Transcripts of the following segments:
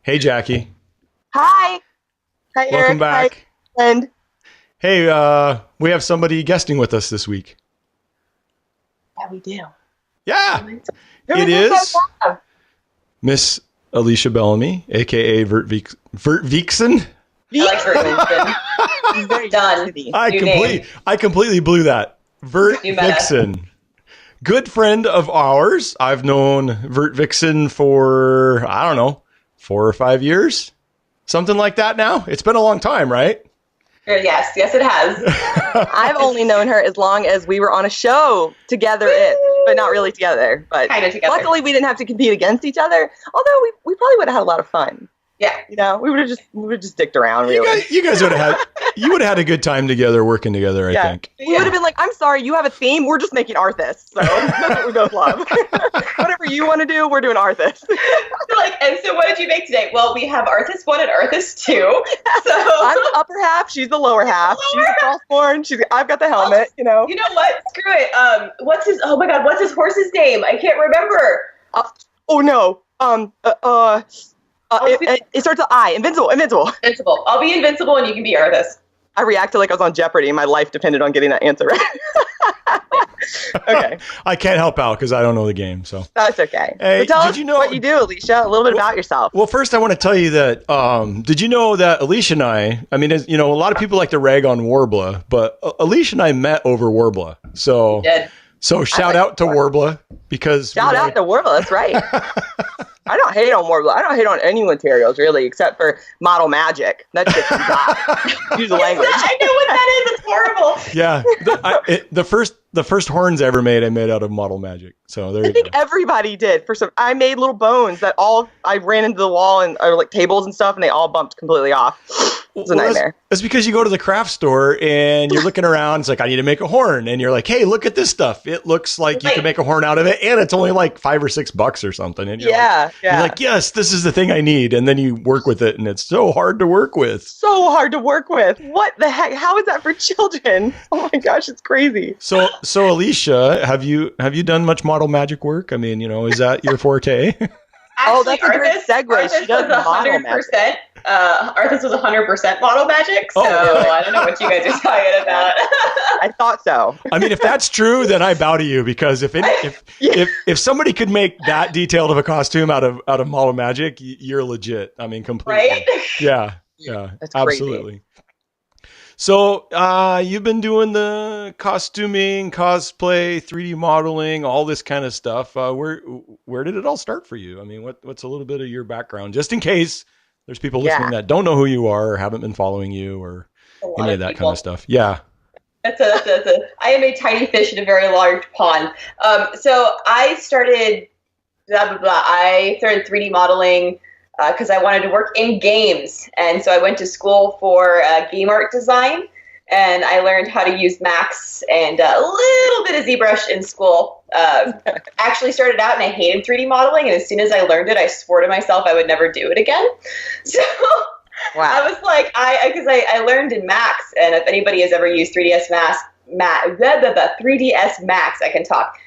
Hey, Jackie. Hi. Hi, Eric. Welcome back. Hi, and Hey, we have somebody guesting with us this week. yeah, we do. Yeah, Who it this is guy? Miss Alicia Bellamy, a.k.a. Vertvixen. I like Vertvixen. He's very Done. city. I completely blew that. Vertvixen. Good friend of ours. I've known Vertvixen for, I don't know, 4 or 5 years. Something like that now. It's been a long time, right? Yes, it has. I've only known her as long as we were on a show together, but not really together. But Kind of together. luckily, we didn't have to compete against each other. Although we probably would have had a lot of fun. Yeah. You know, we would have just dicked around. Really. You guys would have had a good time together, working together, I think. We would have been like, I'm sorry, you have a theme. We're just making Arthas. So that's what we both love. Whatever you want to do, we're doing Arthas. And so what did you make today? Well, we have Arthas 1 and Arthas 2. So I'm the upper half. She's the lower half. She's the Frostmourne. I've got the helmet. You know. You know what? Screw it. What's his horse's name? I can't remember. Oh no. It starts with I. Invincible. Invincible. I'll be Invincible and you can be Arthas. I reacted like I was on Jeopardy. My life depended on getting that answer right. Okay. I can't help out because I don't know the game, so. That's okay. Hey, So tell did us you know- what you do, Alicia. A little bit about yourself. Well, first I want to tell you that, did you know that Alicia and I mean, as, you know, a lot of people like to rag on Warbler, but Alicia and I met over Warbler. So, shout out to Warbler because Shout out to Warbler. That's right. I don't hate on Warbler. I don't hate on any materials really, except for model magic. That shit's got. Use the language. I know what that is. It's horrible. Yeah, the first horns ever made, I made out of model magic. So there I you think go. everybody did. I made little bones that I ran into the wall and or like tables and stuff, and they all bumped completely off. It was a nightmare. That's because you go to the craft store and you're looking around. It's like, I need to make a horn, and you're like, hey, look at this stuff. It looks like you can make a horn out of it, and it's only like $5 or $6 or something. And you're you're like, yes, this is the thing I need, and then you work with it, and it's so hard to work with. So hard to work with. What the heck? How is that for children? Oh my gosh, it's crazy. So Alicia, have you done much model magic work? I mean, you know, is that your forte? Actually, that's a great segue. Arthas She does was model 100%. Arthas was 100% model magic, so I don't know what you guys are talking about. I thought so. I mean, if that's true, then I bow to you, because if somebody could make that detailed of a costume out of model magic, you're legit. I mean, completely. Right? Yeah, That's absolutely. crazy. So you've been doing the costuming, cosplay, 3D modeling, all this kind of stuff. Where did it all start for you? I mean, what's a little bit of your background, just in case there's people listening that don't know who you are or haven't been following you or any of that kind of stuff. Yeah. I am a tiny fish in a very large pond. So I started I started 3D modeling because I wanted to work in games. And so I went to school for game art design, and I learned how to use Max and a little bit of ZBrush in school. Actually started out and I hated 3D modeling, and as soon as I learned it, I swore to myself I would never do it again. So I was like, because I learned in Max, and if anybody has ever used 3ds Max, 3ds Max, I can talk.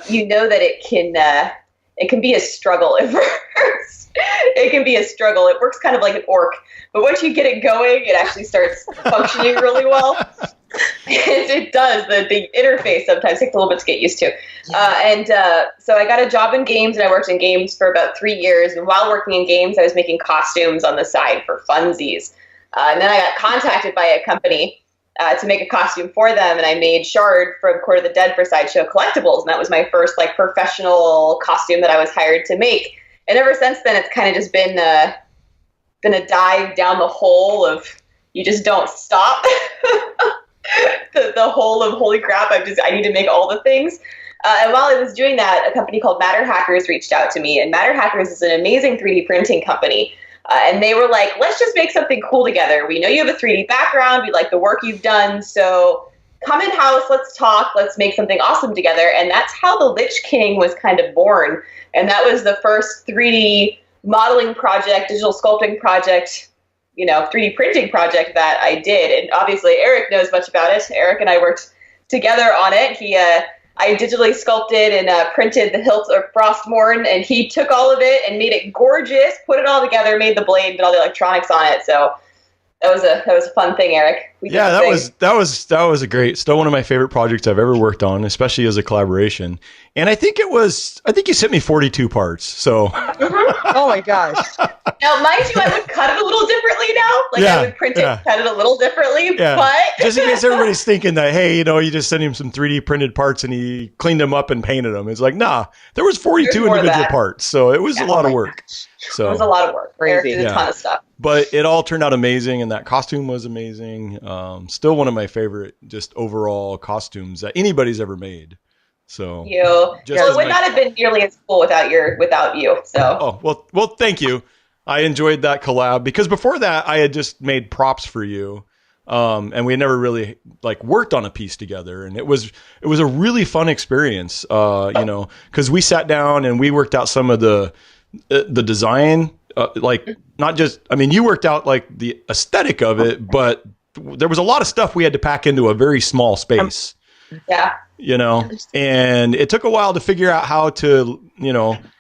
You know that it can be a struggle at first. It can be a struggle. It works kind of like an orc, but once you get it going, it actually starts functioning really well. It does. The interface sometimes takes a little bit to get used to. So I got a job in games, and I worked in games for about 3 years. And while working in games, I was making costumes on the side for funsies. And then I got contacted by a company to make a costume for them, and I made Shard from Court of the Dead for Sideshow Collectibles, and that was my first professional costume that I was hired to make. And ever since then, it's kind of just been a dive down the hole of you just don't stop. the hole of holy crap! I need to make all the things. And while I was doing that, a company called Matter Hackers reached out to me, and Matter Hackers is an amazing 3D printing company. And they were like, let's just make something cool together. We know you have a 3D background. We like the work you've done. So come in-house, let's talk, let's make something awesome together. And that's how the Lich King was kind of born. And that was the first 3D modeling project, digital sculpting project, 3D printing project that I did. And obviously Eric knows much about it. Eric and I worked together on it. I digitally sculpted and printed the hilt of Frostmourne, and he took all of it and made it gorgeous, put it all together, made the blade, did all the electronics on it. So that was a fun thing, Eric. That was a great, still one of my favorite projects I've ever worked on, especially as a collaboration. And I think you sent me 42 parts. So oh my gosh. Now, mind you, I would cut it a little differently now. I would print it, cut it a little differently, but just in case everybody's thinking that, hey, you just sent him some 3D printed parts and he cleaned them up and painted them. It's like, nah, there was 42 individual parts, so it was a lot of work. So it was a lot of work. Eric did a ton of stuff. But it all turned out amazing, and that costume was amazing. Still one of my favorite, just overall costumes that anybody's ever made. So it would not have been nearly as cool without you. So well, thank you. I enjoyed that collab because before that I had just made props for you, and we had never really worked on a piece together, and it was a really fun experience. Because we sat down and we worked out some of the design. Not just, you worked out the aesthetic of it, but there was a lot of stuff we had to pack into a very small space. Yeah. And it took a while to figure out how to,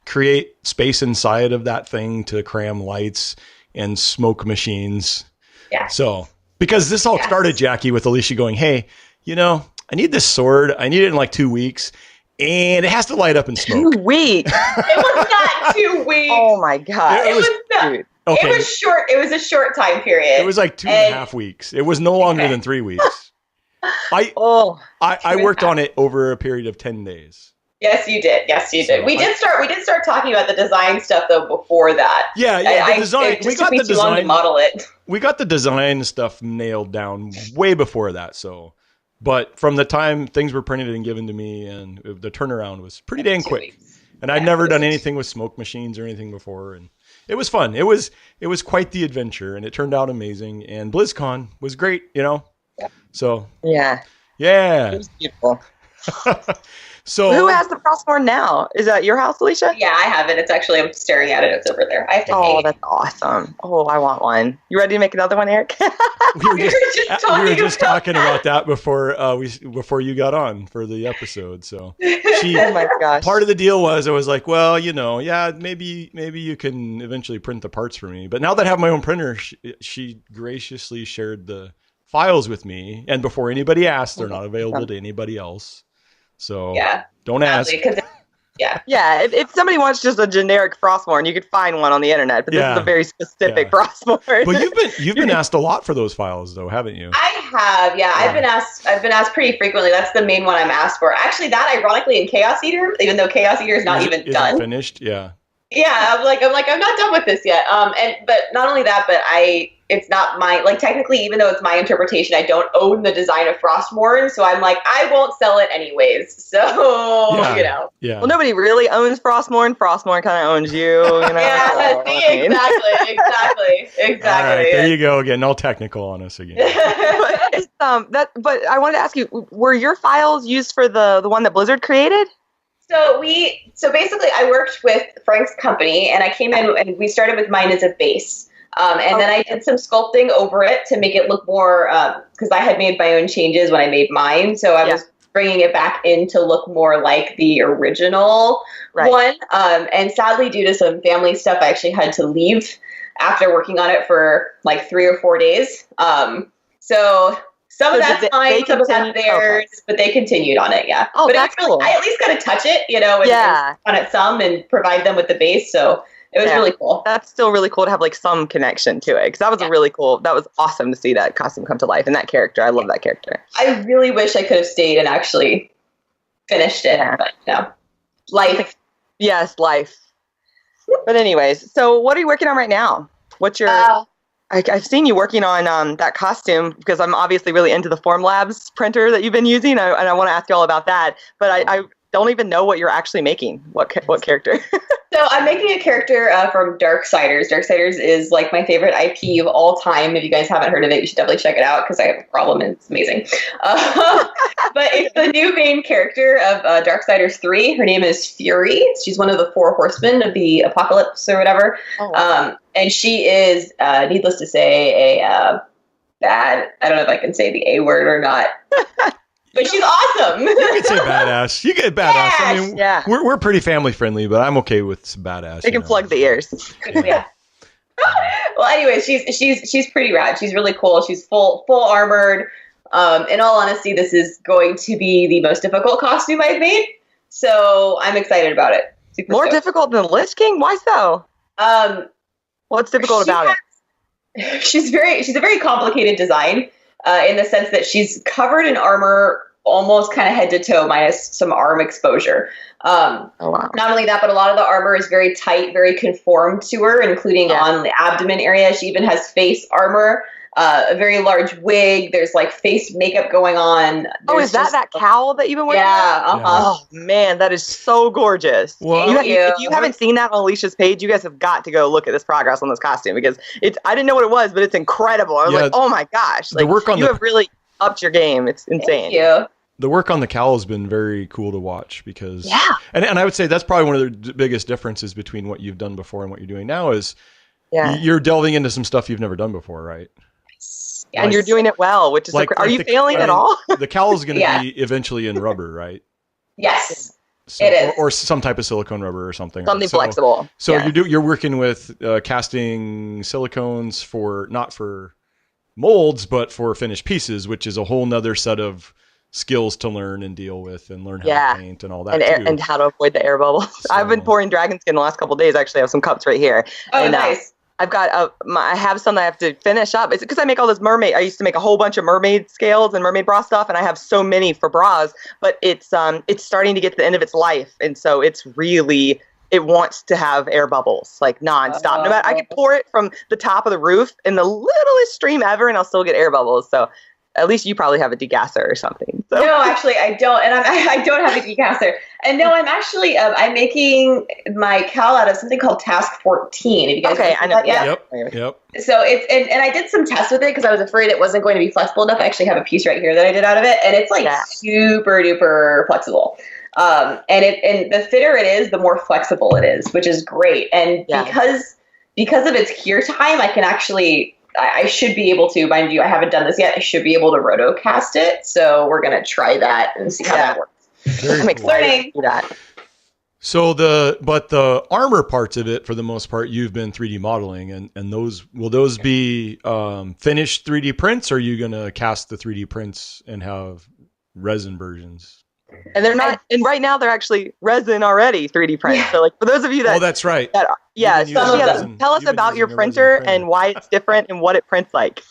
create space inside of that thing to cram lights and smoke machines. Yeah. So, because this all started, Jackie, with Alicia going, hey, I need this sword. I need it in 2 weeks. And it has to light up and smoke. 2 weeks. It was not 2 weeks. Oh my God. It was not. Okay. It was short. It was a short time period. It was 2.5 weeks. It was no longer than 3 weeks. I worked on it over a period of 10 days. Yes, you did. We did start talking about the design stuff though before that. Yeah. The design. It just took me too long to model it. We got the design stuff nailed down way before that. So, but from the time things were printed and given to me, and the turnaround was pretty dang quick. And I'd never done anything with smoke machines or anything before, and it was fun. It was quite the adventure, and it turned out amazing. And BlizzCon was great, Yeah. So yeah. It was beautiful. So who has the Frostmourne now? Is that your house, Alicia? Yeah, I have it. It's actually, I'm staring at it. It's over there. I have to hang. Oh, that's awesome. Oh, I want one. You ready to make another one, Eric? we were just talking about that before you got on for the episode. So oh my gosh. Part of the deal was I was like, well, maybe you can eventually print the parts for me. But now that I have my own printer, she graciously shared the files with me, and before anybody asked, they're not available to anybody else. So don't ask. If somebody wants just a generic Frostmourne, you could find one on the internet, but this is a very specific Frostmourne. But you've been asked a lot for those files though, haven't you? I have, I've been asked pretty frequently. That's the main one I'm asked for. Actually, that ironically in Chaos Eater, even though Chaos Eater is not even done. Finished, yeah. Yeah, I'm not done with this yet. But not only that, but it's not my, technically, even though it's my interpretation, I don't own the design of Frostmourne, so I'm I won't sell it anyways. So, Yeah. Well, nobody really owns Frostmourne. Frostmourne kind of owns you, Yeah, exactly. All right, there you go, getting all technical on us again. But I wanted to ask you, were your files used for the one that Blizzard created? So basically I worked with Frank's company, and I came in and we started with mine as a base. Then I did some sculpting over it to make it look more, because I had made my own changes when I made mine. So I was bringing it back in to look more like the original one. And sadly, due to some family stuff, I actually had to leave after working on it for 3 or 4 days. So some of that's mine, some of that's theirs, but they continued on it, Oh, but that's cool. I at least got to touch it, and on it some and provide them with the base. So it was really cool. That's still really cool to have some connection to it, because that was that was awesome to see that costume come to life, and that character. I love that character. I really wish I could have stayed and actually finished it, but no. Life. Yes, life. But anyways, so what are you working on right now? What's your... I've seen you working on that costume, because I'm obviously really into the Formlabs printer that you've been using, and I want to ask you all about that. But I don't even know what you're actually making. What character? So I'm making a character from Darksiders. Darksiders is my favorite IP of all time. If you guys haven't heard of it, you should definitely check it out, because I have a problem and it's amazing. But it's the new main character of Darksiders 3. Her name is Fury. She's one of the 4 horsemen of the apocalypse or whatever. Oh, wow. And she is, needless to say, a bad, I don't know if I can say the A word or not. But she's awesome. You can say badass. You get badass. Yes. I mean, we're pretty family friendly, but I'm okay with some badass. They can plug the ears. Yeah. Well, anyway, she's pretty rad. She's really cool. She's full armored. In all honesty, this is going to be the most difficult costume I've made. So I'm excited about it. Super More stoked. difficult than Lich King? Why so? What's difficult about it? She's a very complicated design in the sense that she's covered in armor almost kind of head to toe minus some arm exposure. Not only that, but a lot of the armor is very tight, very conformed to her, including on the abdomen area. She even has face armor, a very large wig. There's like face makeup going on. Is that cowl that you've been wearing? Yeah. Oh man, that is so gorgeous. Well, if you haven't seen that on Alicia's page, you guys have got to go look at this progress on this costume because I didn't know what it was, but it's incredible. I was like, oh my gosh, like you have really upped your game. It's insane. Thank you. The work on the cowl has been very cool to watch because, and I would say that's probably one of the biggest differences between what you've done before and what you're doing now is you're delving into some stuff you've never done before, right? Yeah, and you're doing it well, which is are you failing at all? The cowl is going to be eventually in rubber, right? Yes, it is. Or some type of silicone rubber or something. Something flexible. So you're working with casting silicones not for molds, but for finished pieces, which is a whole nother set of skills to learn and deal with and learn how to paint and all that and how to avoid the air bubbles. So, I've been pouring dragon skin the last couple of days. Actually, I have some cups right here. Oh, nice. I've got I have some that I have to finish up. It's because I make all this mermaid. I used to make a whole bunch of mermaid scales and mermaid bra stuff, and I have so many for bras. But it's starting to get to the end of its life, and so it wants to have air bubbles like nonstop. No matter, I could pour it from the top of the roof in the littlest stream ever, and I'll still get air bubbles. So. At least you probably have a degasser or something. So. No, actually, I don't, and I don't have a degasser. And no, I'm actually I'm making my cowl out of something called Task 14. Have you guys I know. Yep. So it's and I did some tests with it because I was afraid it wasn't going to be flexible enough. I actually have a piece right here that I did out of it, and it's like super duper flexible. And the thinner it is, the more flexible it is, which is great. And because of its cure time, I can actually. I should be able to, mind you, I haven't done this yet. I should be able to rotocast it. So we're going to try that and see how that works. I'm excited to do that. So the armor parts of it, for the most part, you've been 3D modeling and will those be finished 3D prints or are you going to cast the 3D prints and have resin versions? And they're not, and right now they're actually resin already 3D prints. So like for those of you that, that's right. Tell us about your printer and why it's different and what it prints like.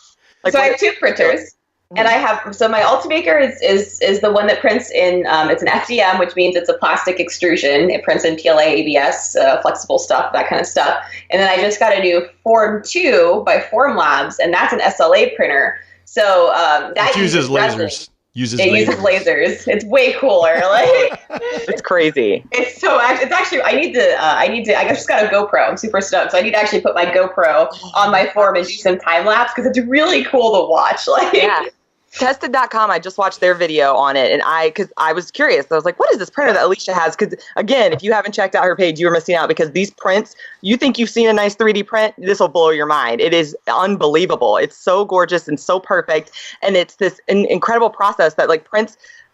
So I have two printers, and I have my Ultimaker is the one that prints in it's an FDM, which means it's a plastic extrusion. It prints in PLA, ABS, flexible stuff, that kind of stuff. And then I just got a new Form 2 by Formlabs, and that's an SLA printer. So that uses lasers. Resin. Uses lasers. It's way cooler. Like it's crazy. It's actually. I just got a GoPro. I'm super stoked. So I need to actually put my GoPro on my form and do some time lapse because it's really cool to watch. Like Tested.com, I just watched their video on it, and because I was curious. I was like, what is this printer that Alicia has? Because, again, if you haven't checked out her page, you're missing out because these prints, you think you've seen a nice 3D print, this will blow your mind. It is unbelievable. It's so gorgeous and so perfect, and it's this incredible process that, like,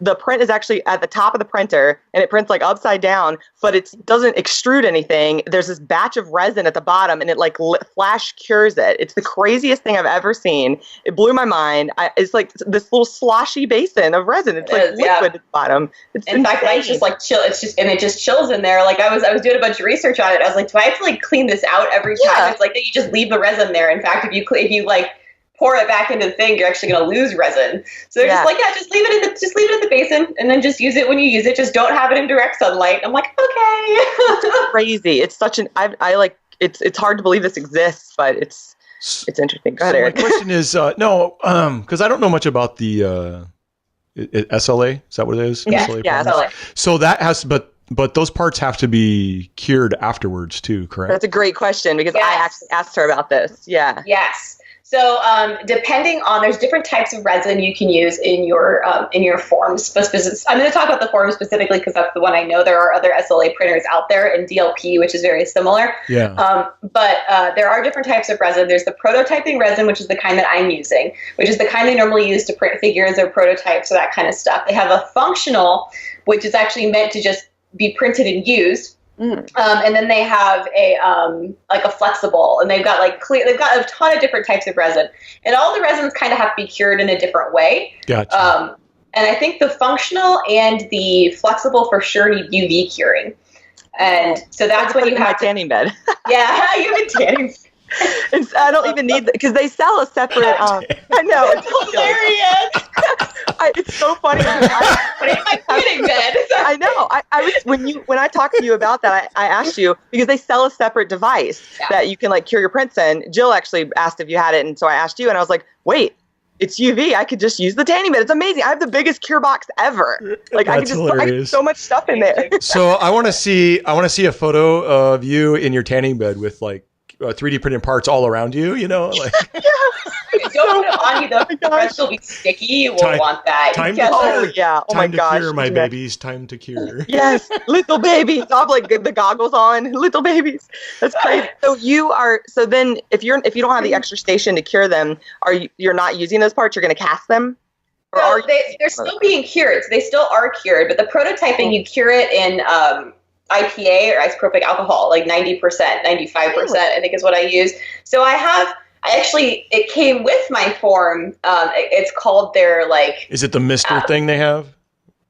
the print is actually at the top of the printer, and it prints, like, upside down, but it doesn't extrude anything. There's this batch of resin at the bottom, and it, like, flash cures it. It's the craziest thing I've ever seen. It blew my mind. It's like this little sloshy basin of resin. It's like liquid at the bottom. It's in fact, mine's just like chill. It just chills in there. Like I was doing a bunch of research on it. I was like, do I have to like clean this out every time? It's like you just leave the resin there. In fact, if you like pour it back into the thing, you're actually going to lose resin. So they're just like, just leave it in the basin, and then just use it when you use it. Just don't have it in direct sunlight. I'm like, okay. It's crazy. It's such an it's hard to believe this exists, but it's interesting. Go ahead, Eric. My question is because I don't know much about the SLA. Is that what it is? Yeah, SLA. So that has, but those parts have to be cured afterwards too, correct? That's a great question because I actually asked her about this. Yeah. Yes. So depending on, there's different types of resin you can use in your forms. I'm going to talk about the form specifically because that's the one I know. There are other SLA printers out there, and DLP, which is very similar. Yeah. But there are different types of resin. There's the prototyping resin, which is the kind that I'm using, which is the kind they normally use to print figures or prototypes or that kind of stuff. They have a functional, which is actually meant to just be printed and used. And then they have a like a flexible, and they've got they've got a ton of different types of resin, and all the resins kind of have to be cured in a different way. Gotcha. And I think the functional and the flexible for sure need UV curing, and so that's when you have tanning bed. Yeah, you have a tanning. I don't even need because they sell a separate. I know it's hilarious. It's so funny. My tanning bed. I know. I was when I talked to you about that, I asked you because they sell a separate device that you can like cure your prints in. Jill actually asked if you had it, and so I asked you, and I was like, wait. It's UV. I could just use the tanning bed. It's amazing. I have the biggest cure box ever. Like I have so much stuff in there. So I want to see a photo of you in your tanning bed with like 3D printed parts all around you. You know, like. Don't put it on you though. The rest will be sticky. You won't want that. Time to cure. Oh my gosh. Time to cure, my babies. Time to cure. Yes, little babies. I'll have like the goggles on. Little babies. That's crazy. So then if you don't have the extra station to cure them, you're not using those parts? You're going to cast them? No, they're still being cured. So they still are cured, but the prototyping you cure it in IPA or isopropyl alcohol, like 90%, 95%. I think is what I use. So it came with my form. It's called their like. Is it the Mister thing they have?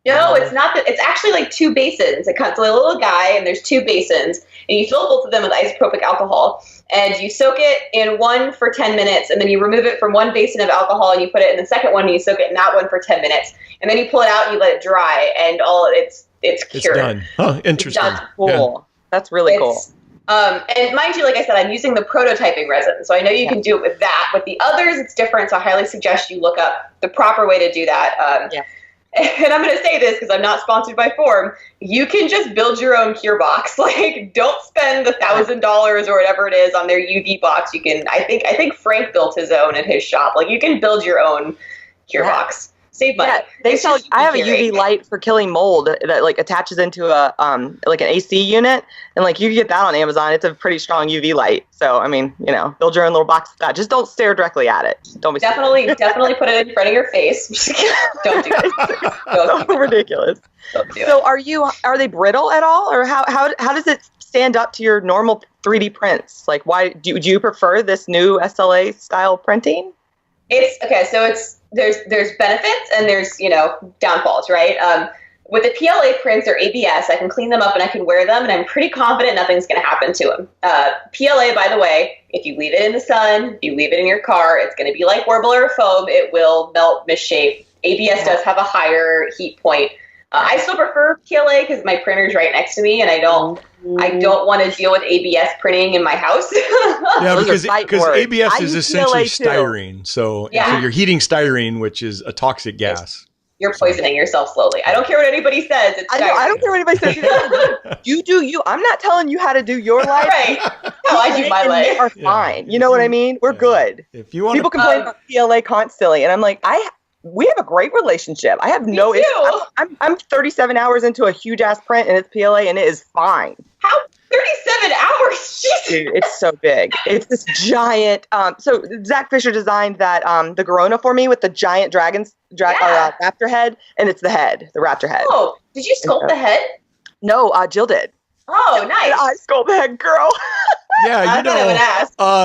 No, it's not. It's actually like two basins. It comes with a little guy, and there's two basins, and you fill both of them with isopropyl alcohol, and you soak it in one for 10 minutes, and then you remove it from one basin of alcohol, and you put it in the second one, and you soak it in that one for 10 minutes, and then you pull it out, and you let it dry, and it's cured. It's done. Huh? Interesting. That's cool. Yeah. That's really cool. And mind you, like I said, I'm using the prototyping resin, so I know you can do it with that. With the others, it's different, so I highly suggest you look up the proper way to do that. And I'm going to say this because I'm not sponsored by Form. You can just build your own cure box. Like, don't spend the $1,000 or whatever it is on their UV box. You can. I think Frank built his own at his shop. Like, you can build your own cure box. Save money. Yeah, I have a UV light for killing mold that like attaches into a like an AC unit, and like you can get that on Amazon. It's a pretty strong UV light. So I mean, build your own little box with that. Just don't stare directly at it. Don't be definitely put it in front of your face. Don't do it. So ridiculous. Don't do so are they brittle at all, or how does it stand up to your normal 3D prints? Like, why do you prefer this new SLA style printing? It's okay. So there's benefits and there's downfalls, right? With the PLA prints or ABS, I can clean them up and I can wear them, and I'm pretty confident nothing's going to happen to them. PLA, by the way, if you leave it in the sun, if you leave it in your car, it's going to be like Warble or foam. It will melt, misshape. ABS does have a higher heat point. I still prefer PLA because my printer's right next to me, and I don't want to deal with ABS printing in my house. Yeah, because ABS is essentially styrene. So you're heating styrene, which is a toxic gas. You're poisoning yourself slowly. I don't care what anybody says. It's I don't care what anybody says. You do you. I'm not telling you how to do your life. Right. No, I do my life. We are fine. You know what I mean? We're good. If you want people complain about PLA constantly, and I'm like, we have a great relationship. I have no issue. I'm 37 hours into a huge ass print, and it's PLA, and it is fine. How 37 hours? Dude, it's so big. It's this giant. So Zach Fisher designed that the Corona for me with the giant raptor head, and it's the head, the raptor head. Oh, did you sculpt the head? No, Jill did. Oh, nice. And I sculpted the head, girl. Yeah,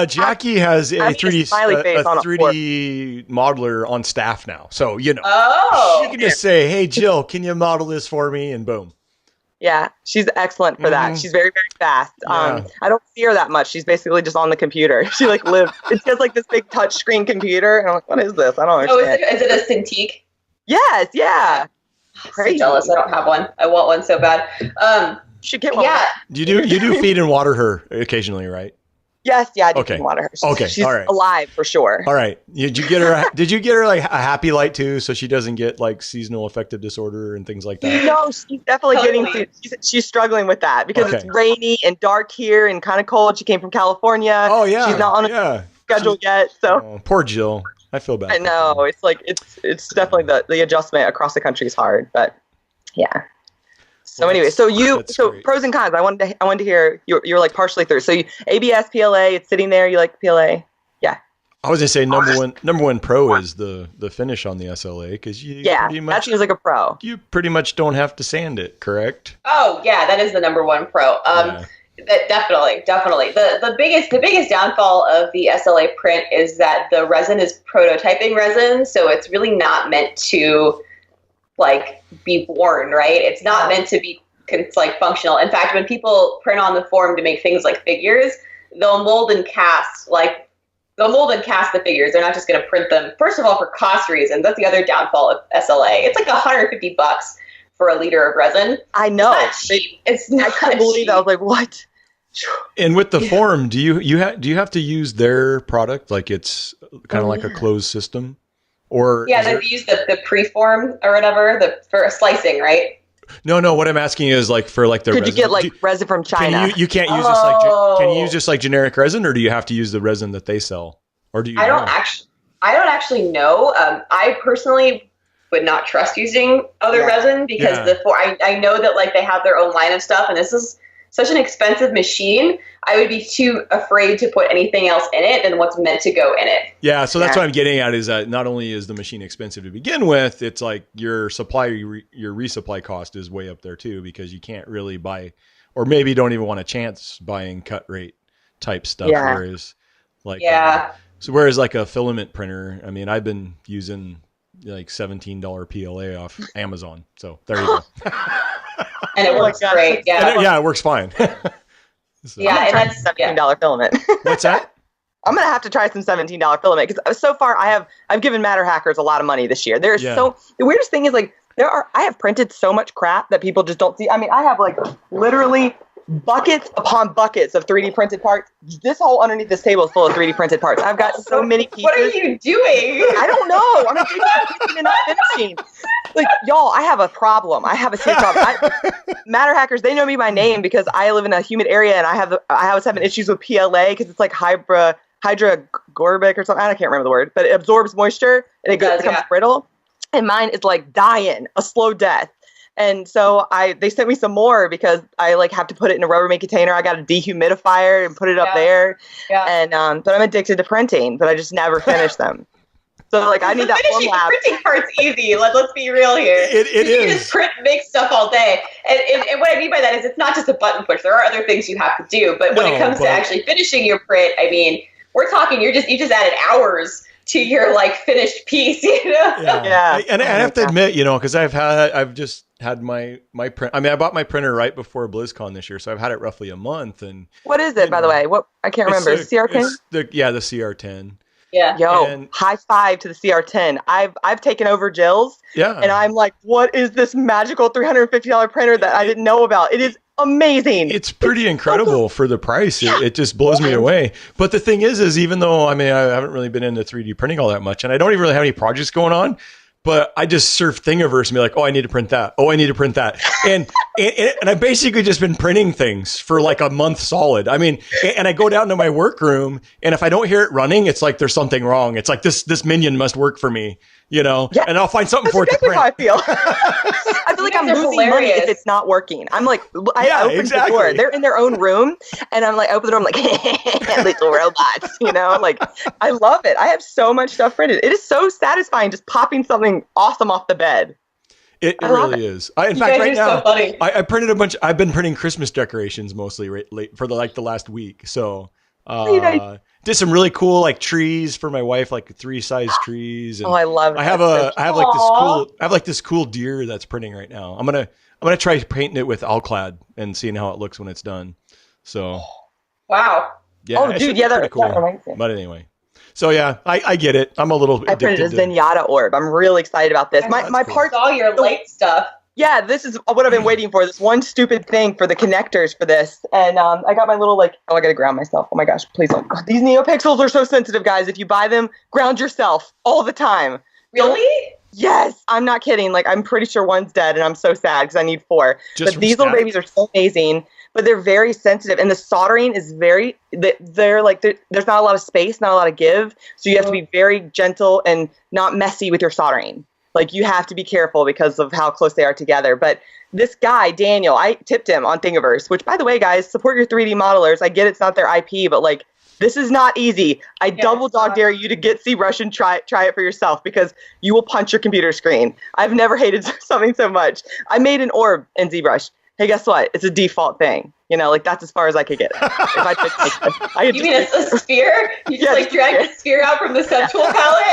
Jackie has a 3D modeler on staff now. So, you can just say, hey, Jill, can you model this for me? And boom. Yeah, she's excellent for that. She's very, very fast. I don't see her that much. She's basically just on the computer. She lives. It's just like this big touch screen computer. And I'm like, what is this? I don't understand. Oh, is it a Cintiq? Yes, yeah. I'm so jealous. I don't have one. I want one so bad. Should get one. Yeah. You do feed and water her occasionally, right? Yes, I do feed and water her. She's alive for sure. All right. Did you get her like a happy light too, so she doesn't get like seasonal affective disorder and things like that? No, she's definitely getting. She's struggling with that because it's rainy and dark here and kind of cold. She came from California. Oh yeah. She's not on schedule yet. So poor Jill. I feel bad. I know. It's like it's definitely the adjustment across the country is hard, but yeah. So anyway, so pros and cons. I wanted to hear you're like partially through. So ABS, PLA, it's sitting there. You like PLA? Yeah. I was gonna say number one pro is the finish on the SLA because that seems like a pro. You pretty much don't have to sand it, correct? Oh yeah, that is the number one pro. That definitely. The biggest downfall of the SLA print is that the resin is prototyping resin, so it's really not meant to like be worn, right? It's not meant to be like functional. In fact, when people print on the form to make things like figures, they'll mold and cast the figures. They're not just going to print them. First of all, for cost reasons, that's the other downfall of SLA. It's like $150 for a liter of resin. I know. It's not cheap. It's not I couldn't believe that. I was like, what? And with the form, do you have to use their product like it's kind of like a closed system, or they use the preform or whatever for slicing, right? No. What I'm asking is like for like the could resin. You get like resin from China? You can't use can you use just like generic resin, or do you have to use the resin that they sell, or do you? I don't actually know. I personally would not trust using other resin because I know that like they have their own line of stuff, and this is such an expensive machine. I would be too afraid to put anything else in it than what's meant to go in it. Yeah, so that's what I'm getting at is that not only is the machine expensive to begin with, it's like your resupply cost is way up there too, because you can't really buy, or maybe don't even want a chance buying cut rate type stuff. Yeah. Whereas like a filament printer, I mean, I've been using like $17 PLA off Amazon. So there you go. And it works great. Yeah. It works fine. So. Yeah, and that's $17 filament. What's that? I'm gonna have to try some $17 filament because so far I've given Matter Hackers a lot of money this year. The weirdest thing is like I have printed so much crap that people just don't see. I mean, I have like literally buckets upon buckets of 3D printed parts. This whole underneath this table is full of 3D printed parts. I've got so many pieces. What are you doing? I don't know. I'm thinking and not finishing. Like, y'all, I have a problem. I have a serious problem. Matter Hackers, they know me by name because I live in a humid area and I was having issues with PLA because it's like hydrogorbic or something. I can't remember the word, but it absorbs moisture and it becomes brittle. And mine is like dying, a slow death. And so they sent me some more because I like have to put it in a Rubbermaid container. I got a dehumidifier and put it up there. Yeah. And but I'm addicted to printing, but I just never finish them. So like I need that form lab. The printing part's easy. Let's be real here. It is. You just print, make stuff all day. And what I mean by that is it's not just a button push. There are other things you have to do. But when it comes to actually finishing your print, I mean, we're talking. You just added hours to your like finished piece. You know? Yeah. And I have to admit, because I've just had my print. I mean, I bought my printer right before BlizzCon this year, so I've had it roughly a month. And what is it, by the way? What I can't remember. CR10. The CR10. Yeah. Yo, high five to the CR10. I've taken over Jill's. Yeah. And I'm like, what is this magical $350 printer that I didn't know about? It is amazing. It's pretty incredible for the price. It just blows me away. But the thing is even though I haven't really been into 3D printing all that much, and I don't even really have any projects going on, but I just surf Thingiverse and be like, oh, I need to print that. Oh, I need to print that. And I've basically just been printing things for like a month solid. I mean, and I go down to my workroom, and if I don't hear it running, it's like there's something wrong. It's like this minion must work for me, and I'll find something for it to print. How I feel. I feel like I'm losing money if it's not working. I'm like, I open the door. They're in their own room, and I'm like, I open the door. I'm like, little robots, like I love it. I have so much stuff printed. It is so satisfying just popping something awesome off the bed. It really is. In fact, right now, I printed a bunch. I've been printing Christmas decorations mostly for the last week. So did some really cool like trees for my wife, like 3-size trees. And I love it. I have like this cool deer that's printing right now. I'm gonna try painting it with Alclad and seeing how it looks when it's done. So wow. Yeah. Oh, dude, yeah, that's cool. amazing. But anyway. So yeah, I get it. I'm a little. I printed a Zenyatta orb. I'm really excited about this. My cool. parts. All your late stuff. Yeah, this is what I've been waiting for. This one stupid thing for the connectors for this, and I got my little I gotta ground myself. Oh my gosh, please don't. These NeoPixels are so sensitive, guys. If you buy them, ground yourself all the time. Really? Yes, I'm not kidding. Like, I'm pretty sure one's dead, and I'm so sad because I need 4. Just but these little babies are so amazing, but they're very sensitive, and the soldering is very. They're like there's not a lot of space, not a lot of give, so you have to be very gentle and not messy with your soldering. Like, you have to be careful because of how close they are together. But this guy, Daniel, I tipped him on Thingiverse, which, by the way, guys, support your 3D modelers. I get it's not their IP, but like, this is not easy. I double dog dare you to get ZBrush and try it for yourself because you will punch your computer screen. I've never hated something so much. I made an orb in ZBrush. Hey, guess what? It's a default thing. You know, like, that's as far as I could get. You mean a sphere? You just drag the sphere out from the subtool palette?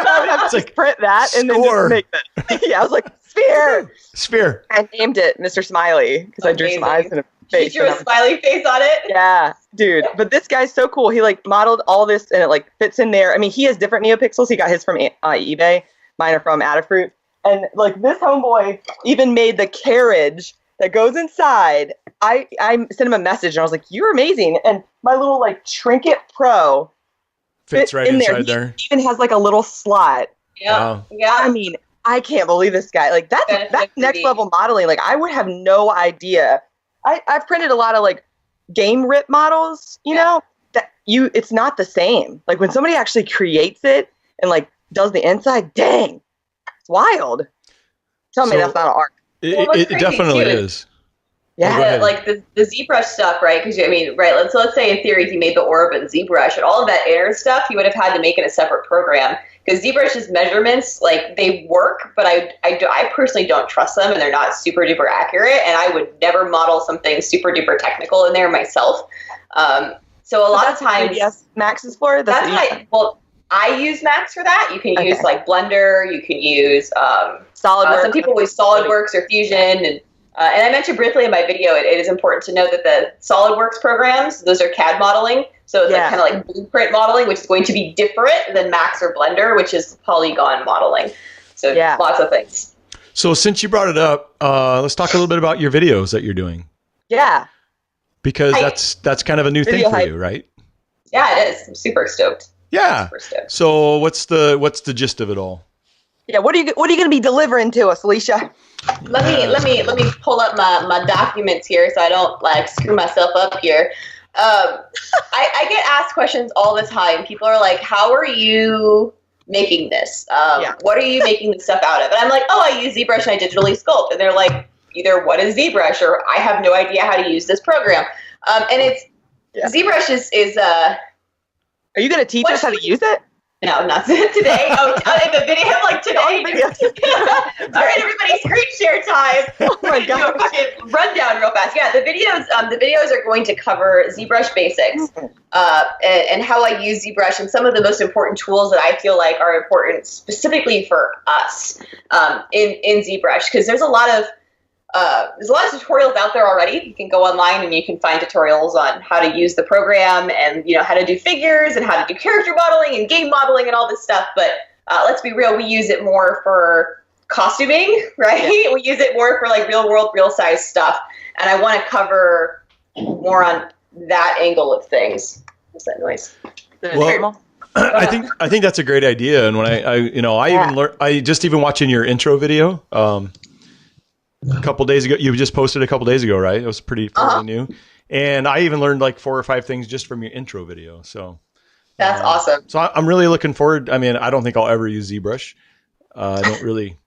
I would have to just print that and then just make that. Yeah, I was like, sphere. I named it Mr. Smiley because I drew some eyes and a face. You drew a smiley face on it? Yeah, dude. But this guy's so cool. He like modeled all this and it like fits in there. I mean, he has different NeoPixels. He got his from eBay. Mine are from Adafruit. And like this homeboy even made the carriage that goes inside. I sent him a message and I was like, "You're amazing!" And my little like Trinket Pro fits right inside there. He even has like a little slot. Yeah, wow. Yeah. I mean, I can't believe this guy. Like that's next level modeling. Like I would have no idea. I've printed a lot of like game rip models. You know it's not the same. Like when somebody actually creates it and like does the inside, dang, it's wild. Tell me that's not an art. It definitely is. Yeah, like the ZBrush stuff, right? Because let's say in theory he made the orb in ZBrush, and all of that inner stuff he would have had to make in a separate program. Because ZBrush's measurements, like they work, but I personally don't trust them, and they're not super duper accurate. And I would never model something super duper technical in there myself. So a lot of times, yes, Max is for that's why. I use Max for that. You can use like Blender. You can use SolidWorks. Some people use SolidWorks or Fusion, and I mentioned briefly in my video, it is important to note that the SolidWorks programs, those are CAD modeling. So it's like kind of like blueprint modeling, which is going to be different than Max or Blender, which is polygon modeling. So lots of things. So since you brought it up, let's talk a little bit about your videos that you're doing. Yeah. Because that's kind of a new thing for you, right? Yeah, it is. I'm super stoked. Yeah. So what's the gist of it all? Yeah. What are you going to be delivering to us, Alicia? Let me pull up my documents here so I don't like screw myself up here. I get asked questions all the time. People are like, "How are you making this? What are you making this stuff out of?" And I'm like, "Oh, I use ZBrush and I digitally sculpt." And they're like, either "What is ZBrush?" or "I have no idea how to use this program." And it's ZBrush is Are you going to teach us how to use it? No, not today. In the video, like today. All right, everybody, screen share time. Oh my god! Rundown real fast. Yeah, the videos are going to cover ZBrush basics and how I use ZBrush and some of the most important tools that I feel like are important specifically for us in ZBrush, because there's a lot of tutorials out there already. You can go online and you can find tutorials on how to use the program and how to do figures and how to do character modeling and game modeling and all this stuff. But let's be real, we use it more for costuming, right? Yeah. We use it more for like real world, real size stuff. And I want to cover more on that angle of things. What's that noise? Well, I think that's a great idea. And when I just even watching your intro video, a couple days ago, you just posted a couple days ago, right? It was pretty new. And I even learned like 4 or 5 things just from your intro video. So that's awesome. So I'm really looking forward. I mean, I don't think I'll ever use ZBrush. I don't really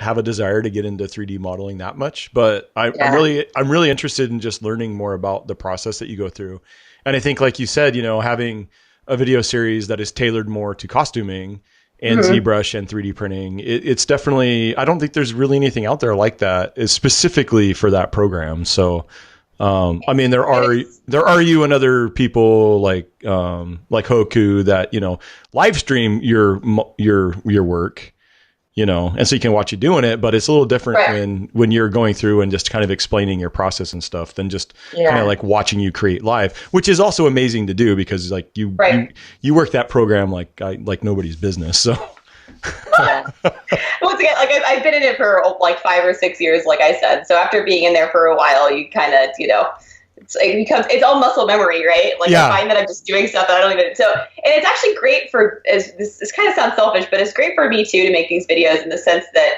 have a desire to get into 3D modeling that much, but I'm really interested in just learning more about the process that you go through. And I think, like you said, having a video series that is tailored more to costuming and ZBrush and 3D printing, it's definitely, I don't think there's really anything out there like that is specifically for that program. So, I mean, there are you and other people like Hoku that, live stream your work, and so you can watch you doing it, but it's a little different when you're going through and just kind of explaining your process and stuff than just kind of like watching you create live, which is also amazing to do because like you work that program like nobody's business. So once again, like I've been in it for like 5 or 6 years, like I said. So after being in there for a while, you kind of, it's all muscle memory, right? Like I find that I'm just doing stuff that I don't even, and it's actually great this kind of sounds selfish, but it's great for me too, to make these videos in the sense that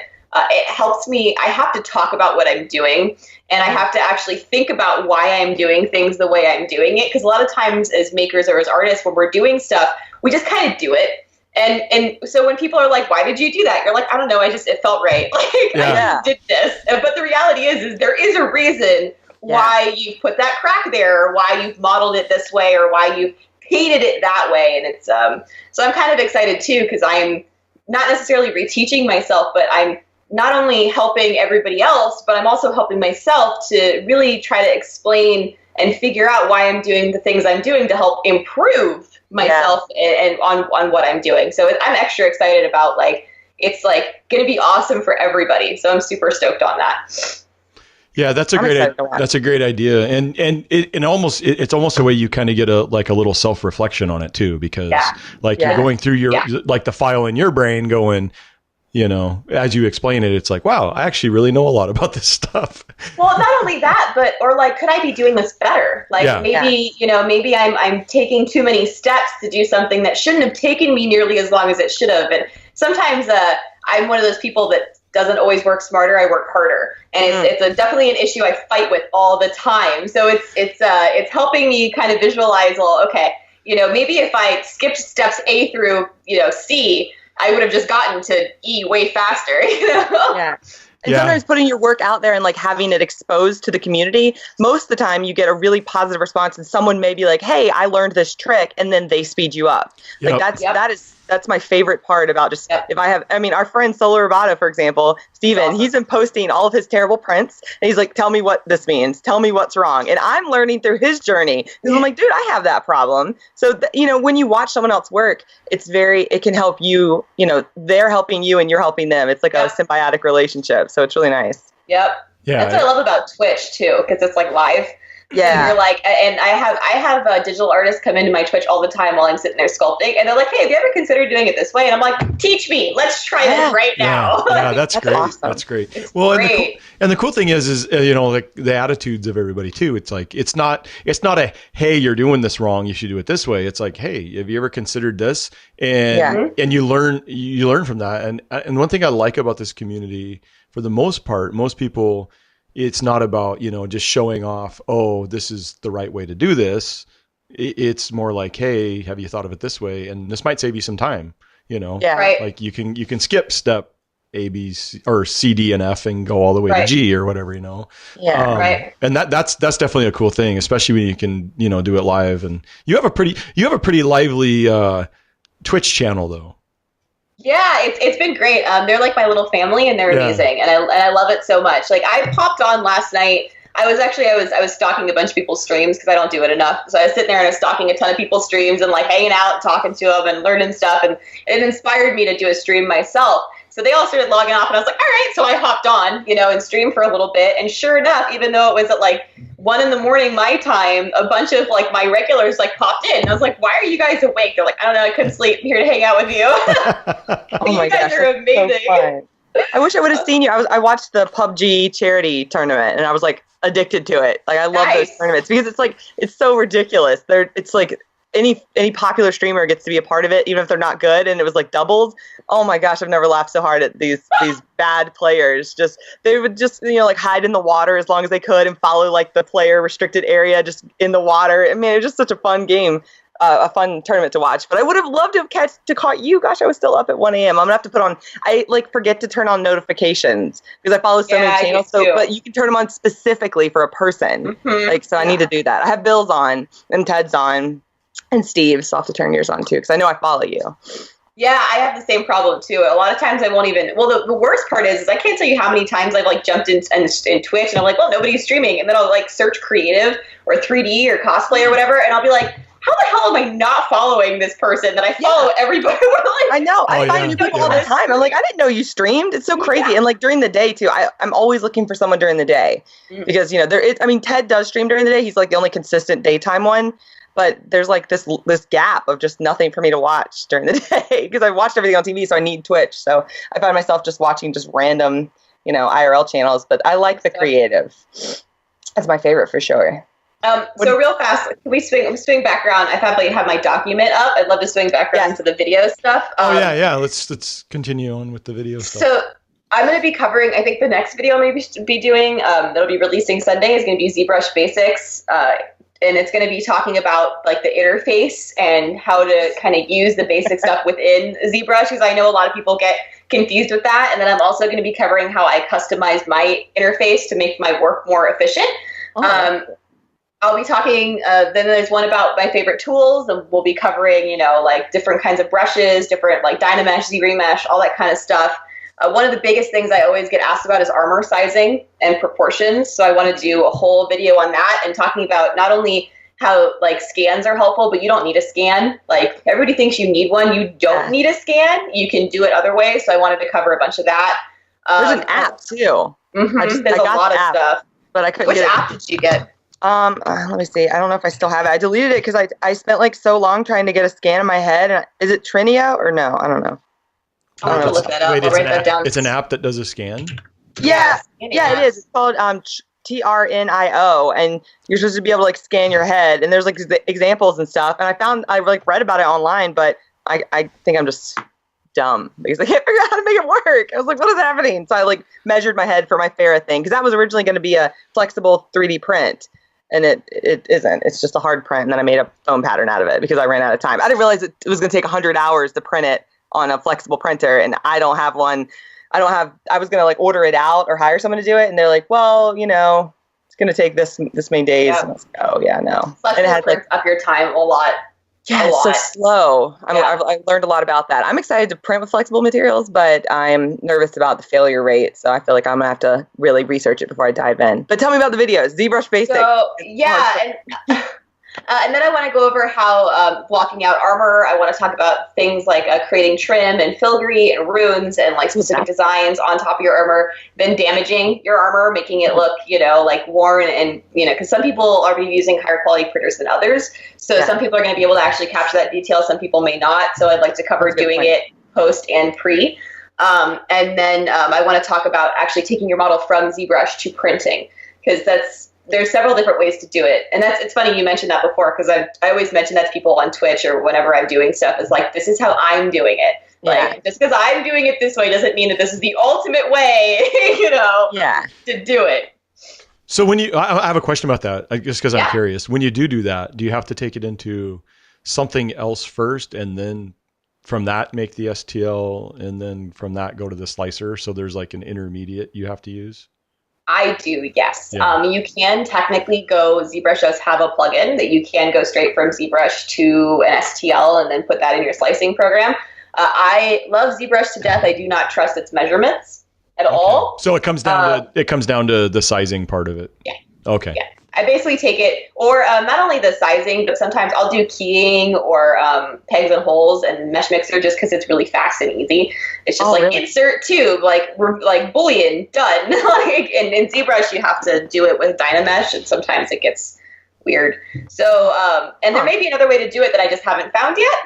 it helps me. I have to talk about what I'm doing, and I have to actually think about why I'm doing things the way I'm doing it. Because a lot of times as makers or as artists, when we're doing stuff, we just kind of do it. And so when people are like, why did you do that? You're like, I don't know. It felt right. Like I just did this. But the reality is there is a reason why you've put that crack there, or why you've modeled it this way, or why you've painted it that way. And it's, so I'm kind of excited too, because I'm not necessarily reteaching myself, but I'm not only helping everybody else, but I'm also helping myself to really try to explain and figure out why I'm doing the things I'm doing to help improve myself and on what I'm doing. So I'm extra excited about, like, it's like going to be awesome for everybody. So I'm super stoked on that. Yeah, that's a great idea. And it's almost a way you kind of get a little self-reflection on it too, because you're going through your, like the file in your brain going, you know, as you explain it, it's like, wow, I actually really know a lot about this stuff. Well, not only that, but, or like, could I be doing this better? Like maybe I'm taking too many steps to do something that shouldn't have taken me nearly as long as it should have. And sometimes I'm one of those people that doesn't always work smarter. I work harder. And it's definitely an issue I fight with all the time. So it's helping me kind of visualize, well, okay, you know, maybe if I skipped steps A through, you know, C, I would have just gotten to E way faster, you know? Yeah. And sometimes putting your work out there and like having it exposed to the community, most of the time you get a really positive response, and someone may be like, hey, I learned this trick, and then they speed you up. Like that's my favorite part about just, our friend Solar Roboto, for example, Steven, he's been posting all of his terrible prints, and he's like, tell me what this means. Tell me what's wrong. And I'm learning through his journey. Because I'm like, dude, I have that problem. So, when you watch someone else work, it can help you, they're helping you and you're helping them. It's like a symbiotic relationship. So it's really nice. Yep. Yeah. That's what I love about Twitch too, because it's like live. Yeah. And you're like, and I have digital artists come into my Twitch all the time while I'm sitting there sculpting, and they're like, hey, have you ever considered doing it this way? And I'm like, teach me. Let's try this right now. Yeah, that's great. Awesome. That's great. It's great. And the cool thing is like the attitudes of everybody too. It's like, it's not a, hey, you're doing this wrong, you should do it this way. It's like, hey, have you ever considered this? And and you learn from that. And one thing I like about this community, for the most part, most people, it's not about, just showing off, oh, this is the right way to do this. It's more like, hey, have you thought of it this way? And this might save you some time, Like you can skip step A, B, C, or C, D, and F and go all the way to G or whatever, Yeah, And that's definitely a cool thing, especially when you can, do it live. And you have a pretty lively Twitch channel though. Yeah, it's been great. They're like my little family, and they're amazing, and I love it so much. Like, I popped on last night. I was stalking a bunch of people's streams because I don't do it enough. So I was sitting there and I was stalking a ton of people's streams and like hanging out, and talking to them, and learning stuff, and it inspired me to do a stream myself. So they all started logging off, and I was like, all right. So I hopped on, and streamed for a little bit. And sure enough, even though it was at like 1 a.m. my time, a bunch of like my regulars like popped in. And I was like, why are you guys awake? They're like, I don't know, I couldn't sleep. I'm here to hang out with you. Oh my gosh, you guys are amazing. So I wish I would have seen you. I watched the PUBG charity tournament, and I was like addicted to it. Like, I love those tournaments because it's like, it's so ridiculous. It's like any popular streamer gets to be a part of it, even if they're not good. And it was like doubles. Oh my gosh, I've never laughed so hard at these bad players. They would just like hide in the water as long as they could and follow like the player restricted area just in the water. I mean, it was just such a fun game. A fun tournament to watch, but I would have loved to have caught you. Gosh, I was still up at 1 a.m. I'm gonna have to put on. I forget to turn on notifications because I follow so many channels. But you can turn them on specifically for a person. Mm-hmm. I need to do that. I have Bill's on and Ted's on and Steve, so I'll have to turn yours on too because I know I follow you. Yeah, I have the same problem too. A lot of times I won't even. Well, the worst part is I can't tell you how many times I've like jumped in Twitch and I'm like, well, nobody's streaming, and then I'll like search creative or 3D or cosplay or whatever, and I'll be like, how the hell am I not following this person that I follow everybody? I know. I find new people all the time. I'm like, I didn't know you streamed. It's so crazy. Yeah. And like during the day too, I'm always looking for someone during the day because, Ted does stream during the day. He's like the only consistent daytime one. But there's like this gap of just nothing for me to watch during the day because I watched everything on TV, so I need Twitch. So I find myself just watching just random, IRL channels. But I like the creative. That's my favorite for sure. So real fast, can we swing back around? I probably have my document up. I'd love to swing back around into the video stuff. Yeah. Let's continue on with the video stuff. So I'm going to be covering, I think the next video I'm going to be doing, that'll be releasing Sunday, is going to be ZBrush Basics. And it's going to be talking about like the interface and how to kind of use the basic stuff within ZBrush, because I know a lot of people get confused with that. And then I'm also going to be covering how I customize my interface to make my work more efficient. I'll be talking, then there's one about my favorite tools, and we'll be covering, like different kinds of brushes, different like Dynamesh, ZRemesh, all that kind of stuff. One of the biggest things I always get asked about is armor sizing and proportions. So I want to do a whole video on that and talking about not only how like scans are helpful, but you don't need a scan. Like everybody thinks you need one. You don't need a scan. You can do it other ways. So I wanted to cover a bunch of that. There's an app too. There's a lot of stuff. But I couldn't Which app did you get? Let me see. I don't know if I still have it. I deleted it because I spent like so long trying to get a scan in my head. Is it Trinio or no? I don't know. I'll have to look that up. I'll write that down. It's an app that does a scan? Yeah, it is. It's called TRNIO, and you're supposed to be able to like scan your head, and there's like examples and stuff. And I like read about it online, but I think I'm just dumb because I can't figure out how to make it work. I was like, what is happening? So I like measured my head for my Farrah thing, because that was originally going to be a flexible 3D print. And it isn't. It's just a hard print, and then I made a foam pattern out of it because I ran out of time. I didn't realize it was going to take 100 hours to print it on a flexible printer, and I don't have one. I was going to like order it out or hire someone to do it, and they're like, well, it's going to take this many days. Yeah. And I was like, oh yeah, no. Flexible and it prints up your time a lot. Yeah, it's so slow. I learned a lot about that. I'm excited to print with flexible materials, but I'm nervous about the failure rate. So I feel like I'm going to have to really research it before I dive in. But tell me about the videos. ZBrush Basics. So, and then I want to go over how blocking out armor. I want to talk about things like creating trim and filigree and runes and like specific designs on top of your armor, then damaging your armor, making it look, like worn, and, because some people are using higher quality printers than others. So some people are going to be able to actually capture that detail. Some people may not. So I'd like to cover doing it post and pre. And then I want to talk about actually taking your model from ZBrush to printing, because there's several different ways to do it. And it's funny you mentioned that before, because I always mention that to people on Twitch or whenever I'm doing stuff, is like, this is how I'm doing it. Like, just because I'm doing it this way doesn't mean that this is the ultimate way, to do it. So I have a question about that, just because I'm curious. When you do that, do you have to take it into something else first, and then from that make the STL, and then from that go to the slicer? So there's like an intermediate you have to use? I do, yes. Yeah. You can technically go, ZBrush does have a plugin that you can go straight from ZBrush to an STL and then put that in your slicing program. I love ZBrush to death. I do not trust its measurements at all. So it comes down to the sizing part of it. Yeah. Okay. Yeah. I basically take it, or not only the sizing, but sometimes I'll do keying or pegs and holes and mesh mixer, just because it's really fast and easy. It's just insert tube, like Boolean, done. Like in ZBrush, you have to do it with Dynamesh, and sometimes it gets weird. So, and there may be another way to do it that I just haven't found yet.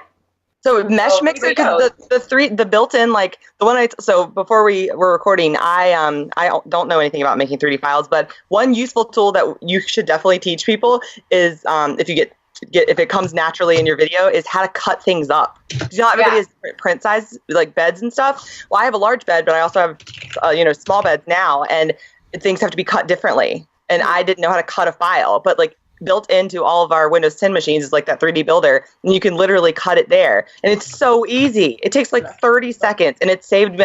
So mesh mixer, because the built-in, like the one so before we were recording, I don't know anything about making 3D files, but one useful tool that you should definitely teach people is if it comes naturally in your video, is how to cut things up. Not everybody has different print size, like beds and stuff. Well, I have a large bed, but I also have small beds now, and things have to be cut differently. And I didn't know how to cut a file, but like built into all of our Windows 10 machines is like that 3D builder, and you can literally cut it there. And it's so easy. It takes like 30 seconds, and it saved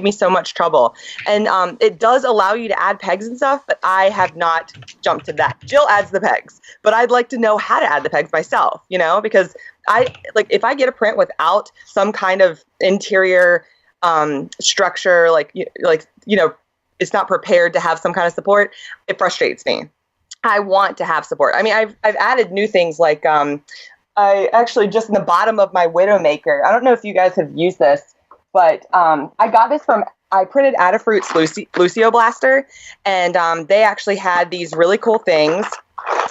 me so much trouble. And it does allow you to add pegs and stuff, but I have not jumped to that. Jill adds the pegs, but I'd like to know how to add the pegs myself, because if I get a print without some kind of interior structure, it's not prepared to have some kind of support, it frustrates me. I want to have support. I mean, I've added new things, like I actually, just in the bottom of my Widowmaker, I don't know if you guys have used this, but I got this I printed Adafruit's Lucio Blaster, and they actually had these really cool things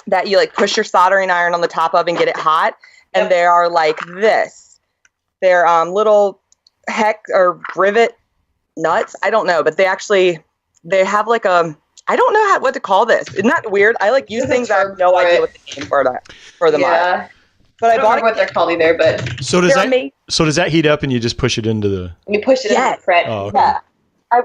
that you like push your soldering iron on the top of and get it hot, and they are like this. They're little hex or rivet nuts. I don't know, but they have like a I don't know what to call this. Isn't that weird? I like use things I have no idea what the name for them are. But I don't remember what they're called either. But so does that heat up and you just push it into the? You push it into the print. Oh, okay. Yeah.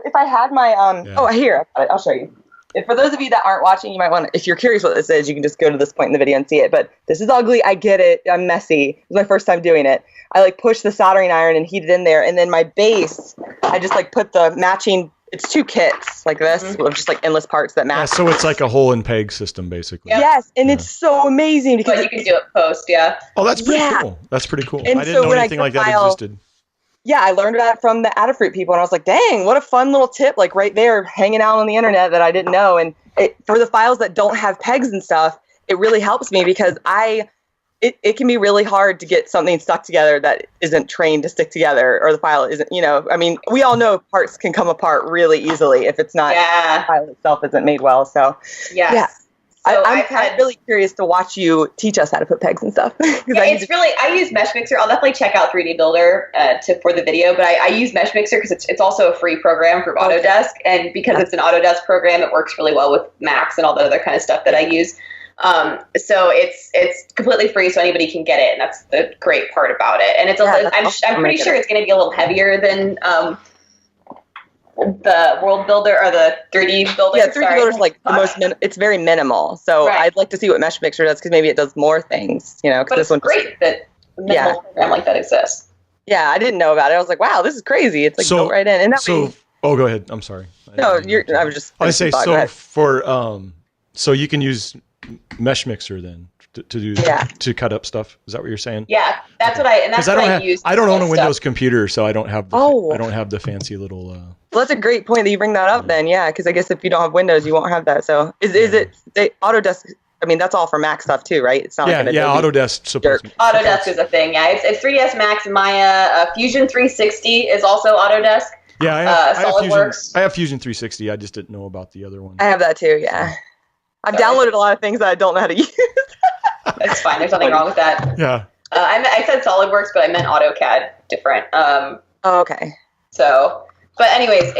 If I had my here, I'll show you. If for those of you that aren't watching, you might want to, if you're curious what this is, you can just go to this point in the video and see it. But this is ugly. I get it. I'm messy. It was my first time doing it. I like push the soldering iron and heat it in there. And then my base, I just like put the matching, it's 2 kits like this with just like endless parts that match. Yeah, so it's like a hole and peg system basically. Yep. Yes. And it's so amazing because you can do it post. Yeah. Oh, that's pretty cool. That's pretty cool. And I didn't know anything like that existed. Yeah, I learned about it from the Adafruit people, and I was like, dang, what a fun little tip, like right there, hanging out on the internet that I didn't know. And for the files that don't have pegs and stuff, it really helps me because it can be really hard to get something stuck together that isn't trained to stick together, or the file isn't, I mean, we all know parts can come apart really easily if it's not, the file itself isn't made well. So, yeah. So I'm really curious to watch you teach us how to put pegs and stuff. I use Mesh Mixer. I'll definitely check out 3D Builder for the video, but I use Mesh Mixer because it's also a free program from Autodesk, and because it's an Autodesk program, it works really well with Max and all the other kind of stuff that I use. So it's completely free, so anybody can get it, and that's the great part about it. And it's I'm pretty sure it's going to be a little heavier than the World Builder or the 3D Builder. Yeah, 3D Builder is like the most. It's very minimal. So I'd like to see what Mesh Mixer does because maybe it does more things. Because this one's great that a minimal program like that exists. Yeah, I didn't know about it. I was like, wow, this is crazy. It's like built right in. And that way, go ahead. I'm sorry. No, I was just. I say so for so you can use Mesh Mixer then to cut up stuff. Is that what you're saying? Yeah, that's what I use. I don't own a Windows computer, so I don't have the fancy little. Well, that's a great point that you bring that up. Then, because I guess if you don't have Windows, you won't have that. So is it Autodesk? I mean, that's all for Mac stuff too, right? It's not like an Adobe. Autodesk supports. Autodesk is a thing. Yeah, it's 3ds Max, Maya, Fusion 360 is also Autodesk. Yeah, I have Fusion 360. I just didn't know about the other one. I have that too. Yeah. I've downloaded a lot of things that I don't know how to use. That's fine. There's nothing wrong with that. Yeah. I said SolidWorks, but I meant AutoCAD. Different. Okay. So, but anyways,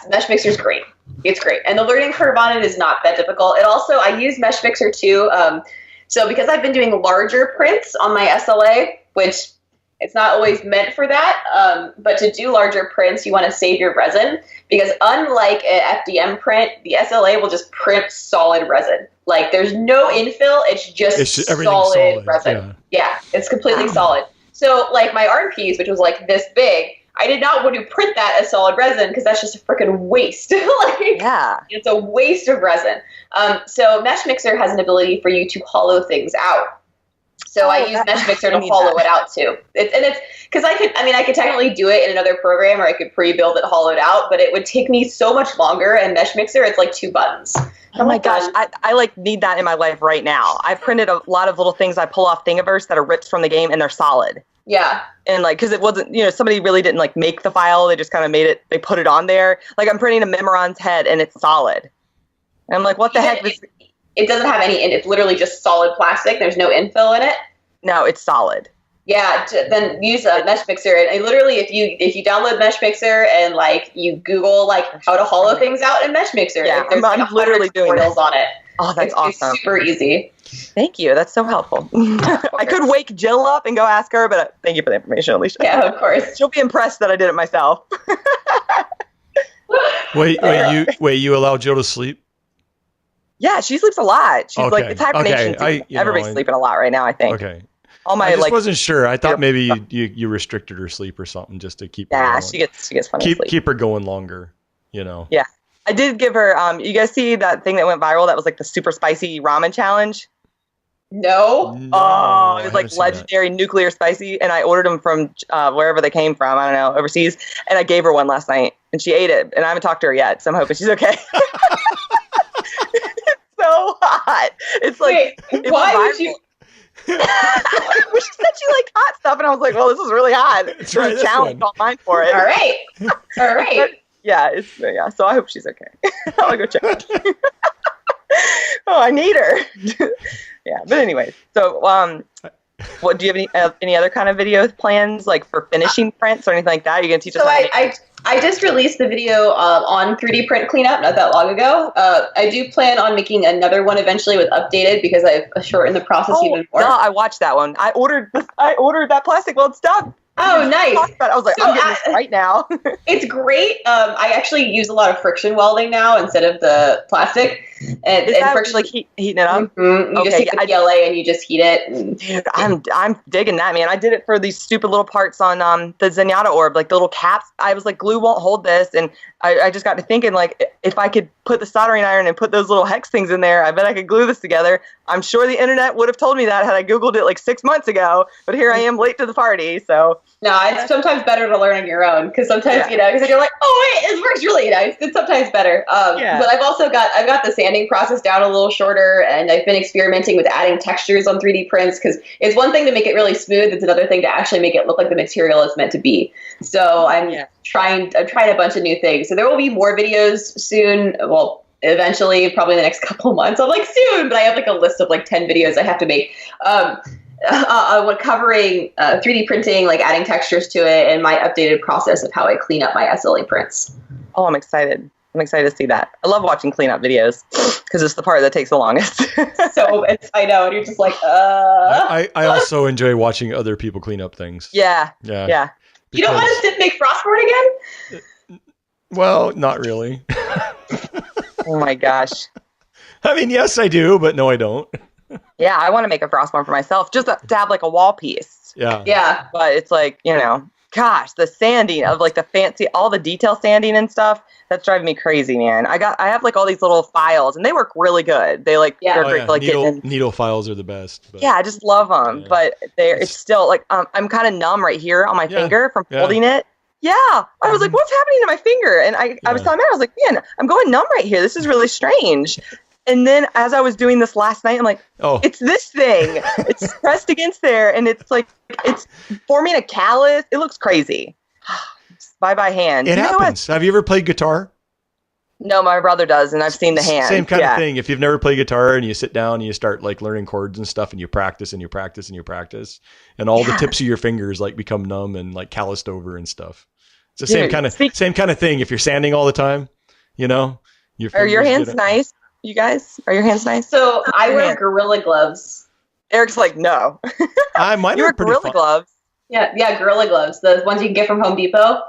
Mesh Mixer is great. It's great, and the learning curve on it is not that difficult. I use Mesh Mixer too. So because I've been doing larger prints on my SLA, which it's not always meant for that, but to do larger prints, you want to save your resin, because unlike an FDM print, the SLA will just print solid resin. Like there's no infill, it's just solid resin. Yeah, it's completely solid. So like my art piece, which was like this big, I did not want to print that as solid resin because that's just a freaking waste. It's a waste of resin. So Mesh Mixer has an ability for you to hollow things out. So I use Mesh Mixer to hollow it out too. It's because I could technically do it in another program, or I could pre-build it hollowed out, but it would take me so much longer. And Mesh Mixer, it's like 2 buttons. Oh my gosh, I like need that in my life right now. I've printed a lot of little things I pull off Thingiverse that are ripped from the game, and they're solid. Yeah. And like, because it wasn't, somebody really didn't like make the file. They just kind of made it, they put it on there. Like I'm printing a Memoron's head and it's solid. And I'm like, what the heck? It doesn't have any, it's literally just solid plastic. There's no infill in it. No, it's solid. Yeah, then use a Mesh Mixer. And literally, if you download Mesh Mixer and like you Google like how to hollow things out in Mesh Mixer, there's I'm literally doing tutorials on it. Oh, that's awesome. It's super easy. Thank you. That's so helpful. I could wake Jill up and go ask her, but thank you for the information, Alicia. Yeah, of course. She'll be impressed that I did it myself. Wait, you allow Jill to sleep? Yeah, she sleeps a lot. She's like, it's hibernation. Everybody's sleeping a lot right now, I think. Okay. I just wasn't sure. I thought maybe you restricted her sleep or something just to keep her going. She gets plenty of sleep. Keep her going longer, Yeah. I did give her, you guys see that thing that went viral that was like the super spicy ramen challenge? No. Oh, it was like legendary nuclear spicy, and I ordered them from wherever they came from, I don't know, overseas, and I gave her one last night, and she ate it, and I haven't talked to her yet, so I'm hoping she's okay. It's so hot. It's like, why would you? She said she liked hot stuff, and I was like, well, this is really hot. Try this challenge online for it. All right. But, so I hope she's okay. I'll go check. Oh, I need her. Yeah, but anyway, so What do you have any other kind of video plans, like for finishing prints or anything like that? Are you gonna teach us? I just released the video on 3D print cleanup not that long ago. I do plan on making another one eventually with updated because I've shortened the process even more. I watched that one. I ordered that plastic weld stuff. Oh, nice. I was like, I'm getting this right now. It's great. I actually use a lot of friction welding now instead of the plastic. And friction, like heating it up? Mm-hmm. You just take the PLA and you just heat it. Dude, I'm digging that, man. I did it for these stupid little parts on the Zenyatta orb, like the little caps. I was like, glue won't hold this, and I just got to thinking, like, if I could put the soldering iron and put those little hex things in there, I bet I could glue this together. I'm sure the internet would have told me that had I Googled it like 6 months ago, but here I am late to the party, so. No, it's sometimes better to learn on your own, because sometimes, because you're like, oh, wait, it works really nice. It's sometimes better. But I've got the sanding process down a little shorter, and I've been experimenting with adding textures on 3D prints, because it's one thing to make it really smooth, it's another thing to actually make it look like the material it's meant to be. So I'm trying a bunch of new things. So there will be more videos soon. Well, eventually, probably in the next couple of months. I'm like, soon, but I have like a list of like 10 videos I have to make. Covering 3D printing, like adding textures to it, and my updated process of how I clean up my SLA prints. Oh, I'm excited. I'm excited to see that. I love watching cleanup videos because it's the part that takes the longest. I know, and you're just like, I also enjoy watching other people clean up things. Yeah. You don't want to make Frostmourne again? Well, not really. Oh my gosh. I mean, yes, I do, but no, I don't. Yeah, I want to make a Frostmourne for myself, just to have like a wall piece. Yeah. But it's like, gosh, the sanding of like the fancy, all the detail sanding and stuff, that's driving me crazy, man. I have like all these little files, and they work really good. They they're great for like needle files are the best. But. Yeah, I just love them, but it's still like I'm kind of numb right here on my finger from holding it. Yeah, I was like, what's happening to my finger? And I was telling Matt, I was like, man, I'm going numb right here. This is really strange. And then as I was doing this last night, I'm like, it's this thing. It's pressed against there, and it's like, it's forming a callus. It looks crazy. Bye-bye hand. It happens. Have you ever played guitar? No, my brother does, and I've seen the hand. Same kind of thing. If you've never played guitar and you sit down and you start like learning chords and stuff, and you practice and you practice and you practice, and all the tips of your fingers like become numb and like calloused over and stuff. It's the same kind of thing. If you're sanding all the time, Are your hands nice? You guys, are your hands nice? So I wear Gorilla gloves. Eric's like, no. Mine are pretty Gorilla gloves. Yeah, Gorilla gloves. The ones you can get from Home Depot.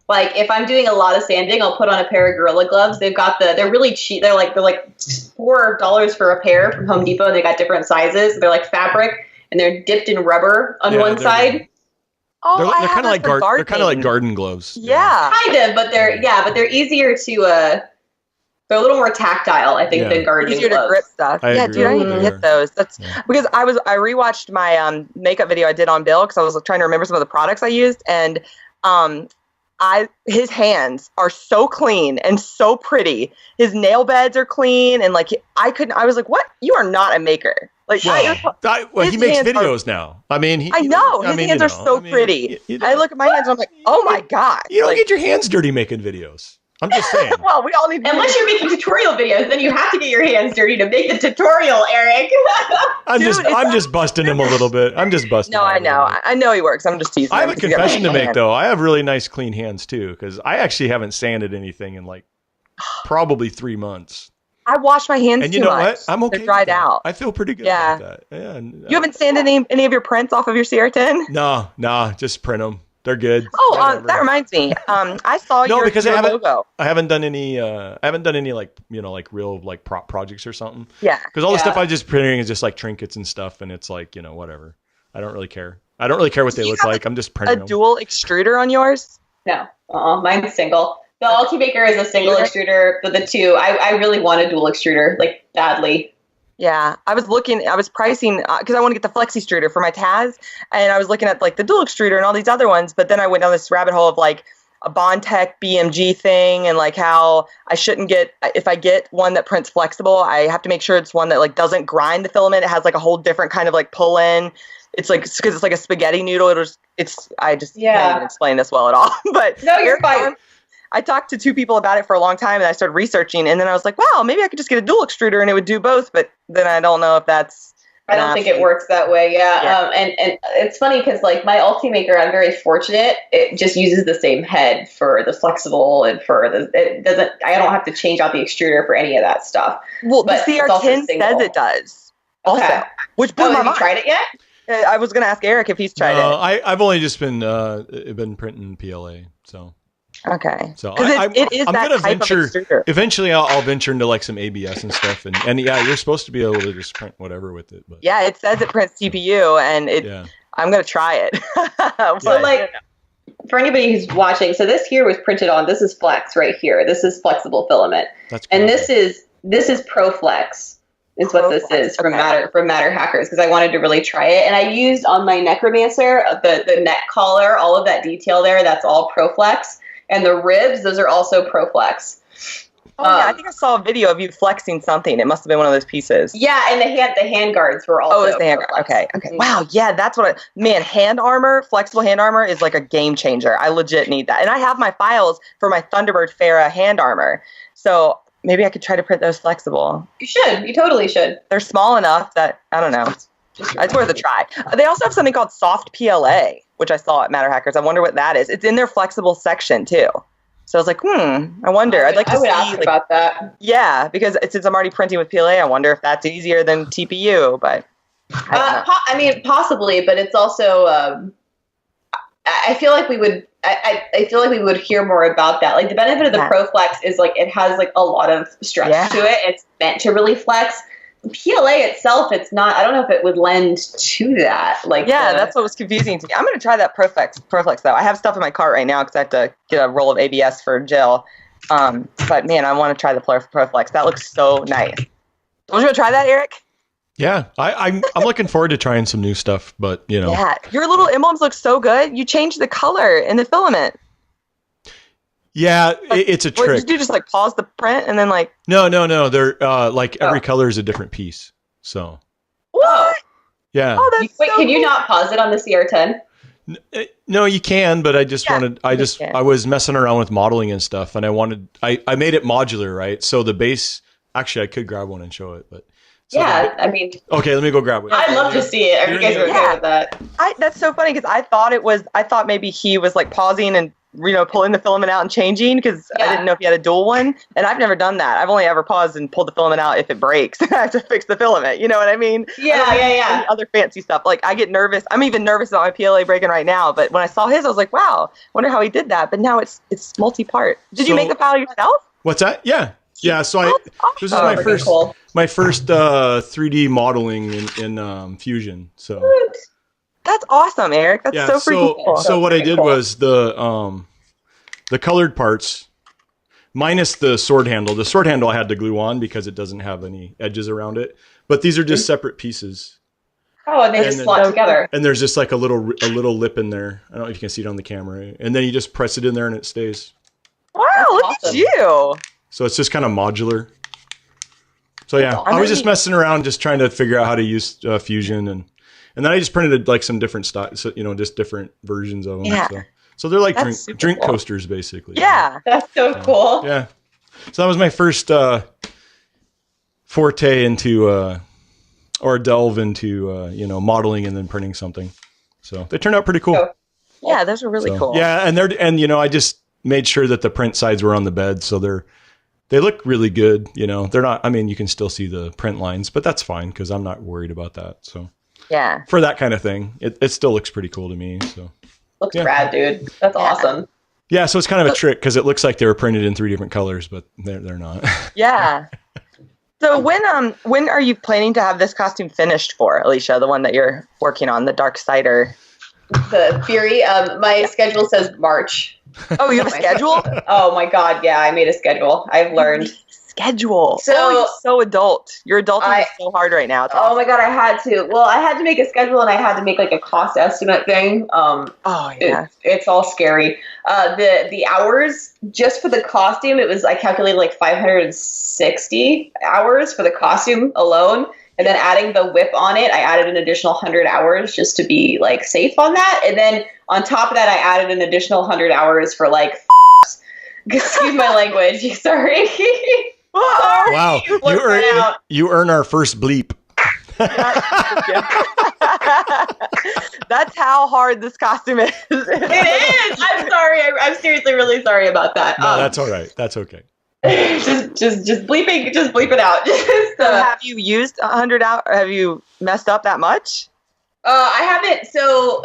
Like if I'm doing a lot of sanding, I'll put on a pair of Gorilla gloves. They're really cheap. They're like $4 for a pair from Home Depot. And they got different sizes. They're like fabric, and they're dipped in rubber on one side. Oh, they're kind of like garden gloves. Yeah, kind of, but they're easier to. They're a little more tactile, I think, than gardening easier gloves. To grip stuff. I agree. Dude, I need to get those. Because I rewatched my makeup video I did on Bill because I was trying to remember some of the products I used, and his hands are so clean and so pretty. His nail beds are clean, and like I was like, "What? You are not a maker." Like, he makes videos now. I mean, I know his hands are so pretty. I look at my hands and I'm like, "Oh my god!" You don't get your hands dirty making videos. I'm just saying. Well, we all need. Unless you're making tutorial videos, then you have to get your hands dirty to make the tutorial, Eric. I'm just busting him a little bit. I'm just busting. No, I know. I know he works. I'm just teasing. I have a confession to make, though. I have really nice, clean hands too, because I actually haven't sanded anything in like probably 3 months. I wash my hands and you know what? I'm okay. They're dried out. I feel pretty good about that. Yeah. You haven't sanded any of your prints off of your CR10? No, just print them. They're good. Oh, that reminds me. I saw your logo. I haven't done any. I haven't done any like real like prop projects or something. Yeah. Because all the stuff I just printing is just like trinkets and stuff, and it's like whatever. I don't really care. I don't really care what they look like. I'm just printing them. A dual extruder on yours? No. Mine's single. The Ultimaker is a single extruder, but the two. I really want a dual extruder, like badly. Yeah, I was pricing, because I want to get the Flexi extruder for my Taz, and I was looking at like the dual extruder and all these other ones, but then I went down this rabbit hole of like a Bondtech BMG thing, and like how I shouldn't if I get one that prints flexible, I have to make sure it's one that like doesn't grind the filament. It has like a whole different kind of like pull in. It's like, because it's like a spaghetti noodle. I just can't even explain this well at all. But no, you're fine. I talked to 2 people about it for a long time, and I started researching, and then I was like, wow, maybe I could just get a dual extruder and it would do both, but then I don't know if that's I don't think it works that way. Yeah. And it's funny because like my Ultimaker, I'm very fortunate. It just uses the same head for the flexible and it doesn't, I don't have to change out the extruder for any of that stuff. Well, but the CR10 says it does. Also, okay. Which blew my mind. Have you tried it yet? I was going to ask Eric if he's tried it. I've only just been printing PLA, so. Okay. So it is I'm that gonna type venture. of extruder. Eventually, I'll venture into like some ABS and stuff, and yeah, you're supposed to be able to just print whatever with it. But yeah, it says it prints TPU, and I'm gonna try it. So like, for anybody who's watching, so this here was printed on. This is Flex right here. This is flexible filament, and this is ProFlex. Is what this is from Matter Hackers, because I wanted to really try it, and I used on my Necromancer the neck collar, all of that detail there. That's all ProFlex. And the ribs, those are also ProFlex. Oh, yeah, I think I saw a video of you flexing something. It must have been one of those pieces. Yeah, and the hand guards were also it's the hand guard. Okay. Mm-hmm. Wow, yeah, that's what hand armor, flexible hand armor is like a game changer. I legit need that. And I have my files for my Thunderbird Farah hand armor. So maybe I could try to print those flexible. You should. You totally should. They're small enough that, I don't know. It's worth a try. They also have something called Soft PLA, which I saw at Matter Hackers. I wonder what that is. It's in their flexible section too. So I was like, I wonder. I'd like to see ask about that. Yeah, because since I'm already printing with PLA, I wonder if that's easier than TPU. But I mean, possibly, but it's also. I feel like we would. I feel like we would hear more about that. Like the benefit of the ProFlex is like it has like a lot of stretch to it. It's meant to really flex. PLA itself, it's not. I don't know if it would lend to that. Like, that's what was confusing to me. I'm going to try that ProFlex though. I have stuff in my cart right now because I have to get a roll of ABS for Jill. But man, I want to try the ProFlex. That looks so nice. Don't you want to try that, Eric? Yeah, I'm looking forward to trying some new stuff. But yeah, your little emblems look so good. You changed the color in the filament. Yeah, it's a trick. Did you just like pause the print and then like? No. They're like every color is a different piece. So. What? Yeah. Oh, that's Wait, can you not pause it on the CR10? No, you can, but I was messing around with modeling and stuff, and I made it modular, right? So the base, actually, I could grab one and show it, but. I mean. Okay, let me go grab it. I'd love to see it. Are you guys okay with that? That's so funny because I thought maybe he was like pausing and pulling the filament out and changing because I didn't know if he had a dual one, and I've never done that. I've only ever paused and pulled the filament out if it breaks. I have to fix the filament. You know what I mean? Yeah. Other fancy stuff. Like I get nervous. I'm even nervous about my PLA breaking right now. But when I saw his, I was like, wow, wonder how he did that. But now it's multi-part. Did you make the file yourself? What's that? Yeah. So this is my first 3D modeling in Fusion. So that's awesome, Eric. That's so freaking cool. So what I did was the colored parts minus the sword handle. The sword handle I had to glue on because it doesn't have any edges around it. But these are just separate pieces. Oh, and they just slot together. And there's just like a little lip in there. I don't know if you can see it on the camera. And then you just press it in there and it stays. Wow, look at you. So it's just kind of modular. So yeah, I was just messing around, just trying to figure out how to use Fusion, and then I just printed like some different styles, so, just different versions of them. Yeah. So they're like drink coasters, basically. Yeah, that's so cool. Yeah. So that was my first forte into or delve into modeling and then printing something. So they turned out pretty cool. Yeah, those are really cool. Yeah, and I just made sure that the print sides were on the bed, so they look really good. They're not. I mean, you can still see the print lines, but that's fine because I'm not worried about that. So yeah, for that kind of thing, it still looks pretty cool to me. So looks rad, dude. That's awesome. Yeah, so it's kind of a trick because it looks like they were printed in 3 different colors, but they're not. Yeah. So when are you planning to have this costume finished for, Alicia? The one that you're working on, the Darksider. The Fury. My schedule says March. Oh, you have a schedule? Oh my God, yeah, I made a schedule. I've learned. Schedule. So you're so adult. You're adulting so hard right now. Oh my God, I had to. Well, I had to make a schedule and I had to make like a cost estimate thing. It's all scary. The hours just for the costume, I calculated like 560 hours for the costume alone. And then adding the whip on it, I added an additional 100 hours just to be like safe on that. And then on top of that, I added an additional 100 hours for like, excuse my language. Sorry. Wow. You earn our first bleep. That's how hard this costume is. It is. I'm sorry. I'm seriously really sorry about that. No, that's all right. That's okay. just bleep it out. So have you used 100 hours? Have you messed up that much? I haven't. So,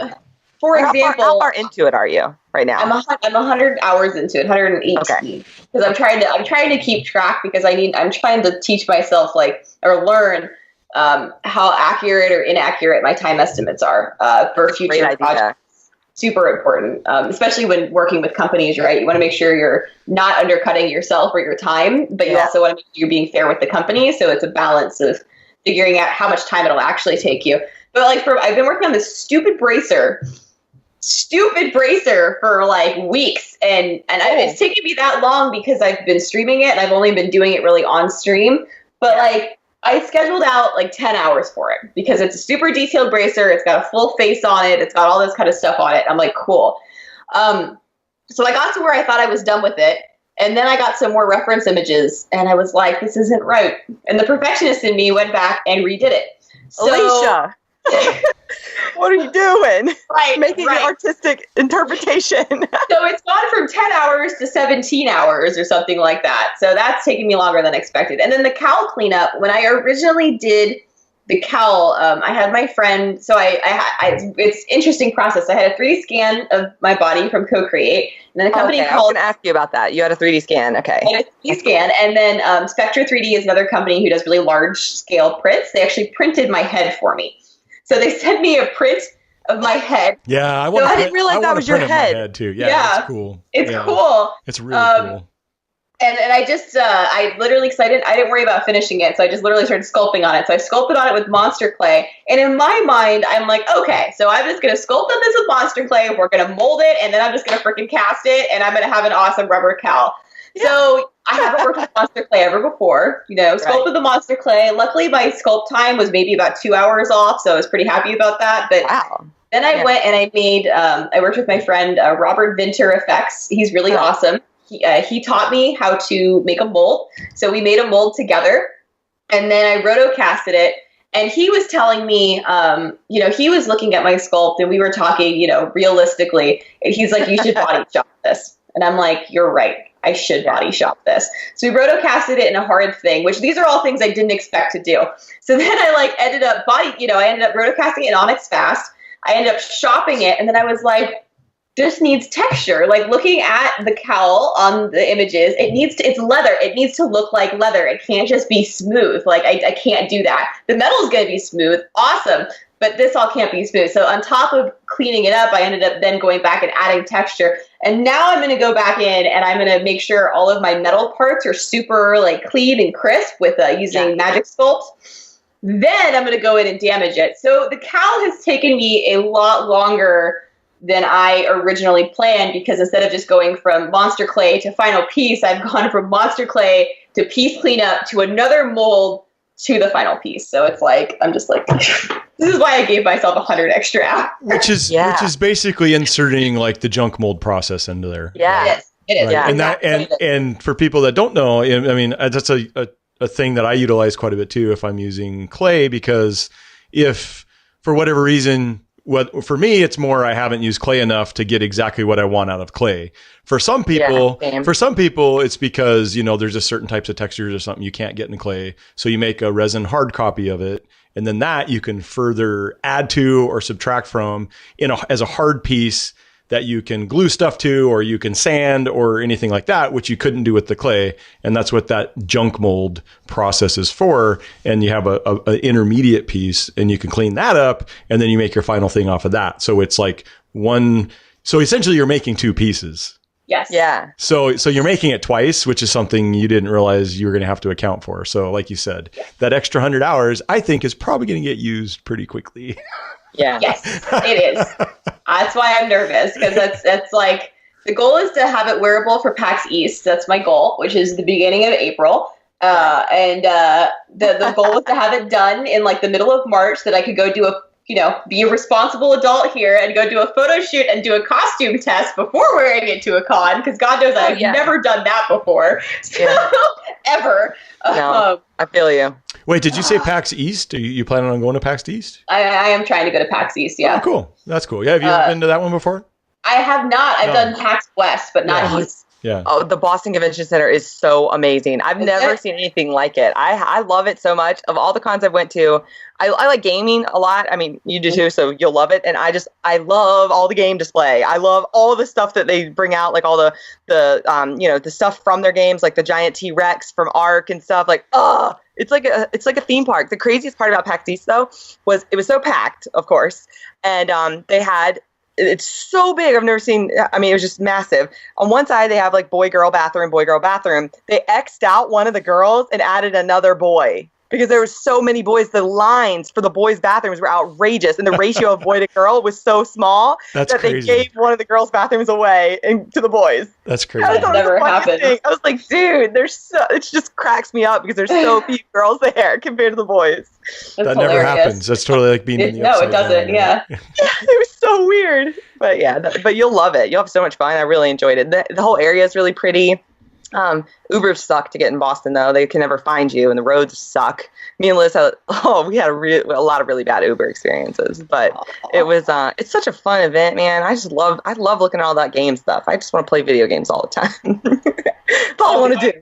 for example, how far into it are you right now? I'm 100 hours into it, 118. Okay. Because I'm trying to keep track because I'm trying to teach myself or learn how accurate or inaccurate my time estimates are for future projects. Super important, especially when working with companies, right? You want to make sure you're not undercutting yourself or your time, but you also want to make sure you're being fair with the company. So it's a balance of figuring out how much time it'll actually take you. But I've been working on this stupid bracer for weeks, and it's taken me that long because I've been streaming it and I've only been doing it really on stream. But I scheduled out 10 hours for it because it's a super detailed bracer. It's got a full face on it. It's got all this kind of stuff on it. I'm like, cool. So I got to where I thought I was done with it. And then I got some more reference images and I was like, this isn't right. And the perfectionist in me went back and redid it. So, Alicia, what are you doing? Making an artistic interpretation. So it's gone from 10 hours to 17 hours or something like that. So that's taking me longer than expected. And then the cowl cleanup, when I originally did the cowl, I had my friend, so it's an interesting process. I had a 3D scan of my body from Co-Create, and then a company called... I was going to ask you about that. You had a 3D scan, okay. I had a 3D scan, and then Spectra 3D is another company who does really large-scale prints. They actually printed my head for me. So they sent me a print of my head. Yeah, I didn't realize that was your head. Too. Yeah, it's cool. It's cool. It's really cool. And I just, I literally, because I didn't worry about finishing it, so I just literally started sculpting on it. So I sculpted on it with monster clay. And in my mind, I'm like, okay, so I'm just going to sculpt on this with monster clay. We're going to mold it, and then I'm just going to freaking cast it, and I'm going to have an awesome rubber cowl. Yeah. So I haven't worked with monster clay ever before, sculpted the monster clay. Luckily, my sculpt time was maybe about 2 hours off, so I was pretty happy about that. But then I went and I made, I worked with my friend, Robert Vinter Effects. He's really awesome. He taught me how to make a mold. So we made a mold together, and then I rotocasted it. And he was telling me, he was looking at my sculpt, and we were talking, realistically. And he's like, you should body shop this. And I'm like, you're right. I should body shop this. So we rotocasted it in a hard thing, which these are all things I didn't expect to do. So then I ended up rotocasting it in Onyx Fast. I ended up shopping it, and then I was like, this needs texture. Looking at the cowl on the images, it's leather. It needs to look like leather. It can't just be smooth. I can't do that. The metal's going to be smooth. Awesome. But this all can't be smooth. So on top of cleaning it up, I ended up then going back and adding texture. And now I'm going to go back in and I'm going to make sure all of my metal parts are super clean and crisp with using Magic Sculpt. Then I'm going to go in and damage it. So the cowl has taken me a lot longer than I originally planned, because instead of just going from monster clay to final piece, I've gone from monster clay to piece cleanup to another mold to the final piece. So it's I'm just this is why I gave myself 100 extra hours. Which is basically inserting the junk mold process into there. Yeah, right? It is. Right? Yeah, and for people that don't know, I mean, that's a thing that I utilize quite a bit too if I'm using clay, because if for whatever reason, for me, it's more I haven't used clay enough to get exactly what I want out of clay. For some people, it's because, there's just certain types of textures or something you can't get in clay. So you make a resin hard copy of it. And then that you can further add to or subtract from as a hard piece that you can glue stuff to, or you can sand or anything like that, which you couldn't do with the clay. And that's what that junk mold process is for. And you have a intermediate piece, and you can clean that up, and then you make your final thing off of that. So it's so essentially you're making two pieces. Yes. Yeah. So you're making it twice, which is something you didn't realize you were going to have to account for. So like you said, that extra 100 hours, I think, is probably going to get used pretty quickly. Yeah. Yes, it is. That's why I'm nervous, because that's the goal is to have it wearable for PAX East. That's my goal, which is the beginning of April. And the goal was to have it done in the middle of March, that I could go do be a responsible adult here and go do a photo shoot and do a costume test before wearing it to a con, because God knows I've never done that before. So, ever. No. I feel you. Wait, did you say PAX East? Are you planning on going to PAX East? I am trying to go to PAX East, yeah. Oh, cool. That's cool. Yeah, have you ever been to that one before? I have not. I've done PAX West, but not East. Yeah. Oh, the Boston Convention Center is so amazing. I've never seen anything like it. I love it so much. Of all the cons I've went to, I like gaming a lot. I mean, you do too, so you'll love it. And I love all the game display. I love all the stuff that they bring out, like all the the stuff from their games, like the giant T-Rex from Ark and stuff. Like, it's like a theme park. The craziest part about PAX East though was it was so packed, of course, and they had. It's so big. I've never seen. I mean, it was just massive. On one side, they have like boy, girl bathroom, boy, girl bathroom. They X'd out one of the girls and added another boy because there were so many boys. The lines for the boys' bathrooms were outrageous, and the ratio of boy to girl was so small that crazy. They gave one of the girls' bathrooms away to the boys. That's crazy. That never happened. I was like, dude, it just cracks me up because there's so few girls there compared to the boys. That never happens. That's totally like being in the No, it doesn't. Yeah. It was so weird. But yeah, but you'll love it. You'll have so much fun. I really enjoyed it. The whole area is really pretty. Ubers suck to get in Boston though. They can never find you, and the roads suck. Me and Liz we had a lot of really bad Uber experiences, but it was it's such a fun event, man. I love looking at all that game stuff. I just want to play video games all the time. That's all I want to do.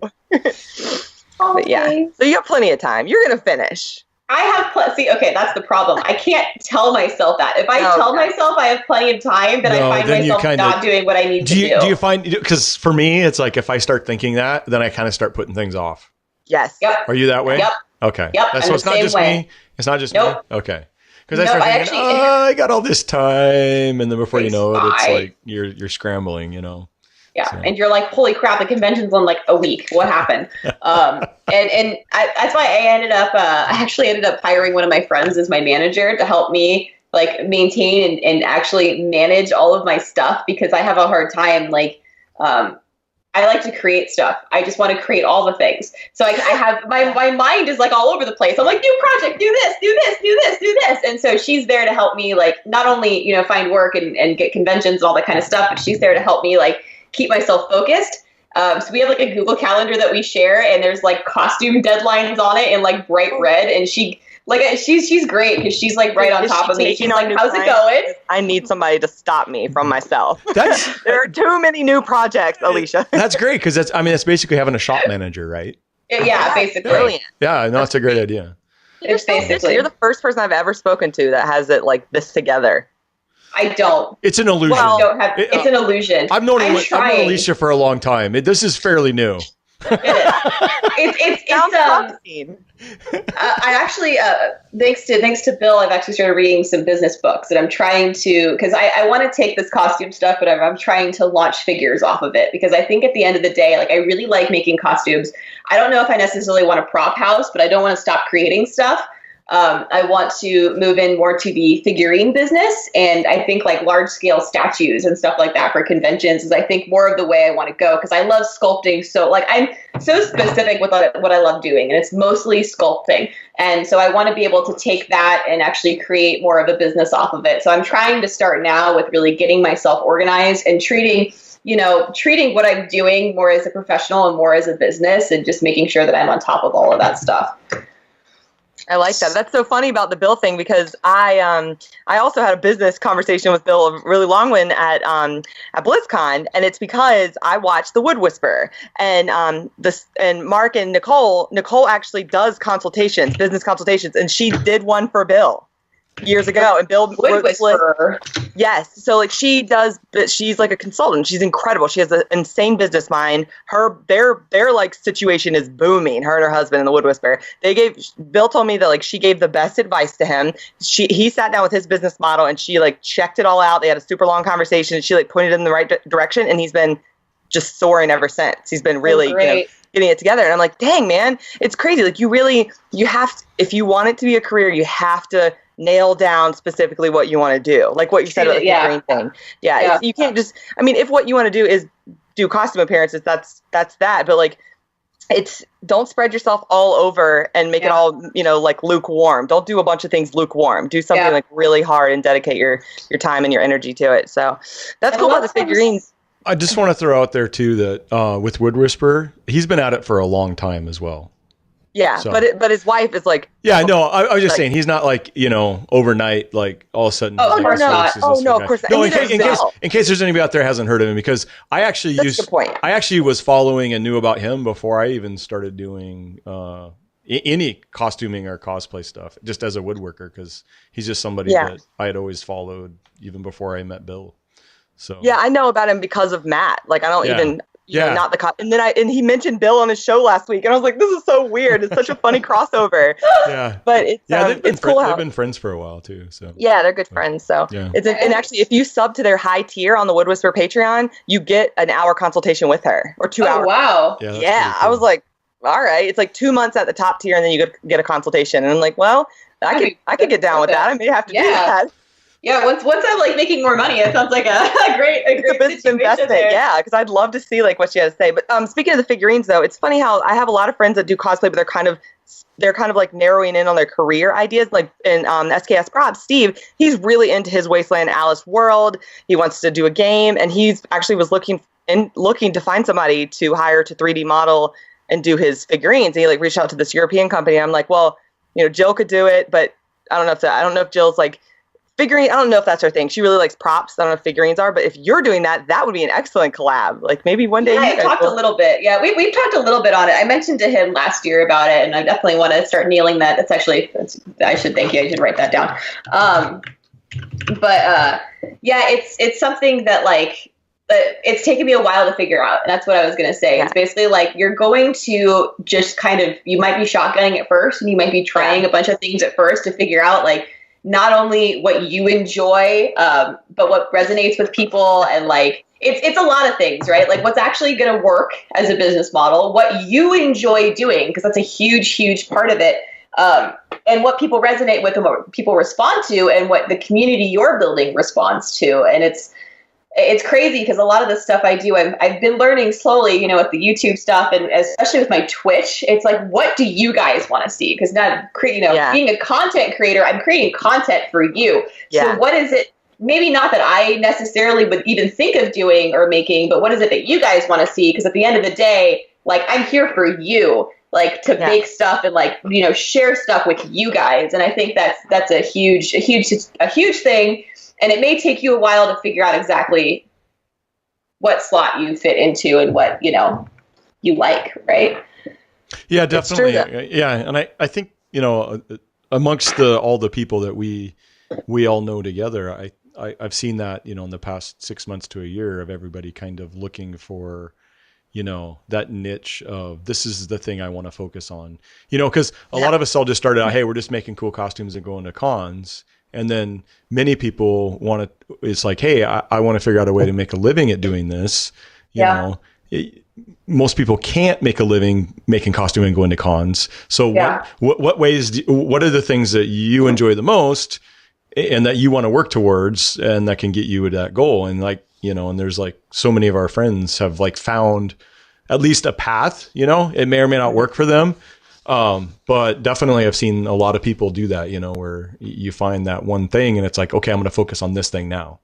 But yeah, so you have plenty of time. You're gonna finish. I have see, okay, that's the problem. I can't tell myself that. If I tell myself I have plenty of time, then I find myself not doing what I need to do. Do you find, because for me, it's like if I start thinking that, then I kind of start putting things off. Yes. Yep. Are you that way? Yep. Okay. Yep. So it's not just me. It's not just me. Okay. Because I start thinking, I got all this time, and then before you know it, it's like you're scrambling, Yeah, so. And you're like, holy crap, the convention's in like a week. What happened? That's why I actually ended up hiring one of my friends as my manager to help me like maintain and actually manage all of my stuff because I have a hard time. Like, I like to create stuff. I just want to create all the things. So I have my mind is like all over the place. I'm like, new project, do this, do this, do this, do this. And so she's there to help me like not only, find work and get conventions and all that kind of stuff, but she's there to help me like keep myself focused. So we have like a Google Calendar that we share, and there's like costume deadlines on it in like bright red. And she's great because she's like right on top of me. She's like, how's it going? I need somebody to stop me from myself. There are too many new projects, Alicia. That's great because that's basically having a shop manager, right? Yeah, basically. Brilliant. Yeah, no, it's a great idea. You're the first person I've ever spoken to that has it like this together. I don't. It's an illusion. Well, it's an illusion. I've known Alicia for a long time. This is fairly new. It's I actually thanks to Bill, I've actually started reading some business books, and I'm trying to because I want to take this costume stuff, but I'm trying to launch figures off of it because I think at the end of the day, like I really like making costumes. I don't know if I necessarily want a prop house, but I don't want to stop creating stuff. I want to move in more to the figurine business, and I think like large scale statues and stuff like that for conventions is I think more of the way I want to go because I love sculpting. So like I'm so specific with what I love doing, and it's mostly sculpting. And so I want to be able to take that and actually create more of a business off of it. So I'm trying to start now with really getting myself organized and treating what I'm doing more as a professional and more as a business, and just making sure that I'm on top of all of that stuff. I like that. That's so funny about the Bill thing because I also had a business conversation with Bill, a really long one at BlizzCon, and it's because I watched The Wood Whisperer and Mark and Nicole actually does business consultations, and she did one for Bill years ago, and Bill Wood Whisperer. Yes, so like she's like a consultant. She's incredible. She has an insane business mind. Their like situation is booming. Her and her husband and the Wood Whisperer. Bill told me that like she gave the best advice to him. He sat down with his business model and she like checked it all out. They had a super long conversation. She like pointed in the right direction, and he's been just soaring ever since. He's been really getting it together. And I'm like, dang man, it's crazy. Like you have to, if you want it to be a career, you have to nail down specifically what you want to do, like what you said about the figurine thing. Yeah. You can't just. I mean, if what you want to do is do costume appearances, that's that. But like, don't spread yourself all over and make it all like lukewarm. Don't do a bunch of things lukewarm. Do something like really hard and dedicate your time and your energy to it. So that's cool about the figurines. I just want to throw out there too that with Wood Whisperer, he's been at it for a long time as well. Yeah, So. but his wife is like. Yeah, no, I was just saying he's not like, overnight, like all of a sudden. Oh, of course not. Oh, no, of course not. No, in case there's anybody out there who hasn't heard of him, because I actually I actually was following and knew about him before I even started doing any costuming or cosplay stuff, just as a woodworker, because he's just somebody that I had always followed even before I met Bill. So yeah, I know about him because of Matt. Like I don't even. Not the and he mentioned Bill on his show last week, and I was like, "This is so weird. It's such a funny crossover." Yeah, but it's cool. They've been friends for a while too. So yeah, they're good friends. So and actually, if you sub to their high tier on the Wood Whisperer Patreon, you get an hour consultation with her or 2 hours. Wow. Yeah, cool. I was like, all right, it's like 2 months at the top tier, and then you get a consultation, and I'm like, well, I could get down with that. I may have to do that. Yeah, once I'm like making more money, it sounds like a great business investment. There. Yeah, because I'd love to see like what she has to say. But speaking of the figurines, though, it's funny how I have a lot of friends that do cosplay, but they're kind of like narrowing in on their career ideas. Like in SKS Props, Steve, he's really into his Wasteland Alice world. He wants to do a game, and he's actually was looking to find somebody to hire to 3D model and do his figurines. And he like reached out to this European company. I'm like, well, Jill could do it, but I don't know if Jill's like. Figurine, I don't know if that's her thing. She really likes props. I don't know if figurines are, but if you're doing that, that would be an excellent collab. Like maybe one day. Yeah, I talked a little bit. Yeah, we've talked a little bit on it. I mentioned to him last year about it, and I definitely want to start nailing that. I should thank you. I should write that down. Yeah, it's something that like it's taken me a while to figure out, and that's what I was going to say. Yeah. It's basically like you're going to just kind of you might be shotgunning at first, and you might be trying a bunch of things at first to figure out like. Not only what you enjoy, but what resonates with people, and like it's a lot of things, right? Like what's actually going to work as a business model, what you enjoy doing, because that's a huge part of it, and what people resonate with, and what people respond to, and what the community you're building responds to, and it's crazy because a lot of the stuff I do, I've been learning slowly, with the YouTube stuff, and especially with my Twitch, it's like, what do you guys want to see? Because being a content creator, I'm creating content for you. Yeah. So what is it? Maybe not that I necessarily would even think of doing or making, but what is it that you guys want to see? Because at the end of the day, like I'm here for you, like to make stuff and like share stuff with you guys, and I think that's a huge thing. And it may take you a while to figure out exactly what slot you fit into and what, you like, right? Yeah, definitely. Yeah. And I think, amongst all the people that we all know together, I've seen that, in the past 6 months to a year of everybody kind of looking for, that niche of this is the thing I want to focus on, because a lot of us all just started out, hey, we're just making cool costumes and going to cons. And then many people it's like, hey, I want to figure out a way to make a living at doing this. You know, most people can't make a living making costume and going to cons. So what ways, what are the things that you enjoy the most and that you want to work towards and that can get you to that goal? And like, and there's like so many of our friends have like found at least a path, it may or may not work for them. But definitely I've seen a lot of people do that, where you find that one thing and it's like, okay, I'm going to focus on this thing now,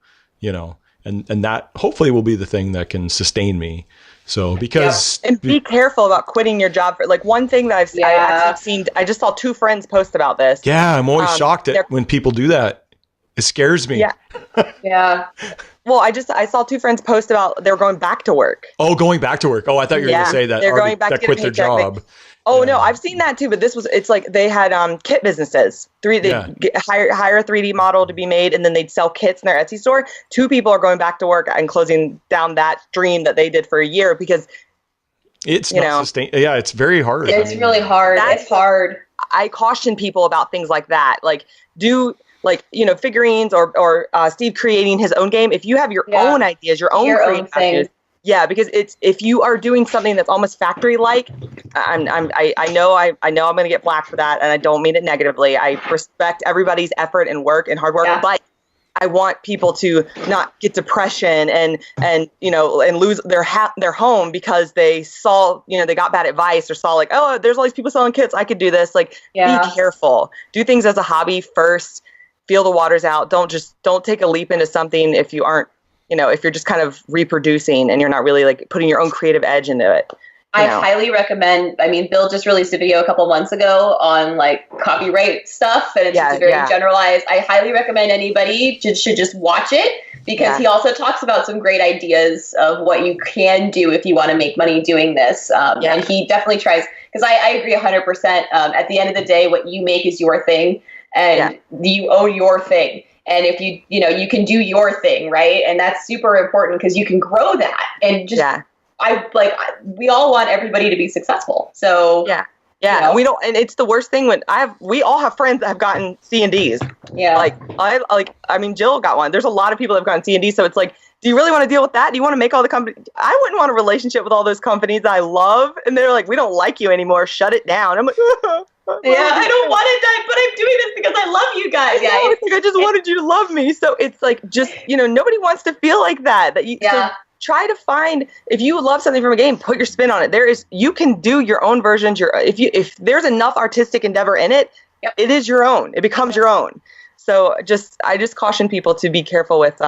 and that hopefully will be the thing that can sustain me. So and be careful about quitting your job. Like one thing that I actually seen, I just saw 2 friends post about this. Yeah. I'm always shocked at when people do that. It scares me. Yeah. Yeah. Well, I saw 2 friends post about they're going back to work. Oh, going back to work. Oh, I thought you were going to say that they're going back that to quit their job. Oh no, I've seen that too, but it's like they had kit businesses. They hire a 3D model to be made, and then they'd sell kits in their Etsy store. 2 people are going back to work and closing down that dream that they did for a year because it's not sustainable. Yeah, it's very hard. It's really hard. It's hard. I caution people about things like that. Like figurines or Steve creating his own game. If you have your own ideas, your own thing. Yeah, because if you are doing something that's almost factory-like, I know I'm going to get flack for that, and I don't mean it negatively. I respect everybody's effort and work and hard work, but I want people to not get depression and lose their home because they saw, they got bad advice or saw like, oh, there's all these people selling kits, I could do this. Like, be careful. Do things as a hobby first. Feel the waters out. Don't take a leap into something if you aren't. If you're just kind of reproducing and you're not really like putting your own creative edge into it. I highly recommend. I mean, Bill just released a video a couple months ago on like copyright stuff, and it's just very generalized. I highly recommend anybody should just watch it because he also talks about some great ideas of what you can do if you want to make money doing this. And he definitely tries, because I agree 100%. At the end of the day, what you make is your thing, and you own your thing. And if you can do your thing, right? And that's super important because you can grow that and just. Yeah. We all want everybody to be successful. So we don't, and it's the worst thing when we all have friends that have gotten C&Ds. Yeah. I mean, Jill got one. There's a lot of people that have gotten C&Ds. So it's like, do you really want to deal with that? Do you want to make all the companies? I wouldn't want a relationship with all those companies I love. And they're like, we don't like you anymore. Shut it down. I'm like, I don't want to die, but I'm doing this because I love you guys. I just wanted you to love me. So it's like, just, nobody wants to feel like that. So try to find, if you love something from a game, put your spin on it. You can do your own versions. If there's enough artistic endeavor in it, it is your own. It becomes your own. So I just caution people to be careful with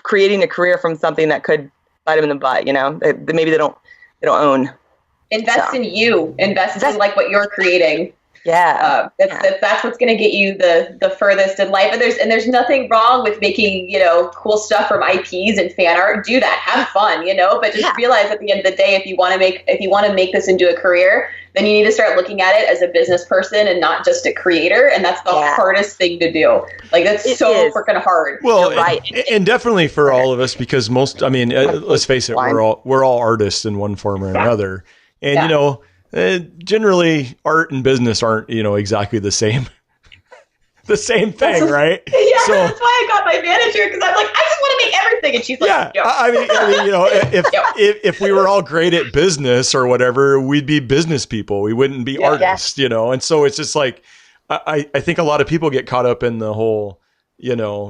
creating a career from something that could bite them in the butt. Maybe they don't own. Invest in you. Invest in like what you're creating. Yeah. That's what's going to get you the furthest in life. And there's nothing wrong with making, cool stuff from IPs and fan art. Do that. Have fun, but just realize at the end of the day, if you want to make this into a career, then you need to start looking at it as a business person and not just a creator. And that's the hardest thing to do. Like, that's so freaking hard. Well, and definitely for all of us, because let's face it, we're all artists in one form or another. And, generally, art and business aren't, exactly the same thing, right? Yeah, so, that's why I got my manager, because I'm like, I just want to make everything, and she's like, if we were all great at business or whatever, we'd be business people. We wouldn't be artists, And so it's just like, I think a lot of people get caught up in the whole,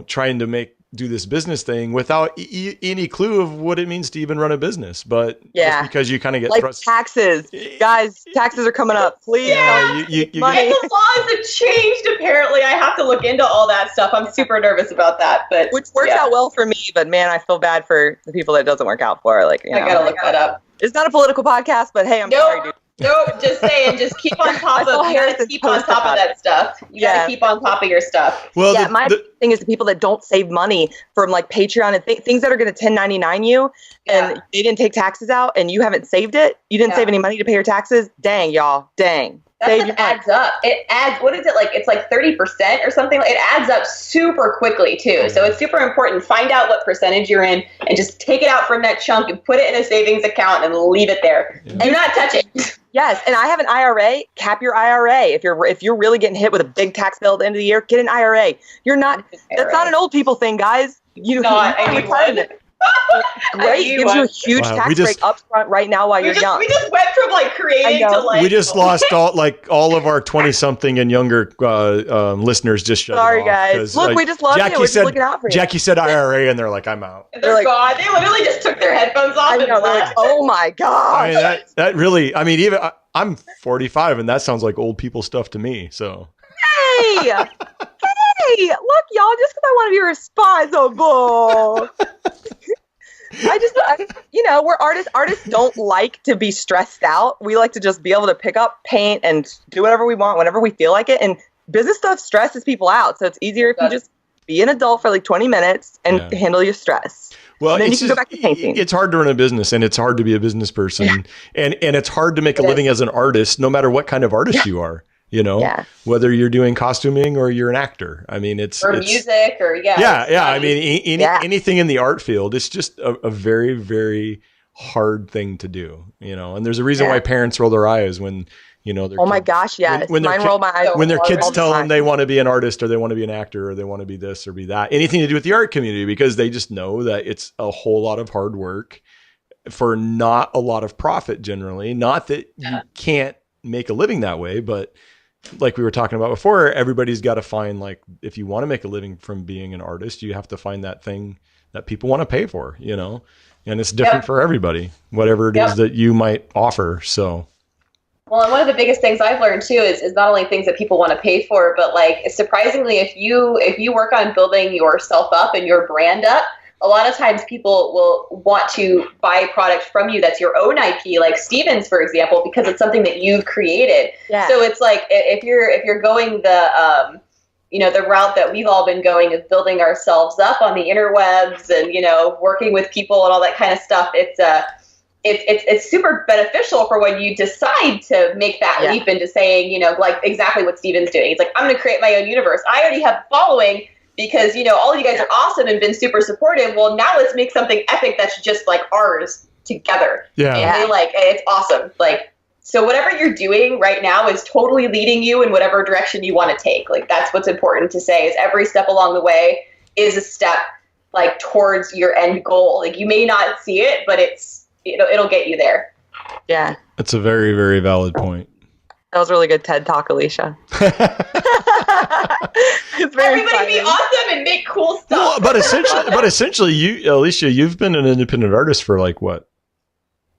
trying to do this business thing without any clue of what it means to even run a business. But just because you kind of get thrust. Taxes, guys, taxes are coming up. Please. And the laws have changed. Apparently, I have to look into all that stuff. I'm super nervous about that, but which works out well for me. But man, I feel bad for the people that it doesn't work out for. Like, I gotta look that up. It's not a political podcast, but hey, I'm sorry, dude. Nope, just saying, just keep on top of that stuff. You gotta keep on top of your stuff. Well, my thing is the people that don't save money from like Patreon and things that are going to 1099 you, and they didn't take taxes out, and you haven't saved it. You didn't save any money to pay your taxes. Dang, y'all. Dang. That adds up. It adds, what is it, like, it's like 30% or something. It adds up super quickly too. So it's super important. Find out what percentage you're in and just take it out from that chunk and put it in a savings account and leave it there. Yeah. Do not touch it. Yes, and I have an IRA. Cap your IRA. If you're really getting hit with a big tax bill at the end of the year, get an IRA. That's not an old people thing, guys. Not anyone. Great, gives you a huge tax break up front right now while you're young. We just went from like creating to like. We just lost all of our 20-something and younger listeners. Just shut Sorry, off, guys. Look, we just love you. We're just looking out for you. Jackie said IRA, and they're like, I'm out. They're like, gone. They literally just took their headphones off. I know. They're like, oh my god. I mean, that really. I mean, even I'm 45, and that sounds like old people stuff to me. So. Hey, look, y'all. Just because I want to be responsible. We're artists. Artists don't like to be stressed out. We like to just be able to pick up paint and do whatever we want whenever we feel like it. And business stuff stresses people out. So it's easier if you just be an adult for like 20 minutes and handle your stress. Well, and then you can go back to painting. It's hard to run a business, and it's hard to be a business person, and it's hard to make a living as an artist, no matter what kind of artist you are. Whether you're doing costuming or you're an actor. I mean, it's music or I mean, anything in the art field. It's just a very, very hard thing to do. And there's a reason why parents roll their eyes when my gosh, yes. When mine roll my eyes when their kids tell them they want to be an artist or they want to be an actor or they want to be this or be that. Anything to do with the art community, because they just know that it's a whole lot of hard work for not a lot of profit generally. Not that you can't make a living that way, but like we were talking about before, everybody's got to find, like, if you want to make a living from being an artist, you have to find that thing that people want to pay for, and it's different for everybody, whatever it is that you might offer. So. Well, and one of the biggest things I've learned too is not only things that people want to pay for, but like surprisingly, if you work on building yourself up and your brand up, a lot of times people will want to buy a product from you that's your own IP, like Steven's, for example, because it's something that you've created. Yeah. So it's like if you're going the the route that we've all been going of building ourselves up on the interwebs and working with people and all that kind of stuff, it's super beneficial for when you decide to make that leap into saying, like exactly what Steven's doing. It's like, I'm going to create my own universe. I already have a following because, all of you guys are awesome and been super supportive. Well, now let's make something epic that's just like ours together. Yeah. And it's awesome. Like, so whatever you're doing right now is totally leading you in whatever direction you want to take. Like, that's what's important to say, is every step along the way is a step like towards your end goal. Like, you may not see it, but it'll get you there. Yeah. That's a very, very valid point. That was a really good TED Talk, Alicia. It's very Everybody funny. Be awesome and make cool stuff. Well, but essentially, you, Alicia, you've been an independent artist for like what?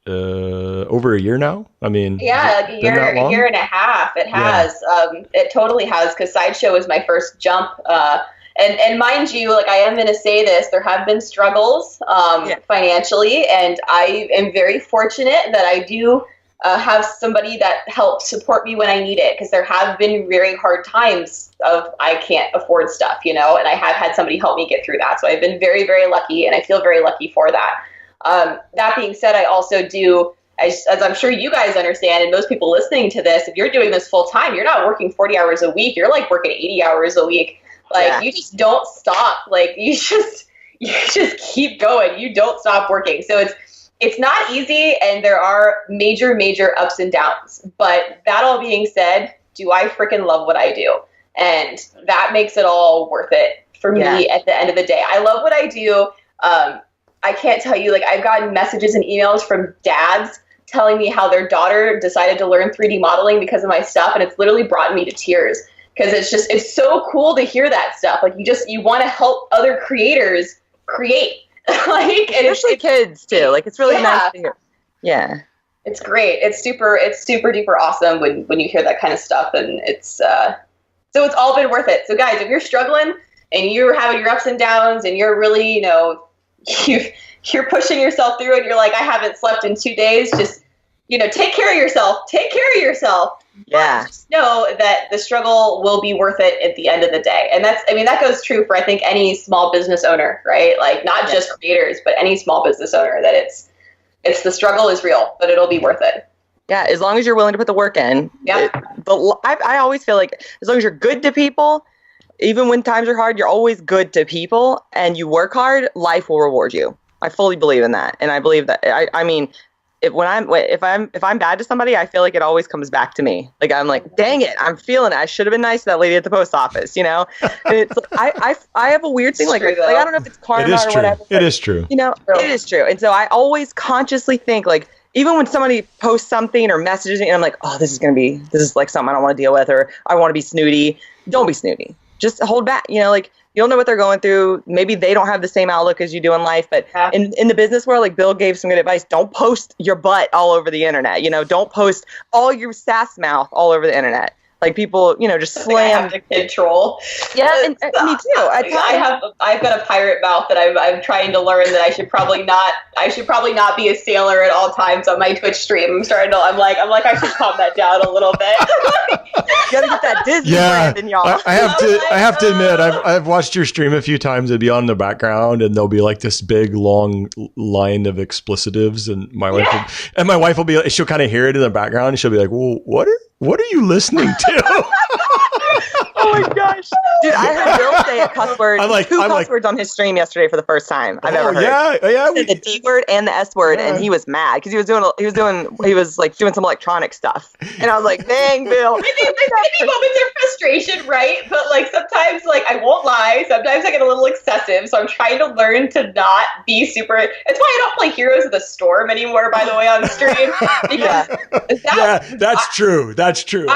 Over a year now? I mean, yeah, like a year and a half. It has. Yeah. It totally has, because Sideshow was my first jump. And mind you, like, I am going to say this, there have been struggles financially, and I am very fortunate that I do have somebody that helps support me when I need it, because there have been very hard times of I can't afford stuff, and I have had somebody help me get through that. So I've been very, very lucky, and I feel very lucky for that. That being said, I also do, as I'm sure you guys understand, and most people listening to this, if you're doing this full time, you're not working 40 hours a week, you're like working 80 hours a week. Like, you just don't stop. Like, you just keep going. You don't stop working. So it's not easy, and there are major, major ups and downs. But that all being said, do I freaking love what I do? And that makes it all worth it for me at the end of the day. I love what I do. I can't tell you, like, I've gotten messages and emails from dads telling me how their daughter decided to learn 3D modeling because of my stuff, and it's literally brought me to tears. Because it's so cool to hear that stuff. Like, you want to help other creators create. Like, and especially kids too. Like, it's really nice to hear. Yeah. It's great. It's super duper awesome when you hear that kind of stuff. And so it's all been worth it. So guys, if you're struggling and you're having your ups and downs and you're really, you're pushing yourself through and you're like, I haven't slept in 2 days, just, take care of yourself. Take care of yourself. Yeah. But just know that the struggle will be worth it at the end of the day. And that goes true for, I think, any small business owner, right? Like, not just creators, but any small business owner, that it's the struggle is real, but it'll be worth it. Yeah. As long as you're willing to put the work in. Yeah. I always feel like as long as you're good to people, even when times are hard, you're always good to people and you work hard, life will reward you. I fully believe in that. And I believe that, I mean, if I'm bad to somebody, I feel like it always comes back to me. Like, I'm like, dang it, I'm feeling it. I should have been nice to that lady at the post office, And it's I have a weird thing, like I don't know if it's karma or whatever. It is true. It is true. And so I always consciously think, like, even when somebody posts something or messages me, and I'm like, oh, this is like something I don't want to deal with, or I want to be snooty. Don't be snooty. Just hold back. Like, you don't know what they're going through. Maybe they don't have the same outlook as you do in life. But in the business world, like, Bill gave some good advice. Don't post your butt all over the internet. Don't post all your sass mouth all over the internet. Like, people, just slam. I have to control. Yeah, and me too. I've got a pirate mouth that I'm trying to learn that I should probably not be a sailor at all times on my Twitch stream. I'm like I should calm that down a little bit. You gotta get that Disney brand in y'all. I have to admit, I've watched your stream a few times. It'd be on the background, and there'll be like this big long line of explicitives, and my wife will be, she'll kind of hear it in the background, and she'll be like, "Well, what are you listening to?" Oh my gosh. Dude, I heard Bill say a cuss word, two cuss words on his stream yesterday for the first time I've ever heard. Yeah. He said the D word and the S word, and he was mad because he was doing some electronic stuff. And I was like, dang, Bill. Maybe moments of frustration, right? But like, sometimes, like, I won't lie, sometimes I get a little excessive, so I'm trying to learn to not be super. It's why I don't play Heroes of the Storm anymore, by the way, on stream. Because that's true. That's true. So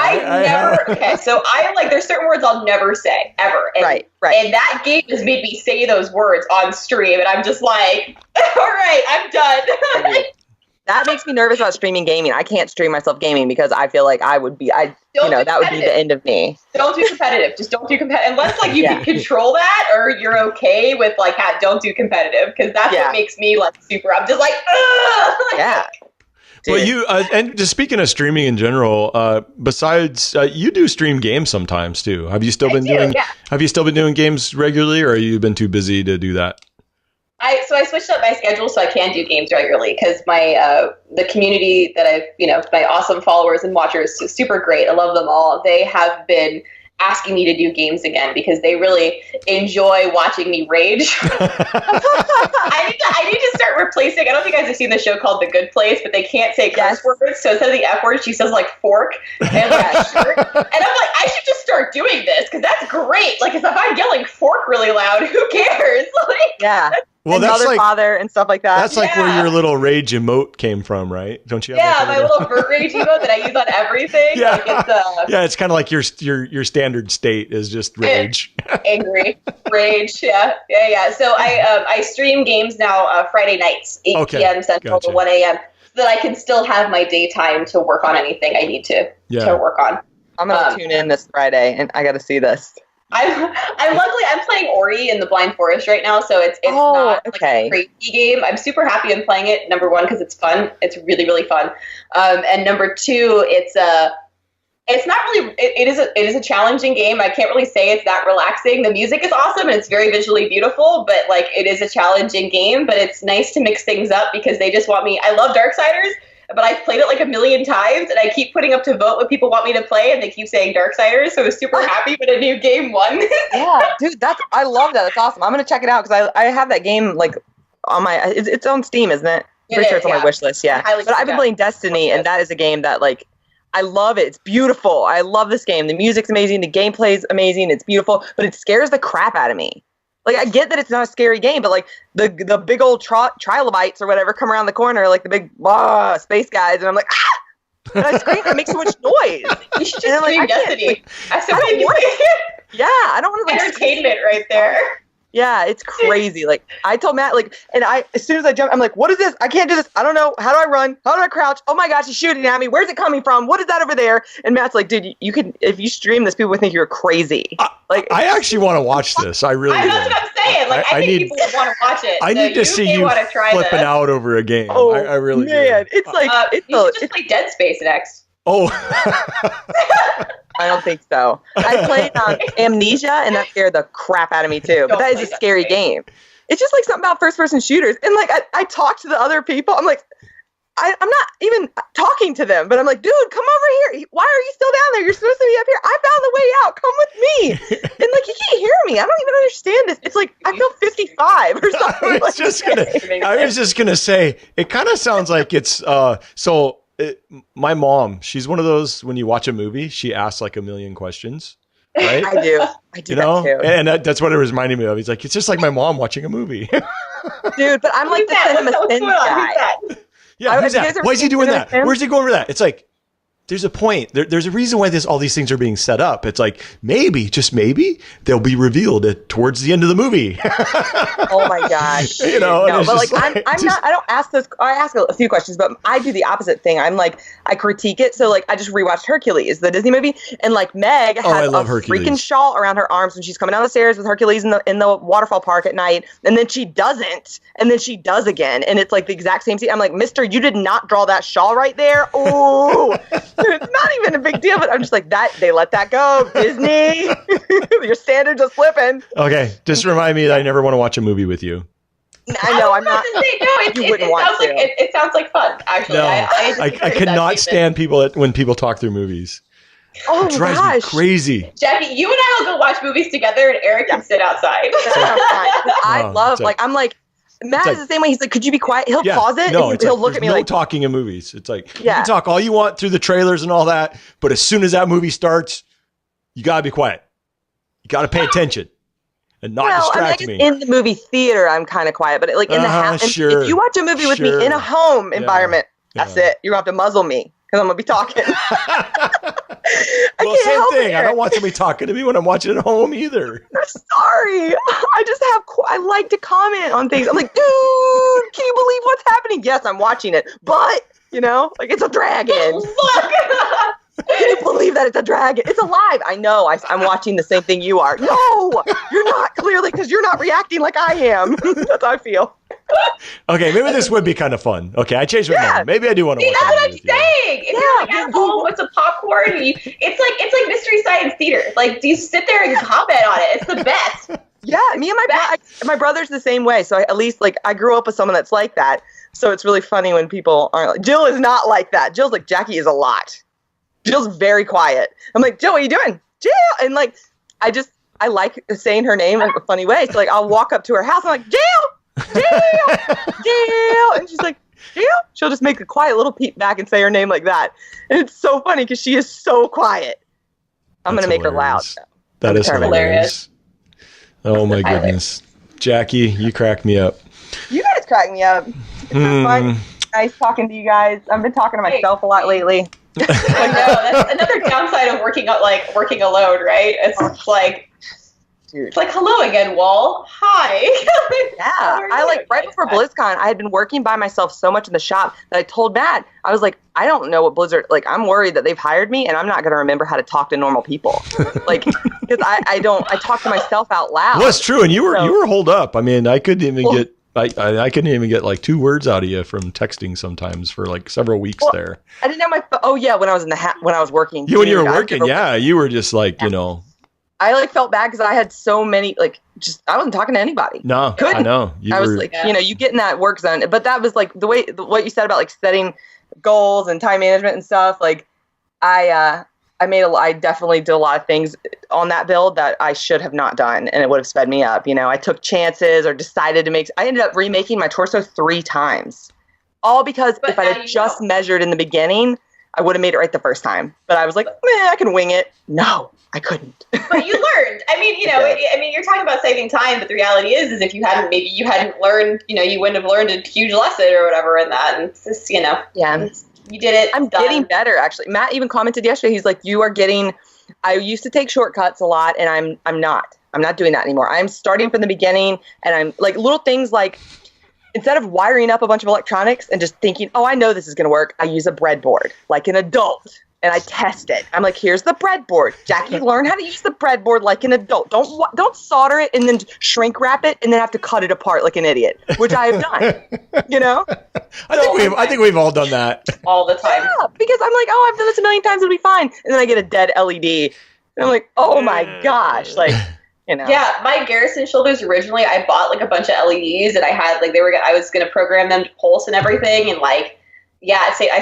I like, there's certain words I'll never say ever. And, right. And that game has made me say those words on stream, and I'm just like, all right, I'm done. that makes me nervous about streaming gaming. I can't stream myself gaming because I feel like that would be that would be the end of me. Don't do competitive. Just don't do competitive unless like you can control that or you're okay with like don't do competitive because that's what makes me like super. I'm just like, ugh! Yeah. Well, you and just speaking of streaming in general, besides you do stream games sometimes too. Have you still been doing games regularly, or have you been too busy to do that? I switched up my schedule so I can do games regularly because my the community that I've my awesome followers and watchers is super great. I love them all. They have been asking me to do games again because they really enjoy watching me rage. I need to start replacing. I don't think you guys have seen the show called The Good Place, but they can't say curse words. So instead of the F word, she says like fork and like shirt. And I'm like, I should just start doing this because that's great. Like if I'm yelling fork really loud, who cares? Like, well, and that's mother, father, and stuff like that. That's like where your little rage emote came from, right? Don't you have my little vert rage emote that I use on everything. Yeah, like it's kind of like your standard state is just rage. Angry. Rage, yeah. So I stream games now Friday nights, 8 p.m. Central to 1 a.m. so that I can still have my daytime to work on anything I need to work on. I'm going to tune in this Friday, and I got to see this. I'm playing Ori in the Blind Forest right now, so it's not like a crazy game. I'm super happy I'm playing it. Number one, because it's fun. It's really, really fun. And number two, it's not really. It is a challenging game. I can't really say it's that relaxing. The music is awesome and it's very visually beautiful, but like it is a challenging game. But it's nice to mix things up because they just want me. I love Darksiders. But I've played it like a million times, and I keep putting up to vote what people want me to play, and they keep saying Darksiders, so I was super happy when a new game won. Yeah, dude, I love that. That's awesome. I'm going to check it out, because I have that game, like, on my, it's on Steam, isn't it? Pretty sure it's on my wish list, yeah. But I've been playing Destiny, and that is a game that, like, I love it. It's beautiful. I love this game. The music's amazing. The gameplay's amazing. It's beautiful, but it scares the crap out of me. Like, I get that it's not a scary game, but, like, the big old trilobites or whatever come around the corner, like the big space guys, and I'm like, ah! And I scream. It makes so much noise. You should just stream Destiny. I don't want to, like, entertainment right there. Yeah, it's crazy. Like, I told Matt, like, and as soon as I jump, I'm like, what is this? I can't do this. I don't know. How do I run? How do I crouch? Oh my gosh, he's shooting at me. Where's it coming from? What is that over there? And Matt's like, dude, you could, if you stream this, people would think you're crazy. Like, I actually want to watch this. I really do. That's what I'm saying. Like, I think people would want to watch it. I need to see you flipping out over a game. Oh, I really man. do. It's like, you should just play Dead Space next. Oh. I don't think so. I played Amnesia, and that scared the crap out of me too. But that is a scary game. It's just like something about first-person shooters. And like I talk to the other people. I'm like, I'm not even talking to them, but I'm like, dude, come over here. Why are you still down there? You're supposed to be up here. I found the way out. Come with me. And like, you can't hear me. I don't even understand this. It's like I feel 55 or something. I was just gonna say, it kind of sounds like it's my mom, she's one of those, when you watch a movie, she asks like a million questions, right? I do that too. And that's what it was reminding me of. He's like, it's just like my mom watching a movie. Dude, but I'm like the Cinema Sins guy. Yeah, who's that? Why is he doing that? Where's he going for that? It's like, there's a point. There's a reason why all these things are being set up. It's like, maybe, just maybe, they'll be revealed towards the end of the movie. Oh my gosh. No, but like, I don't ask those. I ask a few questions, but I do the opposite thing. I'm like, I critique it. So like, I just rewatched Hercules, the Disney movie, and like Meg has a freaking shawl around her arms when she's coming down the stairs with Hercules in the waterfall park at night, and then she doesn't, and then she does again, and it's like the exact same scene. I'm like, Mister, you did not draw that shawl right there. Ooh. It's not even a big deal, but I'm just like, that they let that go, Disney. Your standards are slipping. Okay, just remind me that I never want to watch a movie with you. I know, I'm not. It sounds like fun, actually. No, I cannot stand when people talk through movies. Oh, it drives me crazy. Jackie, you and I will go watch movies together, and Eric can sit outside. I love, I'm like, Matt is the same way. He's like, could you be quiet? He'll pause it, and he'll look at me like... No talking in movies. It's like, you can talk all you want through the trailers and all that, but as soon as that movie starts, you got to be quiet. You got to pay attention and not distract me. In the movie theater, I'm kind of quiet, but like in the house, if you watch a movie with me in a home environment, That's it. You're going to have to muzzle me because I'm going to be talking. Well, same thing. I don't want somebody talking to me when I'm watching at home either. I'm sorry. I like to comment on things. I'm like, dude, can you believe what's happening? Yes, I'm watching it. But, like it's a dragon. Can you believe that it's a dragon? It's alive. I know. I'm watching the same thing you are. No, you're not, clearly, because you're not reacting like I am. That's how I feel. Okay, maybe this would be kind of fun. Okay, I changed my mind. Maybe I do want to watch that's what I'm with saying. If you're like at home with some popcorn, it's like Mystery Science Theater. Like, you sit there and comment on it. It's the best. Yeah, me and my brother's the same way. So at least, I grew up with someone that's like that. So it's really funny when people aren't like, Jill is not like that. Jill's like, Jackie is a lot. Jill's very quiet. I'm like, Jill, what are you doing? Jill! And I like saying her name in a funny way. So I'll walk up to her house and I'm like, Jill! Jill! Jill! And she's like, Jill? She'll just make a quiet little peep back and say her name like that. And it's so funny because she is so quiet. I'm going to make her loud. That is hilarious. Oh my goodness. Jackie, you crack me up. You guys crack me up. It's fun. Nice talking to you guys. I've been talking to myself a lot lately. I know, that's another downside of working alone, right? It's like, it's like, hello again, Wall. Hi. Yeah, right before BlizzCon, I had been working by myself so much in the shop that I told Matt, I was like, I don't know what Blizzard, I'm worried that they've hired me and I'm not going to remember how to talk to normal people. Because I talk to myself out loud. Well, that's true. And you were holed up. I mean, I couldn't even get. I couldn't even get 2 words out of you from texting sometimes for several weeks there. I didn't have my phone. Oh yeah, when I was when I was working. When you were working, you were just I felt bad because I had so many I wasn't talking to anybody. No, I know. I was you get in that work zone, but that was the way what you said about setting goals and time management and stuff. I definitely did a lot of things on that build that I should have not done, and it would have sped me up. I took chances or decided to make. I ended up remaking my torso 3 times, all because if I had just measured in the beginning, I would have made it right the first time. But I was like, I can wing it. No, I couldn't. But you learned. I mean, you're talking about saving time, but the reality is if you hadn't learned, you wouldn't have learned a huge lesson or whatever in that. And it's just, yeah. You did it. I'm getting better, actually. Matt even commented yesterday. He's like, "You are getting." I used to take shortcuts a lot, and I'm not. I'm not doing that anymore. I'm starting from the beginning, and I'm little things instead of wiring up a bunch of electronics and just thinking, "Oh, I know this is going to work," I use a breadboard like an adult, and I test it. I'm like, "Here's the breadboard, Jackie. Learn how to use the breadboard like an adult. Don't solder it and then shrink wrap it and then have to cut it apart like an idiot," which I have done. I think we've all done that all the time. Yeah, because I'm like, I've done this a million times, it'll be fine. And then I get a dead LED, and I'm like, oh my gosh, Yeah, my Garrison shoulders originally, I bought a bunch of LEDs, and I had I was gonna program them to pulse and everything, and I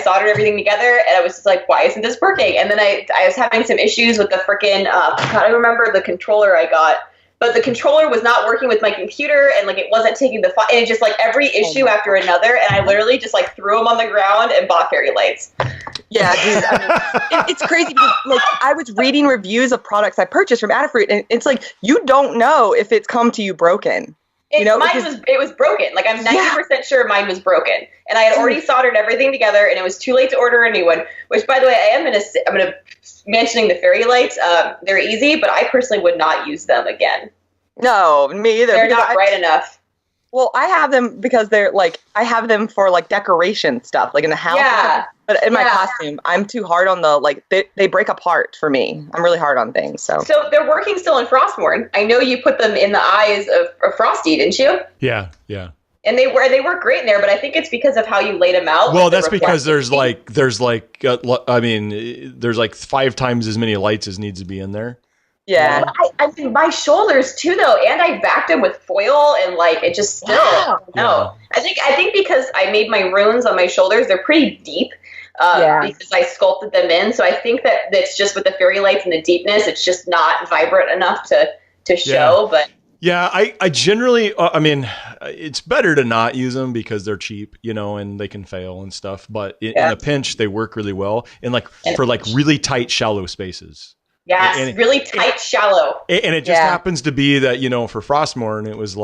soldered everything together, and I was just like, why isn't this working? And then I was having some issues with the freaking, I remember the controller I got. But the controller was not working with my computer, and it wasn't taking the and it just every issue after another, and I literally just threw them on the ground and bought fairy lights. Yeah, dude. It's crazy because I was reading reviews of products I purchased from Adafruit, and it's you don't know if it's come to you broken. It was broken. I'm 90% sure mine was broken, and I had already soldered everything together, and it was too late to order a new one. Which, by the way, I'm gonna mentioning the fairy lights. They're easy, but I personally would not use them again. No, me either. They're not bright enough. Well, I have them because they're I have them for decoration stuff, in the house. Yeah. But in my costume, I'm too hard on the they break apart for me. I'm really hard on things. So they're working still in Frostmourne. I know you put them in the eyes of Frosty, didn't you? Yeah. And they work great in there, but I think it's because of how you laid them out. Well, that's because there's 5 times as many lights as needs to be in there. Yeah. I mean, my shoulders too, though, and I backed them with foil, and it just still. Wow. No, I think because I made my runes on my shoulders, they're pretty deep. Because I sculpted them in, so I think that it's just with the fairy lights and the deepness, it's just not vibrant enough to show. But yeah, I generally, it's better to not use them because they're cheap, and they can fail and stuff. But in a pinch, they work really well, and for really tight, shallow spaces. Yeah, it's really tight, shallow. And it just happens to be that, for Frostmourne, it was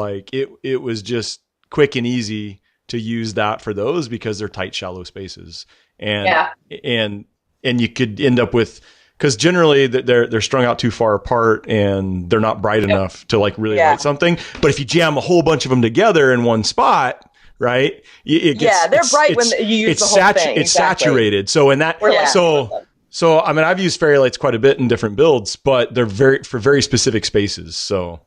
it was just quick and easy to use that for those because they're tight, shallow spaces. And you could end up with, because generally they're strung out too far apart and they're not bright enough to like really light something. But if you jam a whole bunch of them together in one spot, right? They're bright when you use the whole thing. It's saturated. So in that, so I mean, I've used fairy lights quite a bit in different builds, but they're for very specific spaces. So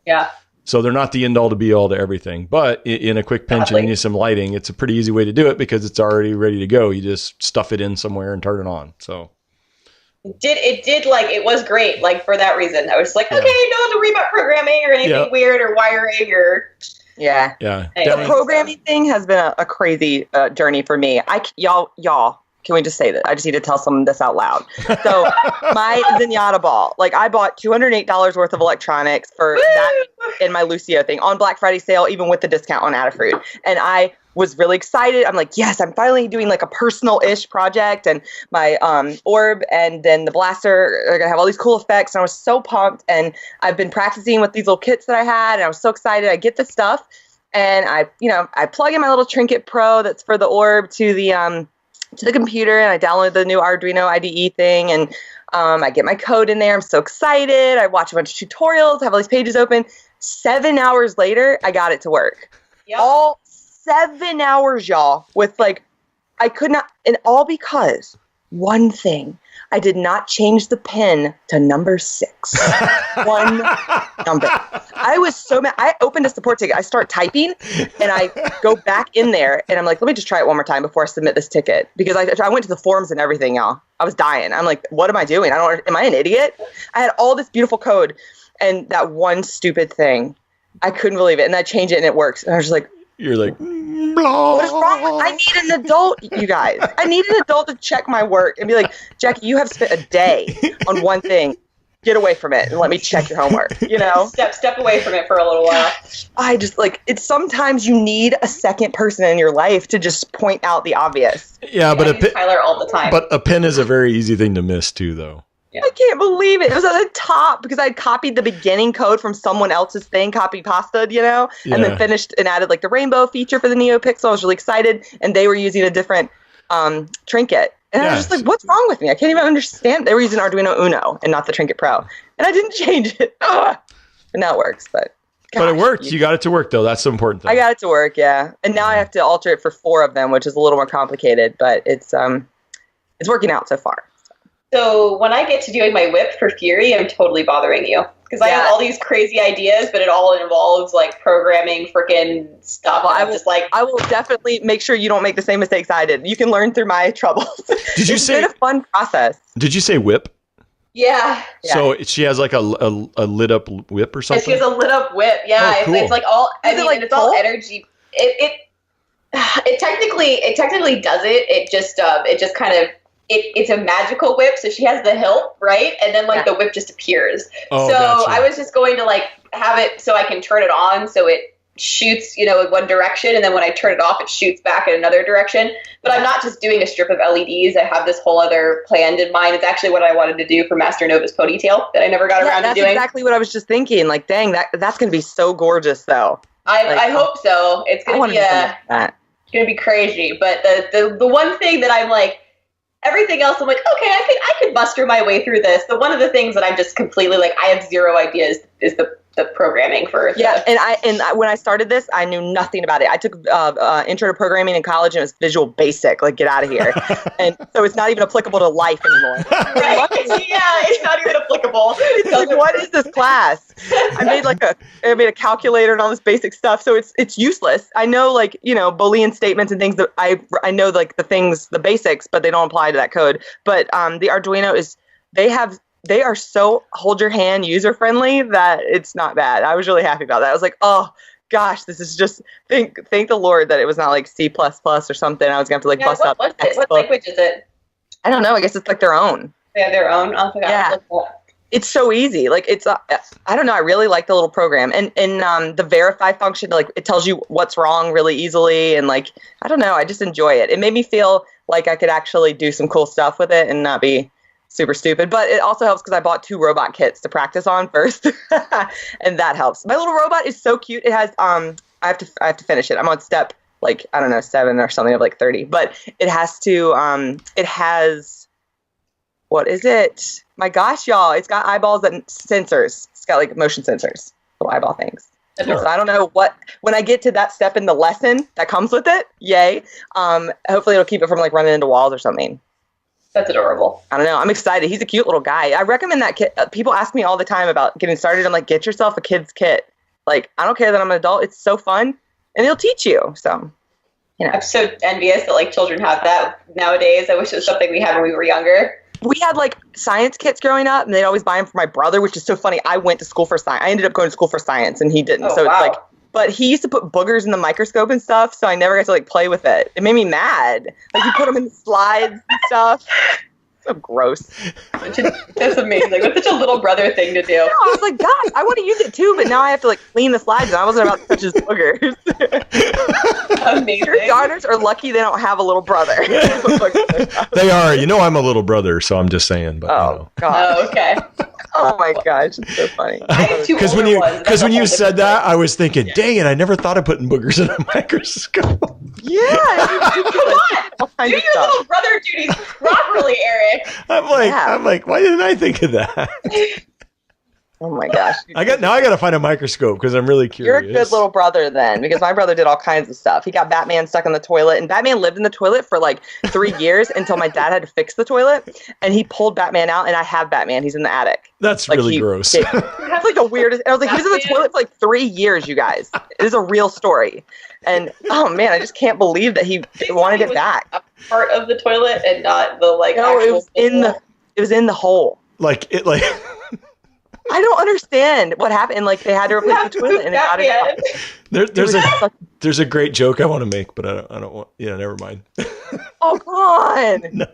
so they're not the end all to be all to everything. But in a quick pinch and you need some lighting, it's a pretty easy way to do it because it's already ready to go. You just stuff it in somewhere and turn it on. So. It was great, like, for that reason. I was like, okay, no to reboot programming or anything weird or wiring or... Yeah. The programming thing has been a crazy journey for me. Y'all, can we just say that? I just need to tell someone this out loud. So my Zenyatta ball, like I bought $208 worth of electronics for that in my Lucio thing on Black Friday sale, even with the discount on Adafruit. And I was really excited. I'm like, yes, I'm finally doing like a personal-ish project, and my orb and then the blaster are gonna have all these cool effects. And I was so pumped, and I've been practicing with these little kits that I had, and I was so excited. I get the stuff, and I plug in my little Trinket Pro that's for the orb to the computer, and I download the new Arduino IDE thing, and I get my code in there. I'm so excited. I watch a bunch of tutorials, have all these pages open. 7 hours later, I got it to work. Yep. All 7 hours, y'all, with like, I could not, and all because one thing, I did not change the pin to number 6. One number. I was so mad. I opened a support ticket. I start typing, and I go back in there, and I'm like, let me just try it one more time before I submit this ticket. Because I went to the forums and everything, y'all. I was dying. I'm like, what am I doing? Am I an idiot? I had all this beautiful code, and that one stupid thing, I couldn't believe it. And I changed it, and it works. And I was just like, you're like, what is wrong with, I need an adult, you guys. I need an adult to check my work and be like, Jackie, you have spent a day on one thing. Get away from it and let me check your homework, you know? Step away from it for a little while. I just like, it's sometimes you need a second person in your life to just point out the obvious. Yeah, but I use Tyler all the time. But a pin is a very easy thing to miss too, though. Yeah. I can't believe it. It was at the top because I had copied the beginning code from someone else's thing, copy pasta, you know, and then finished and added like the rainbow feature for the NeoPixel. I was really excited, and they were using a different Trinket. And I was just like, what's wrong with me? I can't even understand. They were using Arduino Uno and not the Trinket Pro. And I didn't change it. Ugh. And now it works, but... Gosh, but it worked. You got it to work, though. That's the important thing. I got it to work, yeah. And now I have to alter it for 4 of them, which is a little more complicated, but it's working out so far. So when I get to doing my whip for Fury, I'm totally bothering you. Because I have all these crazy ideas, but it all involves like programming freaking stuff. Well, I will definitely make sure you don't make the same mistakes I did. You can learn through my troubles. It's been a fun process. Did you say whip? Yeah. So she has like a lit up whip or something? She has a lit up whip. Yeah. Oh, cool. It's like all, it's all energy. It technically does it. It just kind of, it's a magical whip, so she has the hilt, right? And then like the whip just appears. Oh, so gotcha. I was just going to like have it so I can turn it on so it shoots, in one direction, and then when I turn it off, it shoots back in another direction. But I'm not just doing a strip of LEDs. I have this whole other plan in mind. It's actually what I wanted to do for Master Nova's ponytail that I never got around to doing. That's exactly what I was just thinking. Like, dang, that's going to be so gorgeous, though. I hope so. It's going to be crazy. But the one thing that I'm like, everything else, I'm like, okay, I could muster my way through this. But one of the things that I'm just completely like, I have zero ideas is the programming for. And when I started this, I knew nothing about it. I took intro to programming in college, and it was Visual Basic. Like, get out of here. And so it's not even applicable to life anymore. Right? It's not even applicable. It's like, what is this class? I made a calculator and all this basic stuff. So it's useless. I know Boolean statements and things that I know like the basics, but they don't apply to that code. But the Arduino they are so hold your hand user friendly that it's not bad. I was really happy about that. I was like, oh gosh, this is just thank the Lord that it was not like C++ or something. I was gonna have to bust out. What language is it? I don't know. I guess it's like their own. They have their own. Oh, yeah. It's so easy. Like it's I don't know. I really like the little program and the verify function. Like it tells you what's wrong really easily, and like I don't know. I just enjoy it. It made me feel like I could actually do some cool stuff with it and not be super stupid. But it also helps because I bought 2 robot kits to practice on first, and that helps. My little robot is so cute. It has I have to finish it. I'm on step like, I don't know, 7 or something of like 30, but it has to, it has, what is it? My gosh, y'all, it's got eyeballs and sensors. It's got like motion sensors, little eyeball things. Sure. So I don't know when I get to that step in the lesson that comes with it, yay. Hopefully it'll keep it from like running into walls or something. That's adorable. I don't know. I'm excited. He's a cute little guy. I recommend that kit. People ask me all the time about getting started. I'm like, get yourself a kid's kit. Like, I don't care that I'm an adult. It's so fun. And it'll teach you. So, you know. I'm so envious that like children have that nowadays. I wish it was something we had when we were younger. We had like science kits growing up, and they'd always buy them for my brother, which is so funny. I went to school for science. I ended up going to school for science, and he didn't. Oh, wow. It's like, but he used to put boogers in the microscope and stuff, so I never got to like play with it. It made me mad. Like he put them in the slides and stuff. So gross. That's amazing. That's such a little brother thing to do. No, I was like, gosh, I want to use it too, but now I have to like clean the slides, and I wasn't about to touch his boogers. Amazing. Your daughters are lucky they don't have a little brother. They are. You know, I'm a little brother, so I'm just saying. But, oh, you know. God. Oh, okay. Oh, my gosh. It's so funny. I have two older ones. Because when you said that, I was thinking, dang it, I never thought of putting boogers in a microscope. Yeah. Come on. Do your little brother duties properly, Eric. I'm like, why didn't I think of that? Oh my gosh. I got to find a microscope because I'm really curious. You're a good little brother then, because my brother did all kinds of stuff. He got Batman stuck in the toilet, and Batman lived in the toilet for like 3 years until my dad had to fix the toilet, and he pulled Batman out, and I have Batman. He's in the attic. That's like really gross. That's like the weirdest. And I was like, he was in the toilet for like 3 years, you guys. It is a real story. And oh man, I just can't believe that he wanted it back. A part of the toilet and not the like. No, it was in the hole. Like. I don't understand what happened. And like they had to replace the toilet, and it got it. There's a great joke I want to make, but I don't want. Yeah, never mind. Oh, come on! No.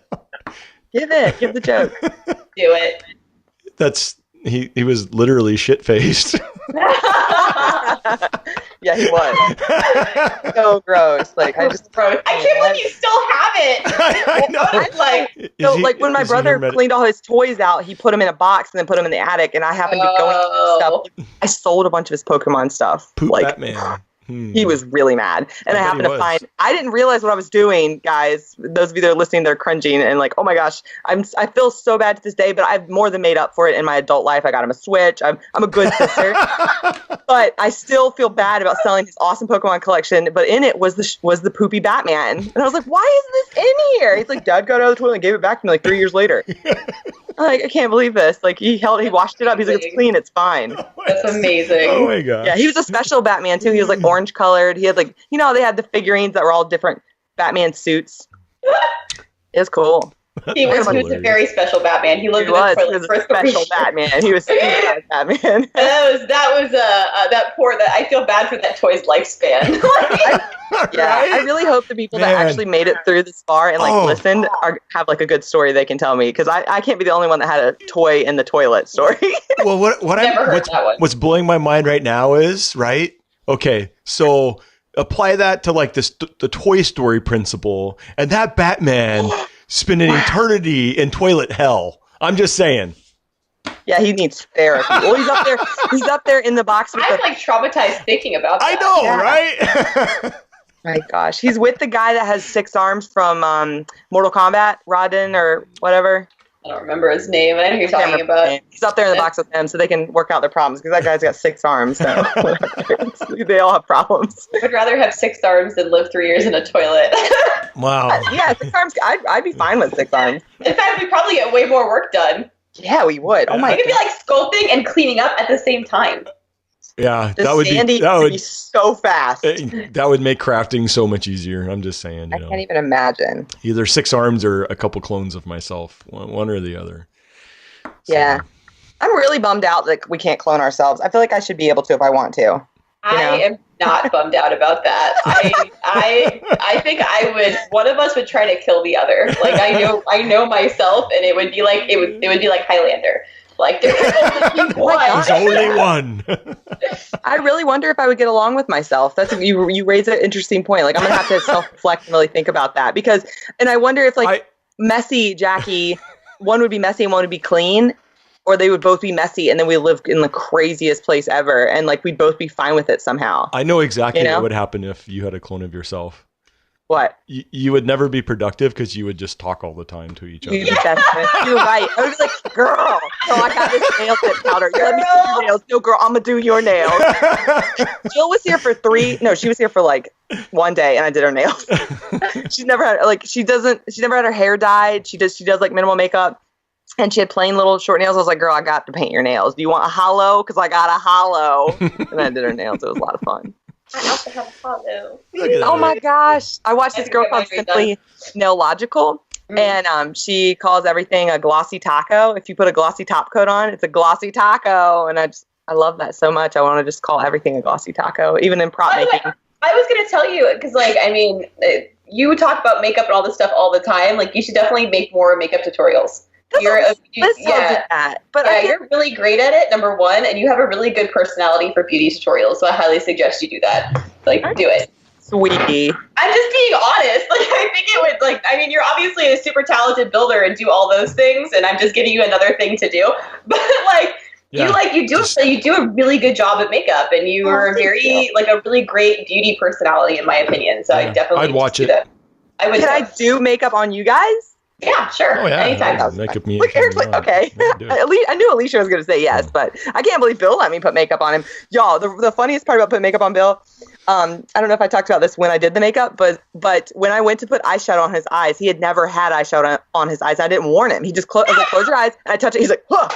Give the joke. Do it. That's he was literally shit faced. Yeah, he was. So gross. Like I can't believe you still have it. I know. Like when my brother cleaned all his toys out, he put them in a box and then put them in the attic, and I happened to be going through stuff. I sold a bunch of his Pokemon stuff. Poop like Batman. He was really mad. And I happened to find, I didn't realize what I was doing, guys. Those of you that are listening, they're cringing and like, oh my gosh, I feel so bad to this day, but I've more than made up for it in my adult life. I got him a Switch. I'm a good sister. But I still feel bad about selling his awesome Pokemon collection. But in it was the poopy Batman. And I was like, why is this in here? He's like, Dad got out of the toilet and gave it back to me like 3 years later. I'm like, I can't believe this. Like he washed it up. He's like, it's clean, it's fine. That's amazing. Oh my god. Yeah, he was a special Batman too. He was like orange colored. He had like, they had the figurines that were all different Batman suits. It was cool. He was a very special Batman. He lived in the toilet for special Batman. He was Batman. I feel bad for that toy's lifespan. I really hope the people that actually made it through this far and listened have like a good story they can tell me, because I can't be the only one that had a toy in the toilet story. Well, what's blowing my mind right now is right. Okay, so apply that to like the Toy Story principle, and that Batman spent an eternity in toilet hell. I'm just saying. Yeah, he needs therapy. Well, he's up there in the box with I'm like traumatized thinking about that. I know, right? My gosh. He's with the guy that has 6 arms from Mortal Kombat, Raiden or whatever. I don't remember his name. I know who you're talking about. He's up there in the box with them so they can work out their problems, because that guy's got 6 arms. So they all have problems. I would rather have 6 arms than live 3 years in a toilet. Wow. Yeah, 6 arms. I'd be fine with 6 arms. In fact, we'd probably get way more work done. Yeah, we would. Oh my god. It could be like sculpting and cleaning up at the same time. Yeah, that would be so fast. That would make crafting so much easier. I'm just saying. I can't even imagine. Either 6 arms or a couple clones of myself, one or the other. So. Yeah, I'm really bummed out that we can't clone ourselves. I feel like I should be able to if I want to. I am not bummed out about that. I think one of us would try to kill the other. Like I know myself, and it would be like Highlander. Like there's only one. There's only one. I really wonder if I would get along with myself. That's you raise an interesting point. Like I'm gonna have to self-reflect and really think about that, and I wonder if messy Jackie, one would be messy and one would be clean. or they would both be messy, and then we lived in the craziest place ever, and like we'd both be fine with it somehow. I know exactly what would happen if you had a clone of yourself. What? You would never be productive because you would just talk all the time to each other. You're right. I would be like, girl, so I got this nail tip powder. You let me do your nails. No, girl, I'm going to do your nails. Jill was here for she was here for like 1 day, and I did her nails. She's never had, like, she never had her hair dyed. She does like minimal makeup, and she had plain little short nails. I was like, girl, I got to paint your nails. Do you want a hollow? Because I got a hollow. And I did her nails. It was a lot of fun. I also have a follow. Oh my gosh. I watched this girl called Simply Nailogical, and she calls everything a glossy taco. If you put a glossy top coat on, it's a glossy taco. And I love that so much. I want to just call everything a glossy taco, even in prop making. I was going to tell you, because, like, I mean, you talk about makeup and all this stuff all the time. Like, you should definitely make more makeup tutorials. You're really great at it, number one, and you have a really good personality for beauty tutorials, so I highly suggest you do that. Like, do it. Sweetie. I'm just being honest. Like, I think it would, like, I mean, you're obviously a super talented builder and do all those things, and I'm just giving you another thing to do. But, like, you do a really good job at makeup, and you are like a really great beauty personality, in my opinion. So I definitely I'd watch it. That. I would. Can I do makeup on you guys? Yeah, sure. Oh, yeah. Anytime. Makeup me. Look, Eric's like, okay. I knew Alicia was going to say yes, but I can't believe Bill let me put makeup on him. Y'all, the funniest part about putting makeup on Bill, I don't know if I talked about this when I did the makeup, but when I went to put eyeshadow on his eyes, he had never had eyeshadow on his eyes. I didn't warn him. He just close your eyes, and I touch it. He's like, huh.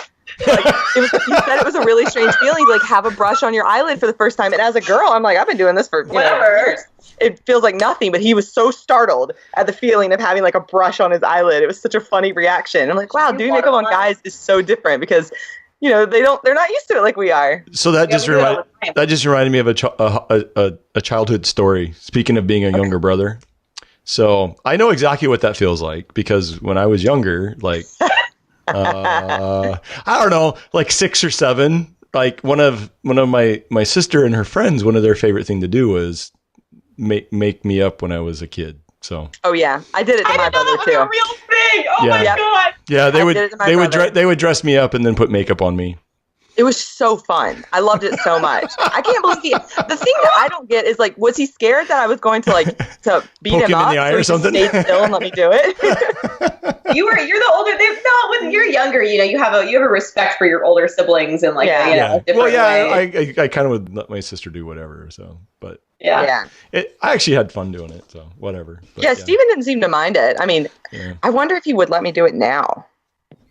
Like, he said it was a really strange feeling to like have a brush on your eyelid for the first time. And as a girl, I'm like, I've been doing this for years. It feels like nothing, but he was so startled at the feeling of having like a brush on his eyelid. It was such a funny reaction. I'm like, wow, doing makeup on guys is so different because, you know, they're not used to it like we are. So that just reminded me of a childhood story. Speaking of being a younger brother. So I know exactly what that feels like because when I was younger, like, I don't know, like 6 or 7, like one of my sister and her friends, one of their favorite thing to do was make me up when I was a kid. So oh yeah, I did it to my brother too. A real thing. Oh my god. Yeah, they would dress me up and then put makeup on me. It was so fun. I loved it so much. I can't believe the thing that I don't get is like, was he scared that I was going to beat him up? In the eye so or something? Stayed still and let me do it. You're the older. When you're younger, you know, you have a respect for your older siblings and like a different way. I kind of would let my sister do whatever. So, but yeah. I actually had fun doing it. So whatever. But, Steven didn't seem to mind it. I mean, I wonder if he would let me do it now.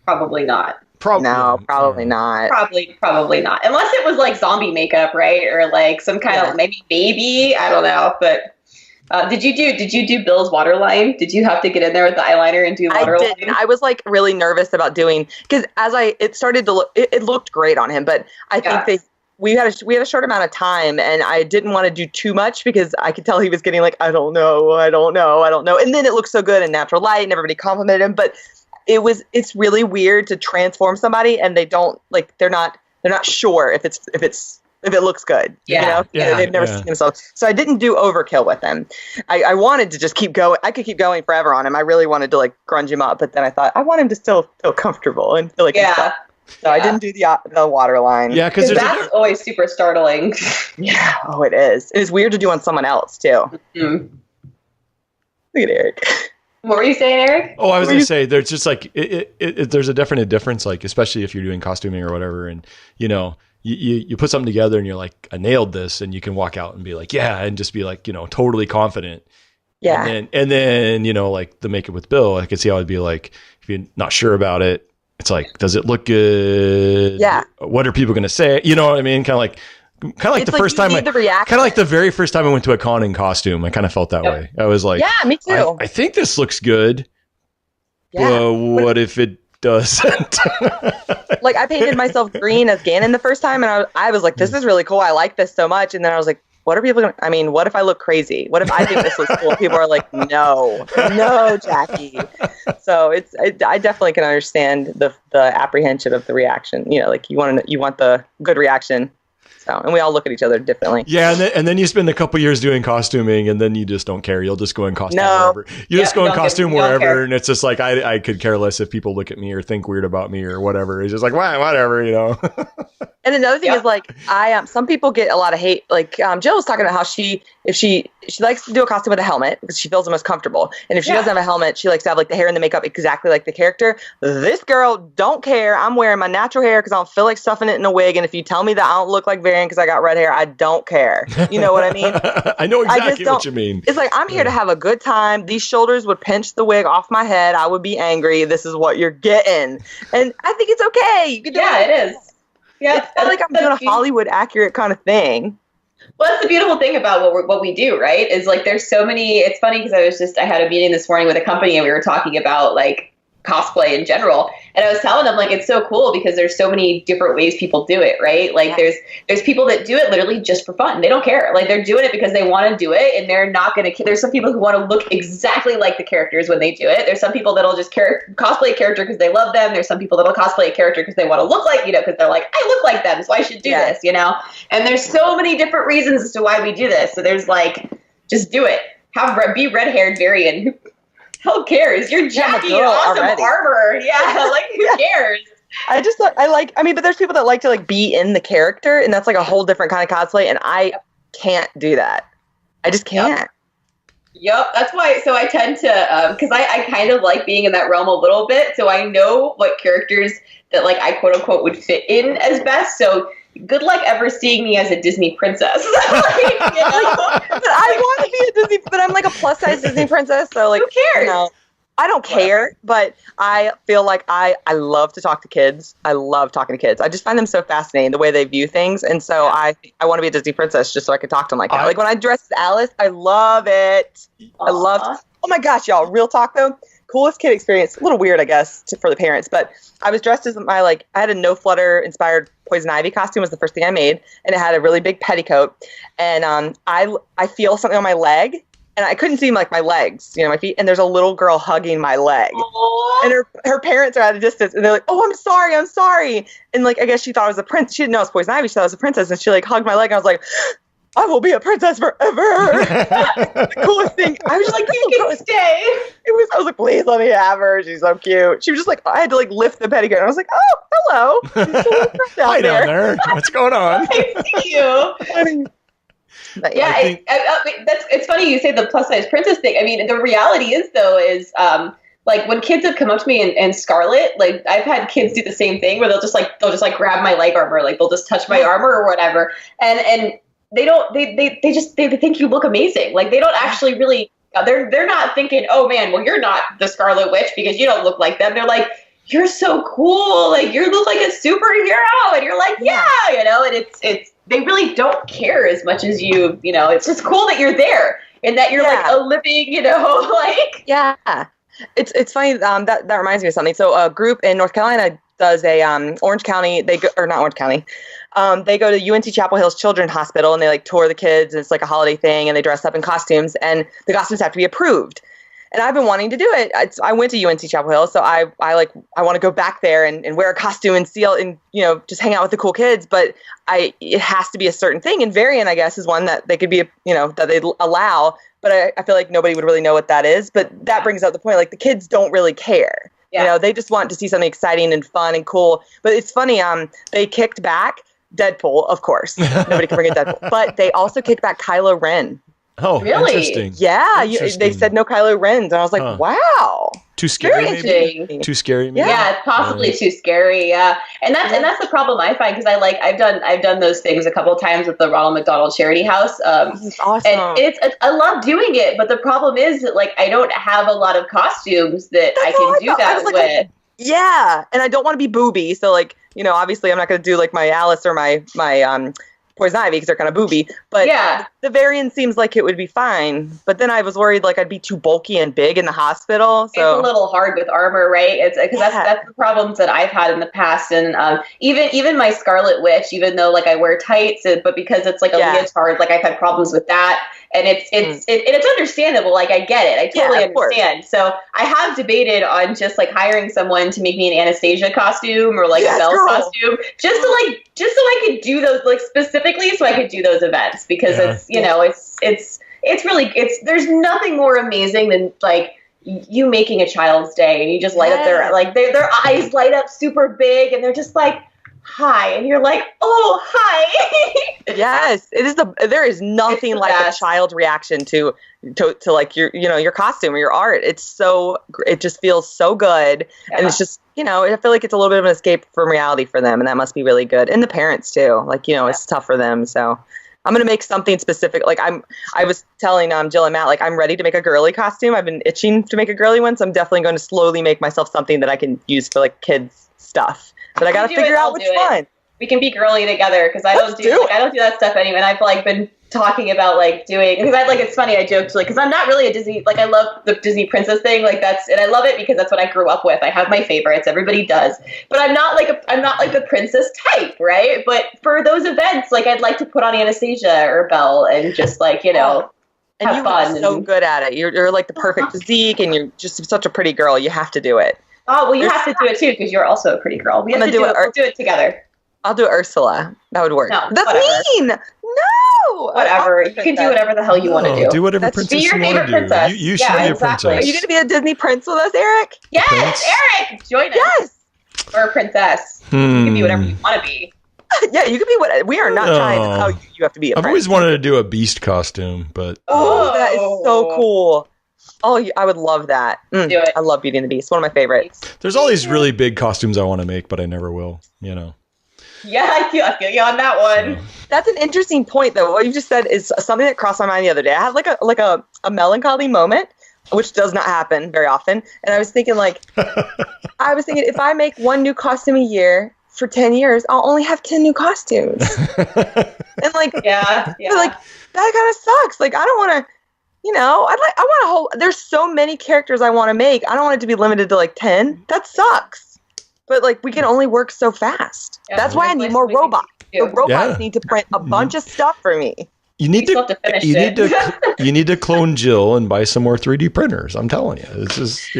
Probably not. Probably not. Probably not. Unless it was like zombie makeup, right? Or like some kind of maybe I don't know. But did you do Bill's waterline? Did you have to get in there with the eyeliner and do waterline? I didn't. I was like really nervous about doing because it started to look. It looked great on him, but I think we had a short amount of time, and I didn't want to do too much because I could tell he was getting like I don't know, and then it looked so good in natural light, and everybody complimented him, but. It's really weird to transform somebody and they're not sure if it looks good. Yeah. You know? They've never seen themselves. So I didn't do overkill with him. I wanted to just keep going. I could keep going forever on him. I really wanted to like grunge him up, but then I thought I want him to still feel comfortable and feel like himself. So I didn't do the waterline. Yeah, because that's always super startling. Yeah. Oh, it is. It is weird to do on someone else too. Mm-hmm. Look at Eric. What were you saying, Eric? Oh, I was going to say, there's just like, there's a definite difference, like, especially if you're doing costuming or whatever, and, you know, you put something together and you're like, I nailed this, and you can walk out and be like, yeah, and just be like, you know, totally confident. Yeah. And then, you know, like the makeup with Bill, I could see how it'd be like, if you're not sure about it, it's like, does it look good? Yeah. What are people going to say? You know what I mean? Kind of like the first time, kind of like the very first time I went to a con in costume, I kind of felt that way. I was like, yeah, me too. I think this looks good. Yeah. What if it doesn't? Like I painted myself green as Ganon the first time, and I was like, this is really cool. I like this so much. And then I was like, what are people going to, I mean, what if I look crazy? What if I think this looks cool? People are like, no, Jackie. So I definitely can understand the apprehension of the reaction. You know, like you want the good reaction. So, and we all look at each other differently. Yeah, and then you spend a couple years doing costuming, and then you just don't care. You'll just go in costume No. wherever. You just go in costume wherever, care. and it's just like I could care less if people look at me or think weird about me or whatever. It's just like whatever, you know. And another thing is like some people get a lot of hate. Like Jill was talking about how she likes to do a costume with a helmet because she feels the most comfortable. And if she doesn't have a helmet, she likes to have like the hair and the makeup exactly like the character. This girl don't care. I'm wearing my natural hair because I don't feel like stuffing it in a wig. And if you tell me that I don't look like Varian because I got red hair, I don't care. You know what I mean? I know exactly what you mean. It's like I'm here to have a good time. These shoulders would pinch the wig off my head. I would be angry. This is what you're getting, and I think it's okay. You can do it. It is. Yeah, it's not like I'm doing a Hollywood accurate kind of thing. Well, that's the beautiful thing about what we do, right? Is like there's so many. It's funny because I had a meeting this morning with a company and we were talking about like cosplay in general, and I was telling them like it's so cool because there's so many different ways people do it, right? Like there's people that do it literally just for fun. They don't care. Like they're doing it because they want to do it, and they're not going to. There's some people who want to look exactly like the characters when they do it. There's some people that'll just cosplay a character because they love them. There's some people that'll cosplay a character because they want to look like, because they're like, I look like them, so I should do this, And there's so many different reasons as to why we do this. So there's like, just do it. Be red-haired Varian. Who cares? You're Jackie, awesome already. Armor. Yeah, like who cares? But there's people that like to like be in the character, and that's like a whole different kind of cosplay, and I can't do that. I just can't. Yep, that's why. So I tend to, because I kind of like being in that realm a little bit, so I know what characters that like I quote unquote would fit in as best. So good luck ever seeing me as a Disney princess. But I want to be a Disney, but I'm like a plus size Disney princess. So like, who cares? I don't care, but I feel like I love to talk to kids. I love talking to kids. I just find them so fascinating, the way they view things. And so I want to be a Disney princess just so I can talk to them like that. Like when I dress as Alice, I love it. I love oh my gosh, y'all, real talk though. Coolest kid experience. A little weird, I guess, for the parents, but I was dressed as I had a No Flutter inspired Poison Ivy costume was the first thing I made, and it had a really big petticoat, and I feel something on my leg, and I couldn't see like my legs, my feet, and there's a little girl hugging my leg. Aww. And her parents are at a distance, and they're like, "Oh, I'm sorry," and like I guess she thought I was a prince. She didn't know it was Poison Ivy. She thought I was a princess, and she like hugged my leg, and I was like, I will be a princess forever. The coolest thing. I was just like, you can stay. I was like, please let me have her. She's so cute. She was just like, I had to like lift the petticoat. And I was like, oh, hello. Hi down there. What's going on? I see you. But yeah, it's funny you say the plus size princess thing. I mean, the reality is like when kids have come up to me and Scarlet, like I've had kids do the same thing where they'll just grab my leg armor, like they'll just touch my armor or whatever, and they think you look amazing. Like they don't actually really, they're not thinking, oh man, well you're not the Scarlet Witch because you don't look like them. They're like, you're so cool, like you look like a superhero, and you're like, yeah, and it's they really don't care as much as you. It's just cool that you're there and that you're like a living, like It's funny. That reminds me of something. So a group in North Carolina does a Orange County. Not Orange County. They go to UNC Chapel Hill's Children's Hospital and they like tour the kids. And it's like a holiday thing, and they dress up in costumes, and the costumes have to be approved. And I've been wanting to do it. I went to UNC Chapel Hill, so I want to go back there and wear a costume and see and just hang out with the cool kids. But it has to be a certain thing. And Varian, I guess, is one that they could be that they allow. But I feel like nobody would really know what that is. But that brings up the point, like the kids don't really care. Yeah. They just want to see something exciting and fun and cool. But it's funny. They kicked back Deadpool, of course. Nobody can forget Deadpool. But they also kicked back Kylo Ren. Oh, really? Interesting. Yeah, they said no Kylo Rens, and I was like, wow. Too scary, maybe? Too scary, maybe? Yeah, it's possibly too scary, yeah. And that's the problem I find, because I've done those things a couple of times with the Ronald McDonald Charity House. Awesome. And I love doing it, but the problem is that like I don't have a lot of costumes that I can do that with. Yeah, and I don't want to be booby, so like, obviously I'm not going to do like my Alice or my Poison Ivy because they're kind of booby, but the Varian seems like it would be fine. But then I was worried like I'd be too bulky and big in the hospital. So it's a little hard with armor, right? It's because that's the problems that I've had in the past, and even my Scarlet Witch, even though like I wear tights, but because it's like a leotard, like I've had problems with that. and it's understandable. Like, I get it. I totally understand. So I have debated on just like hiring someone to make me an Anastasia costume or like a Belle costume, just so I could do those, like, specifically so I could do those events, because it's really, there's nothing more amazing than like you making a child's day, and you just light up their eyes light up super big, and they're just like, hi, and you're like, oh, hi. Yes, there is nothing like a child reaction to like your costume or your art. It just feels so good. Yeah. And it's just, I feel like it's a little bit of an escape from reality for them, and that must be really good. And the parents too, like, it's tough for them. So I'm going to make something specific. Like I was telling Jill and Matt, like, I'm ready to make a girly costume. I've been itching to make a girly one. So I'm definitely going to slowly make myself something that I can use for like kids stuff. But I got to figure out which one. We can be girly together, because I don't do that stuff anyway. And I've like been talking about like doing, because it's funny, I joked like, because I'm not really a Disney, like, I love the Disney princess thing, like and I love it because that's what I grew up with. I have my favorites, everybody does, but I'm not like the princess type, right? But for those events, like, I'd like to put on Anastasia or Belle and just like, and have fun. So good at it. You're like the perfect physique, and you're just such a pretty girl. You have to do it. Oh, well, you have to do it too, because you're also a pretty girl. We have to do it. We'll do it together. I'll do Ursula. That would work. No, that's whatever. Mean. No. Whatever. You can do whatever the hell you want to do. Do whatever princess you want to do. You should be a princess. Are you going to be a Disney prince with us, Eric? Yes, Eric, join us. Yes. Or a princess. You can be whatever you want to be. Yeah, you can be what. We are not trying to tell you have to be a prince. I've always wanted to do a beast costume, but that is so cool. Oh, I would love that. Do it. I love Beauty and the Beast. One of my favorites. There's all these really big costumes I want to make, but I never will. Yeah, I feel you on that one. That's an interesting point, though. What you just said is something that crossed my mind the other day. I had like a melancholy moment, which does not happen very often. And I was thinking if I make one new costume a year for 10 years, I'll only have 10 new costumes. And like, yeah. Like, that kind of sucks. Like, I don't want to. There's so many characters I want to make. I don't want it to be limited to like 10. That sucks. But like, we can only work so fast. Yeah, that's why I need more robots. The robots need to print a bunch of stuff for me. You need to clone Jill and buy some more 3D printers. I'm telling you, it's just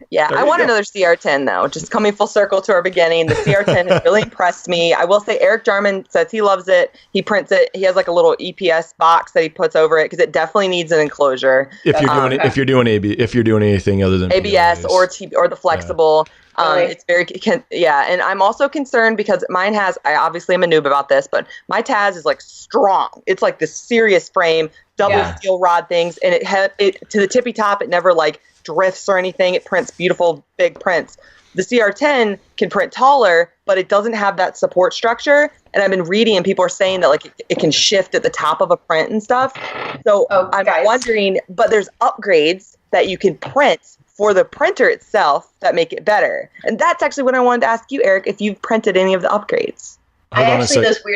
Yeah, I want another CR10 though. Just coming full circle to our beginning, the CR10 has really impressed me. I will say, Eric Jarman says he loves it. He prints it. He has like a little EPS box that he puts over it because it definitely needs an enclosure. If you're doing anything other than ABS or the flexible. It's very, and I'm also concerned because mine I obviously am a noob about this, but my Taz is like strong. It's like this serious frame, double steel rod things, and it to the tippy top, it never like drifts or anything. It prints beautiful big prints. The CR10 can print taller, but it doesn't have that support structure. And I've been reading, and people are saying that like it can shift at the top of a print and stuff. So I'm wondering, but there's upgrades that you can print for the printer itself that make it better. And that's actually what I wanted to ask you, Eric, if you've printed any of the upgrades.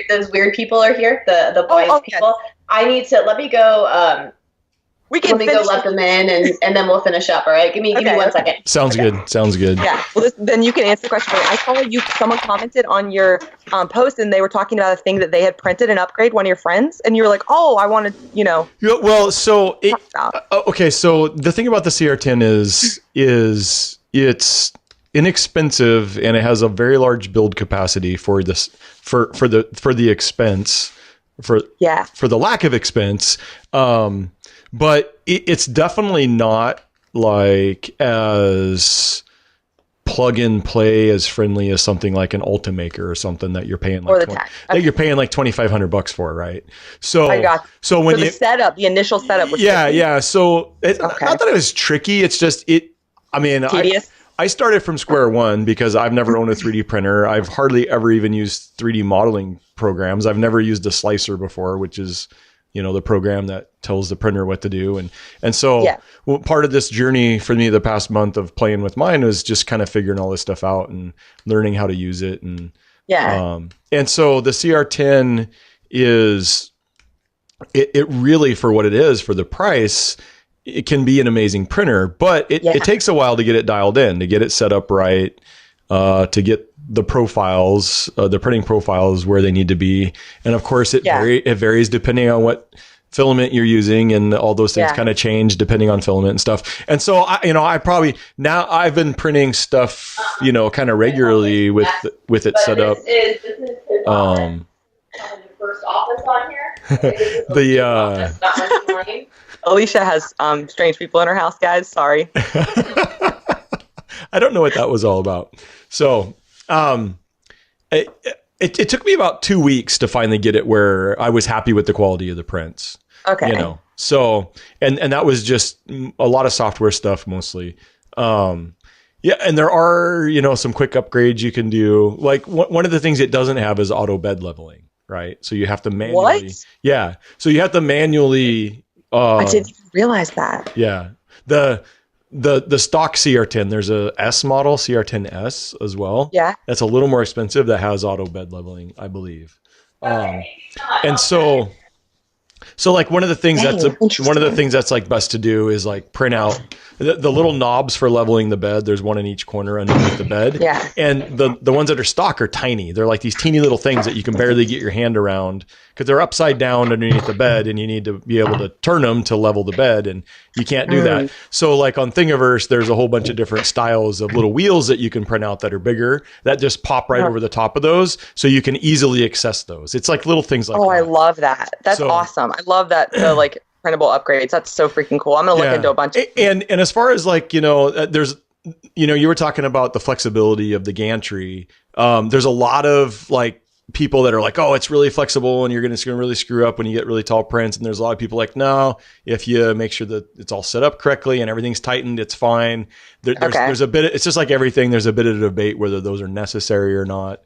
Those weird people are here, the blind people. I need to, let me go, let me go let them in, and then we'll finish up, all right? Give me 1 second. Sounds good. Yeah, well, then you can answer the question. I saw someone commented on your post, and they were talking about a thing that they had printed and upgrade one of your friends, and you were like, oh, I wanted, Well, so, okay, so the thing about the CR10 is it's inexpensive, and it has a very large build capacity for this, for the expense, for the lack of expense. But it's definitely not like as plug and play as friendly as something like an Ultimaker or something that you're paying like $2,500 for, right? So I got so when the setup, the initial setup was tricky. So not that it was tricky. It's just tedious. I started from square one because I've never owned a 3D printer. I've hardly ever even used 3D modeling programs. I've never used a slicer before, which is the program that tells the printer what to do. And so part of this journey for me the past month of playing with mine was just kind of figuring all this stuff out and learning how to use it. And so the CR10 is, it really, for what it is, for the price, it can be an amazing printer, but it takes a while to get it dialed in, to get it set up right, to get the profiles, the printing profiles where they need to be. And of course it varies depending on what filament you're using, and all those things kind of change depending on filament and stuff. And so I've been printing stuff, kind of regularly with it set up. This is his office. The first office on here. Alicia has strange people in her house, guys. Sorry. I don't know what that was all about. So, it took me about 2 weeks to finally get it where I was happy with the quality of the prints. Okay. So, and that was just a lot of software stuff mostly. Yeah. And there are, some quick upgrades you can do. Like one of the things it doesn't have is auto bed leveling, right? So you have to manually, yeah. So you have to manually, I didn't even realize that. Yeah. The stock CR10, there's a S model, CR10S as well. Yeah. That's a little more expensive, that has auto bed leveling, I believe. And so like one of the things that's like best to do is like print out the little knobs for leveling the bed. There's one in each corner underneath the bed. Yeah. And the ones that are stock are tiny. They're like these teeny little things that you can barely get your hand around because they're upside down underneath the bed, and you need to be able to turn them to level the bed, and you can't do that. So like on Thingiverse, there's a whole bunch of different styles of little wheels that you can print out that are bigger that just pop right over the top of those, so you can easily access those. It's like little things like that. I love that. That's awesome. I love that the like printable upgrades. That's so freaking cool. I'm gonna look into a bunch. And as far as like there's you were talking about the flexibility of the gantry. There's a lot of like people that are like, oh, it's really flexible and it's going to really screw up when you get really tall prints. And there's a lot of people like, no, if you make sure that it's all set up correctly and everything's tightened, it's fine. There's a bit, it's just like everything. There's a bit of debate whether those are necessary or not,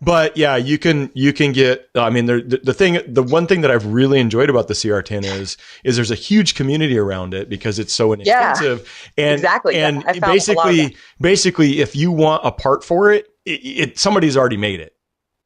but yeah, you can get, I mean, the one thing that I've really enjoyed about the CR10 is there's a huge community around it because it's so inexpensive. And basically if you want a part for it, somebody's already made it.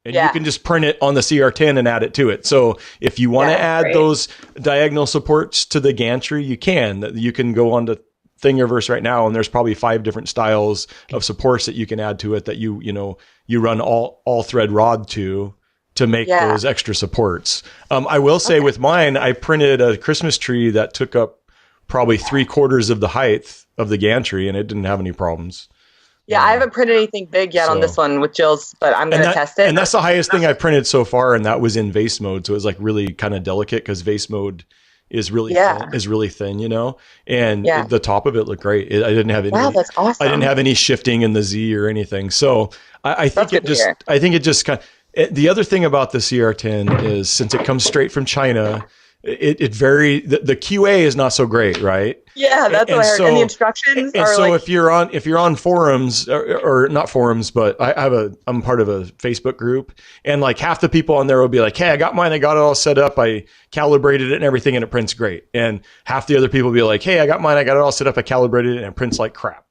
And you can just print it on the CR10 and add it to it. So if you want to add those diagonal supports to the gantry, you can. You can go on to Thingiverse right now, and there's probably 5 different styles of supports that you can add to it that you run all thread rod to make those extra supports. I will say with mine, I printed a Christmas tree that took up probably 3/4 of the height of the gantry, and it didn't have any problems. Yeah, I haven't printed anything big yet on this one with Jill's, but I'm going to test it. And that's the highest thing I printed so far, and that was in vase mode. So it was like really kind of delicate because vase mode is really thin, and the top of it looked great. I didn't have any. Wow, that's awesome. I didn't have any shifting in the Z or anything. So I think it just kind of, the other thing about the CR10 is since it comes straight from China, the QA is not so great, right? Yeah, that's what I heard. And the instructions are so like, if you're on forums or not forums, but I'm part of a Facebook group, and like half the people on there will be like, hey, I got mine, I got it all set up, I calibrated it and everything, and it prints great. And half the other people will be like, hey, I got mine, I got it all set up, I calibrated it, and it prints like crap.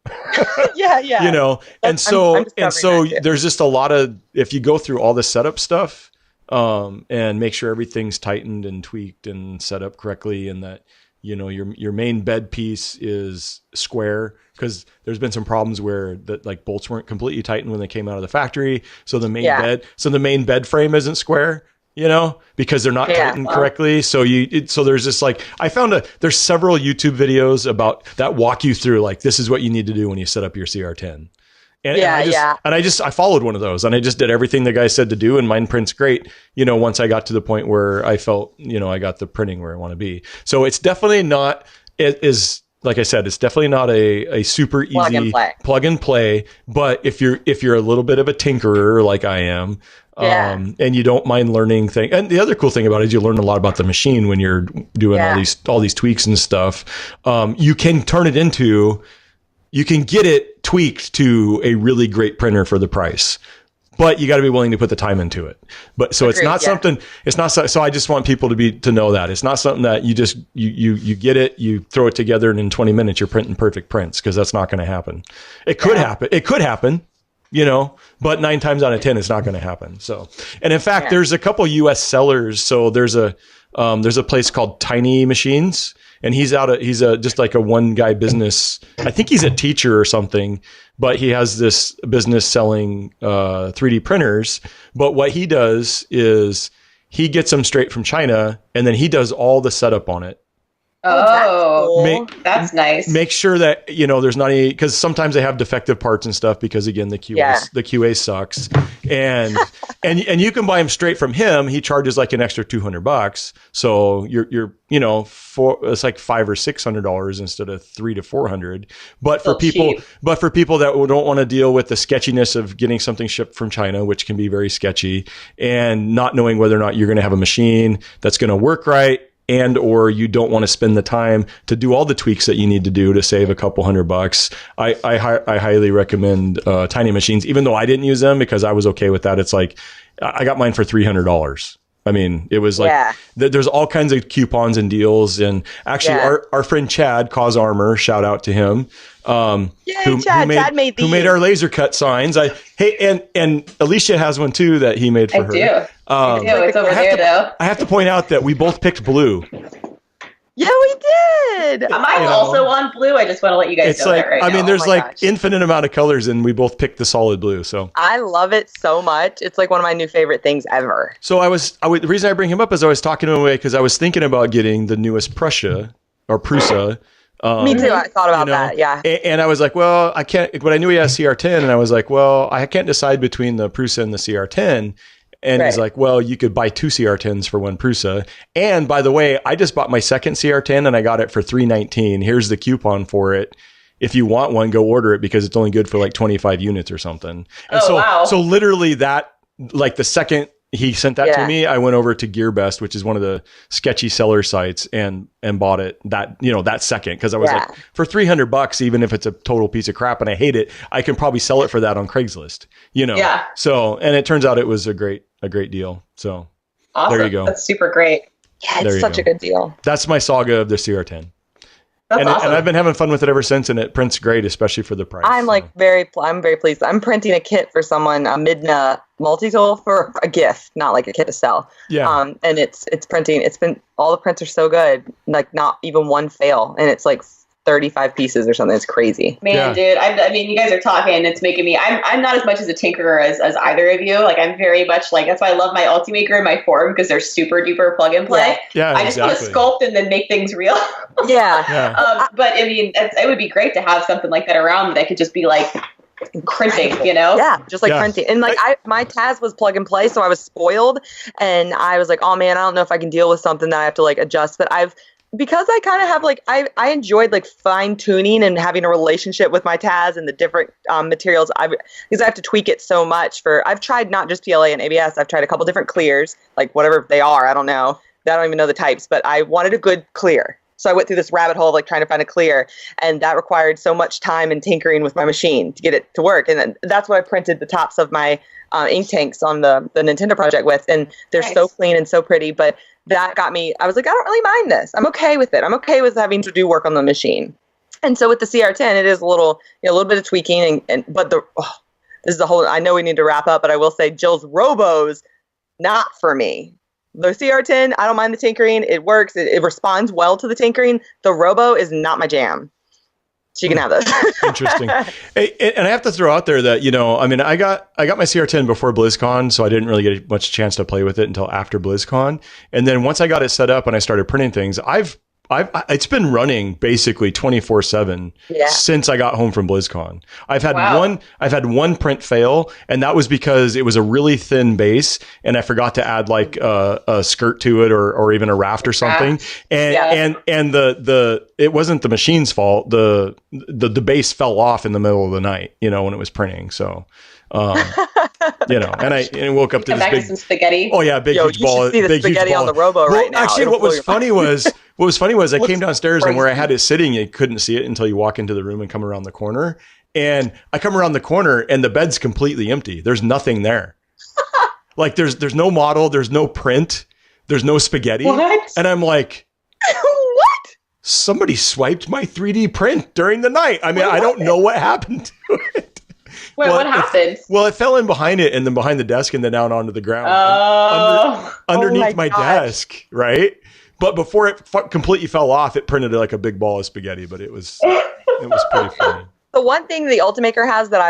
Yeah. And so there's just a lot of, if you go through all the setup stuff, and make sure everything's tightened and tweaked and set up correctly, and that your main bed piece is square, because there's been some problems where that like bolts weren't completely tightened when they came out of the factory, so the main bed frame isn't square, because they're not tightened correctly. So there's this like, I found there's several YouTube videos about that walk you through like, this is what you need to do when you set up your CR10. And I followed one of those, and I just did everything the guy said to do, and mine prints great, once I got to the point where I felt, I got the printing where I want to be. So it's definitely not, like I said, it's definitely not a super easy plug and play. But if you're a little bit of a tinkerer like I am, and you don't mind learning things, and the other cool thing about it is you learn a lot about the machine when you're doing all these tweaks and stuff. You can turn it into, you can get it tweaked to a really great printer for the price, but you got to be willing to put the time into it. But so it's not something, it's not, so I just want people to know that it's not something that you just, you get it, you throw it together, and in 20 minutes you're printing perfect prints, because that's not going to happen. It could happen. It could happen, but 9 times out of 10, it's not going to happen. So, and in fact, there's a couple US sellers. So there's a place called Tiny Machines, and he's just like a one guy business. I think he's a teacher or something, but he has this business selling 3D printers. But what he does is he gets them straight from China, and then he does all the setup on it. Oh, that's nice. Make sure that, there's not any, because sometimes they have defective parts and stuff because, again, the QA sucks. And you can buy them straight from him. He charges like an extra $200. So you're it's like $500 or $600 instead of $300 to $400. But for people that don't want to deal with the sketchiness of getting something shipped from China, which can be very sketchy, and not knowing whether or not you're going to have a machine that's going to work right, and or you don't want to spend the time to do all the tweaks that you need to do to save a couple $100, I highly recommend Tiny Machines, even though I didn't use them because I was okay with that. It's like, I got mine for $300. I mean, it was like, there's all kinds of coupons and deals. And actually our friend Chad, Cause Armor, shout out to him. Chad made these. Who made our laser cut signs. And Alicia has one too that he made for her. I do. It's over there though. I have to point out that we both picked blue. Yeah, we did. Mine's also on blue. I just want to let you guys know that right now. I mean, there's infinite amount of colors, and we both picked the solid blue. So I love it so much. It's like one of my new favorite things ever. So the reason I bring him up is I was talking to him away because I was thinking about getting the newest Prusa. Me too. I thought about that. Yeah. And I was like, well, I can't. But I knew he has CR10, and I was like, well, I can't decide between the Prusa and the CR10. And he's like, well, you could buy 2 CR10s for 1 Prusa. And by the way, I just bought my second CR10 and I got it for $319. Here's the coupon for it. If you want one, go order it because it's only good for like 25 units or something. And so literally that, like the second he sent that to me, I went over to GearBest, which is one of the sketchy seller sites, and bought it that second. Cause I was like, for $300, even if it's a total piece of crap and I hate it, I can probably sell it for that on Craigslist, So, and it turns out it was a great deal. So awesome. There you go. That's super great. Yeah, it's such a good deal. That's my saga of the CR10. That's awesome. And I've been having fun with it ever since, and it prints great, especially for the price. I'm very pleased. I'm printing a kit for someone, a Midna multi-tool for a gift, not like a kit to sell. Yeah. And it's printing. All the prints are so good, like not even one fail, and it's like 35 pieces or something. It's crazy. Man, dude. I mean, you guys are talking. It's making me. I'm not as much as a tinkerer as either of you. Like, I'm very much like, that's why I love my Ultimaker and my Form, because they're super duper plug and play. Yeah, I just want to sculpt and then make things real. But I mean, it would be great to have something like that around that I could just be like printing, Yeah, just like printing. And like my Taz was plug and play, so I was spoiled, and I was like, oh man, I don't know if I can deal with something that I have to like adjust. But because I kind of have like, I enjoyed like fine tuning and having a relationship with my Taz and the different materials. Because I have to tweak it so much I've tried not just PLA and ABS. I've tried a couple different clears, like whatever they are. I don't know. I don't even know the types, but I wanted a good clear. So I went through this rabbit hole of like trying to find a clear, and that required so much time and tinkering with my machine to get it to work. And that's what I printed the tops of my ink tanks on the Nintendo project with. And they're so clean and so pretty, but that got me, I was like, I don't really mind this. I'm okay with it. I'm okay with having to do work on the machine. And so with the CR10, it is a little bit of tweaking but this is the whole, I know we need to wrap up, but I will say Jill's Robos, not for me. The CR10, I don't mind the tinkering. It works. It responds well to the tinkering. The Robo is not my jam. So you can have those. Interesting. And I have to throw out there that, I mean, I got my CR10 before BlizzCon, so I didn't really get much chance to play with it until after BlizzCon. And then once I got it set up and I started printing things, it's been running basically 24/7 since I got home from BlizzCon. I've had one print fail, and that was because it was a really thin base, and I forgot to add like a skirt to it or even a raft or something. And it wasn't the machine's fault. The base fell off in the middle of the night, when it was printing. So. And I woke up to this big some spaghetti. Oh yeah, big huge ball. You should see the spaghetti on the Robo right now. Actually, what was funny was I came downstairs and where I had it sitting, you couldn't see it until you walk into the room and come around the corner. And I come around the corner and the bed's completely empty. There's nothing there. Like there's no model, there's no print, there's no spaghetti. What? And I'm like, what? Somebody swiped my 3D print during the night. I mean, I don't know what happened to it. Wait, what happened? It fell in behind it and then behind the desk and then down onto the ground underneath my desk, right? But before it completely fell off, it printed like a big ball of spaghetti, but it was pretty funny. The one thing the Ultimaker has that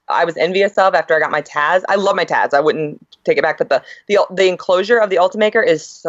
I was envious of after I got my Taz. I love my Taz. I wouldn't take it back, but the enclosure of the Ultimaker is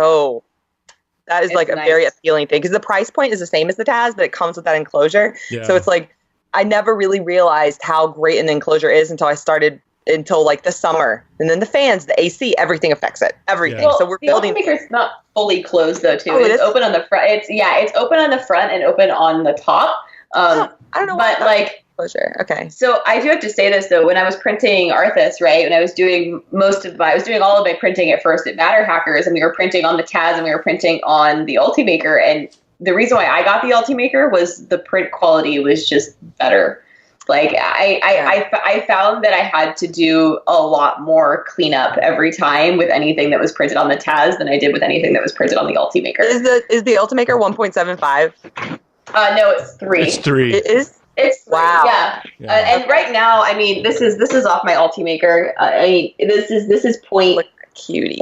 that is like a very appealing thing because the price point is the same as the Taz, but it comes with that enclosure. Yeah. So it's like I never really realized how great an enclosure is until like the summer, and then the fans, the AC, everything affects it. Everything. Yeah. Well, so we're building. The Ultimaker's not fully closed though, too. It's open on the front. It's open on the front and open on the top. I don't know, but like closure. Okay. So I do have to say this though. When I was printing Arthas, right, and I was doing all of my printing at first at Matter Hackers, and we were printing on the Taz and we were printing on the Ultimaker, and the reason why I got the Ultimaker was the print quality was just better. Like I found that I had to do a lot more cleanup every time with anything that was printed on the Taz than I did with anything that was printed on the Ultimaker. Is the Ultimaker 1.75? No, it's 3. It's 3. It is. It's 3, wow. Yeah. And right now, I mean, this is off my Ultimaker. I mean, this is point cutie.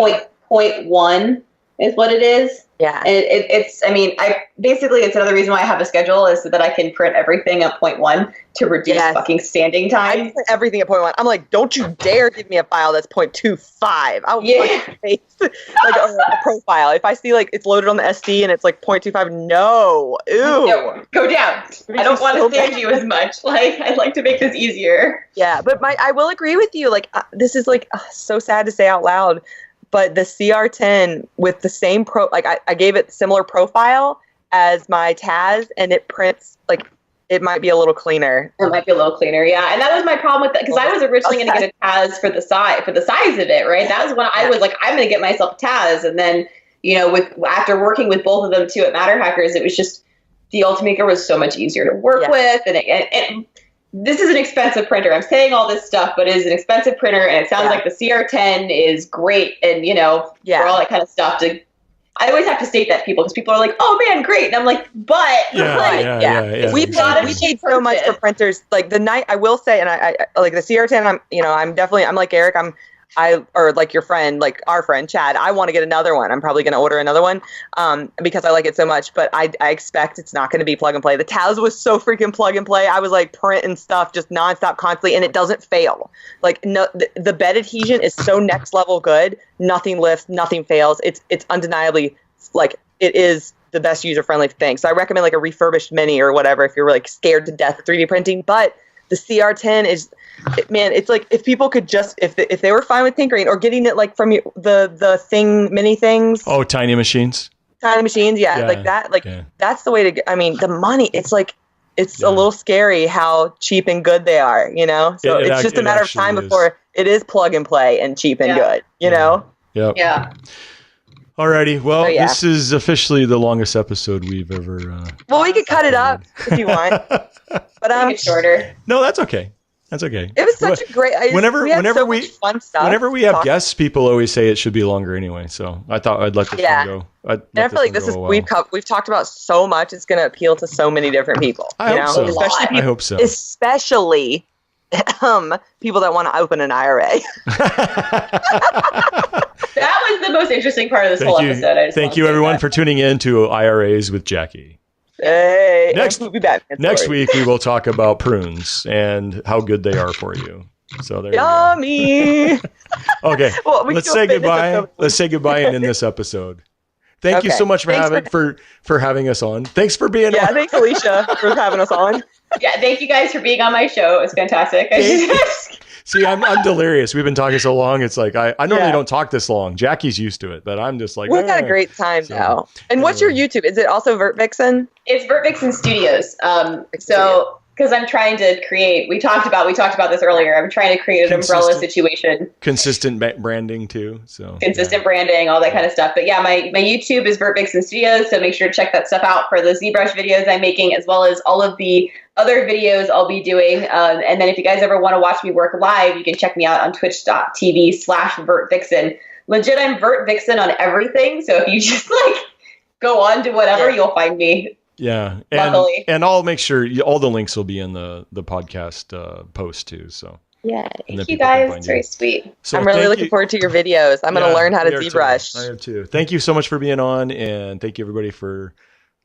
Point 1 is what it is. Yeah. And it's it's another reason why I have a schedule is so that I can print everything at 0.1 to reduce fucking standing time. I print everything at 0.1. I'm like, don't you dare give me a file that's 0.25. I will fucking face like a profile. If I see like it's loaded on the SD and it's like 0.25, no. Ew. No, go down. I don't want to stand you as much. Like I'd like to make this easier. Yeah, but I will agree with you. Like this is like so sad to say out loud. But the CR10 with the same I gave it similar profile as my Taz, and it prints like it might be a little cleaner. It might be a little cleaner, yeah. And that was my problem with that because I was originally going to get a Taz for the size of it, right? That was when I was like, I'm going to get myself a Taz, and then after working with both of them too at Matter Hackers, it was just the Ultimaker was so much easier to work with, and this is an expensive printer. I'm saying all this stuff, but it is an expensive printer, and it sounds like the CR10 is great, and for all that kind of stuff. I always have to state that because people are like, "Oh man, great," and I'm like, "But we paid so much for printers." Like I will say, and I like the CR10. I'm like Eric. Or like your friend, like our friend Chad, I want to get another one. I'm probably going to order another one because I like it so much, but I expect it's not going to be plug and play. The Taz was so freaking plug and play. I was like printing stuff just nonstop constantly, and it doesn't fail. Like no, the bed adhesion is so next level good. Nothing lifts, nothing fails. It's undeniably like it is the best user friendly thing. So I recommend like a refurbished Mini or whatever if you're like scared to death of 3D printing. But the CR10 is, man, it's like if people could just if they were fine with tinkering or getting it like from the mini things. Oh, tiny machines. Like that. Like that's the way to get. I mean, the money. It's like it's a little scary how cheap and good they are. So it's just a matter of time before it is plug and play and cheap and good. Yep. Yeah. Alrighty, well, this is officially the longest episode we've ever. Well, we could cut it up if you want, but make it shorter. No, that's okay. That's okay. It was such a great. Whenever we much fun stuff. Whenever we have guests, people always say it should be longer anyway. So I thought I'd let this one go. I feel like this is we've talked about so much. It's going to appeal to so many different people. I hope so. Especially I hope so. Especially people that want to open an IRA. That was the most interesting part of this whole episode. Thank you, everyone, for tuning in to IRAs with Jackie. Hey, next week we will talk about prunes and how good they are for you. So there Yummy. You go. Okay, well, let's say goodbye. Let's say goodbye and end this episode. Thank you so much for having us on. Thanks for being on. Yeah, thanks Alicia for having us on. Yeah, thank you guys for being on my show. It's fantastic. See, I'm delirious. We've been talking so long. It's like I normally don't talk this long. Jackie's used to it, but I'm just like we've had a great time now. And what's your YouTube? Is it also Vertvixen? It's Vertvixen Studios. So because I'm trying to create. We talked about this earlier. I'm trying to create an umbrella situation. Consistent branding too. So consistent branding, all that kind of stuff. But yeah, my YouTube is Vertvixen Studios. So make sure to check that stuff out for the ZBrush videos I'm making, as well as all of the other videos I'll be doing. And then if you guys ever want to watch me work live, you can check me out on twitch.tv/Vertvixen. Legit, I'm Vertvixen on everything. So if you just go on to whatever, you'll find me. Yeah. Luckily. And I'll make sure all the links will be in the podcast post too. So yeah, thank you guys. It's very sweet. So I'm really looking forward to your videos. I'm going to learn how to ZBrush. I am too. Thank you so much for being on, and thank you everybody for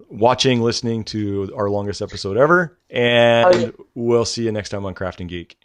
watching, listening to our longest episode ever. And we'll see you next time on Crafting Geek.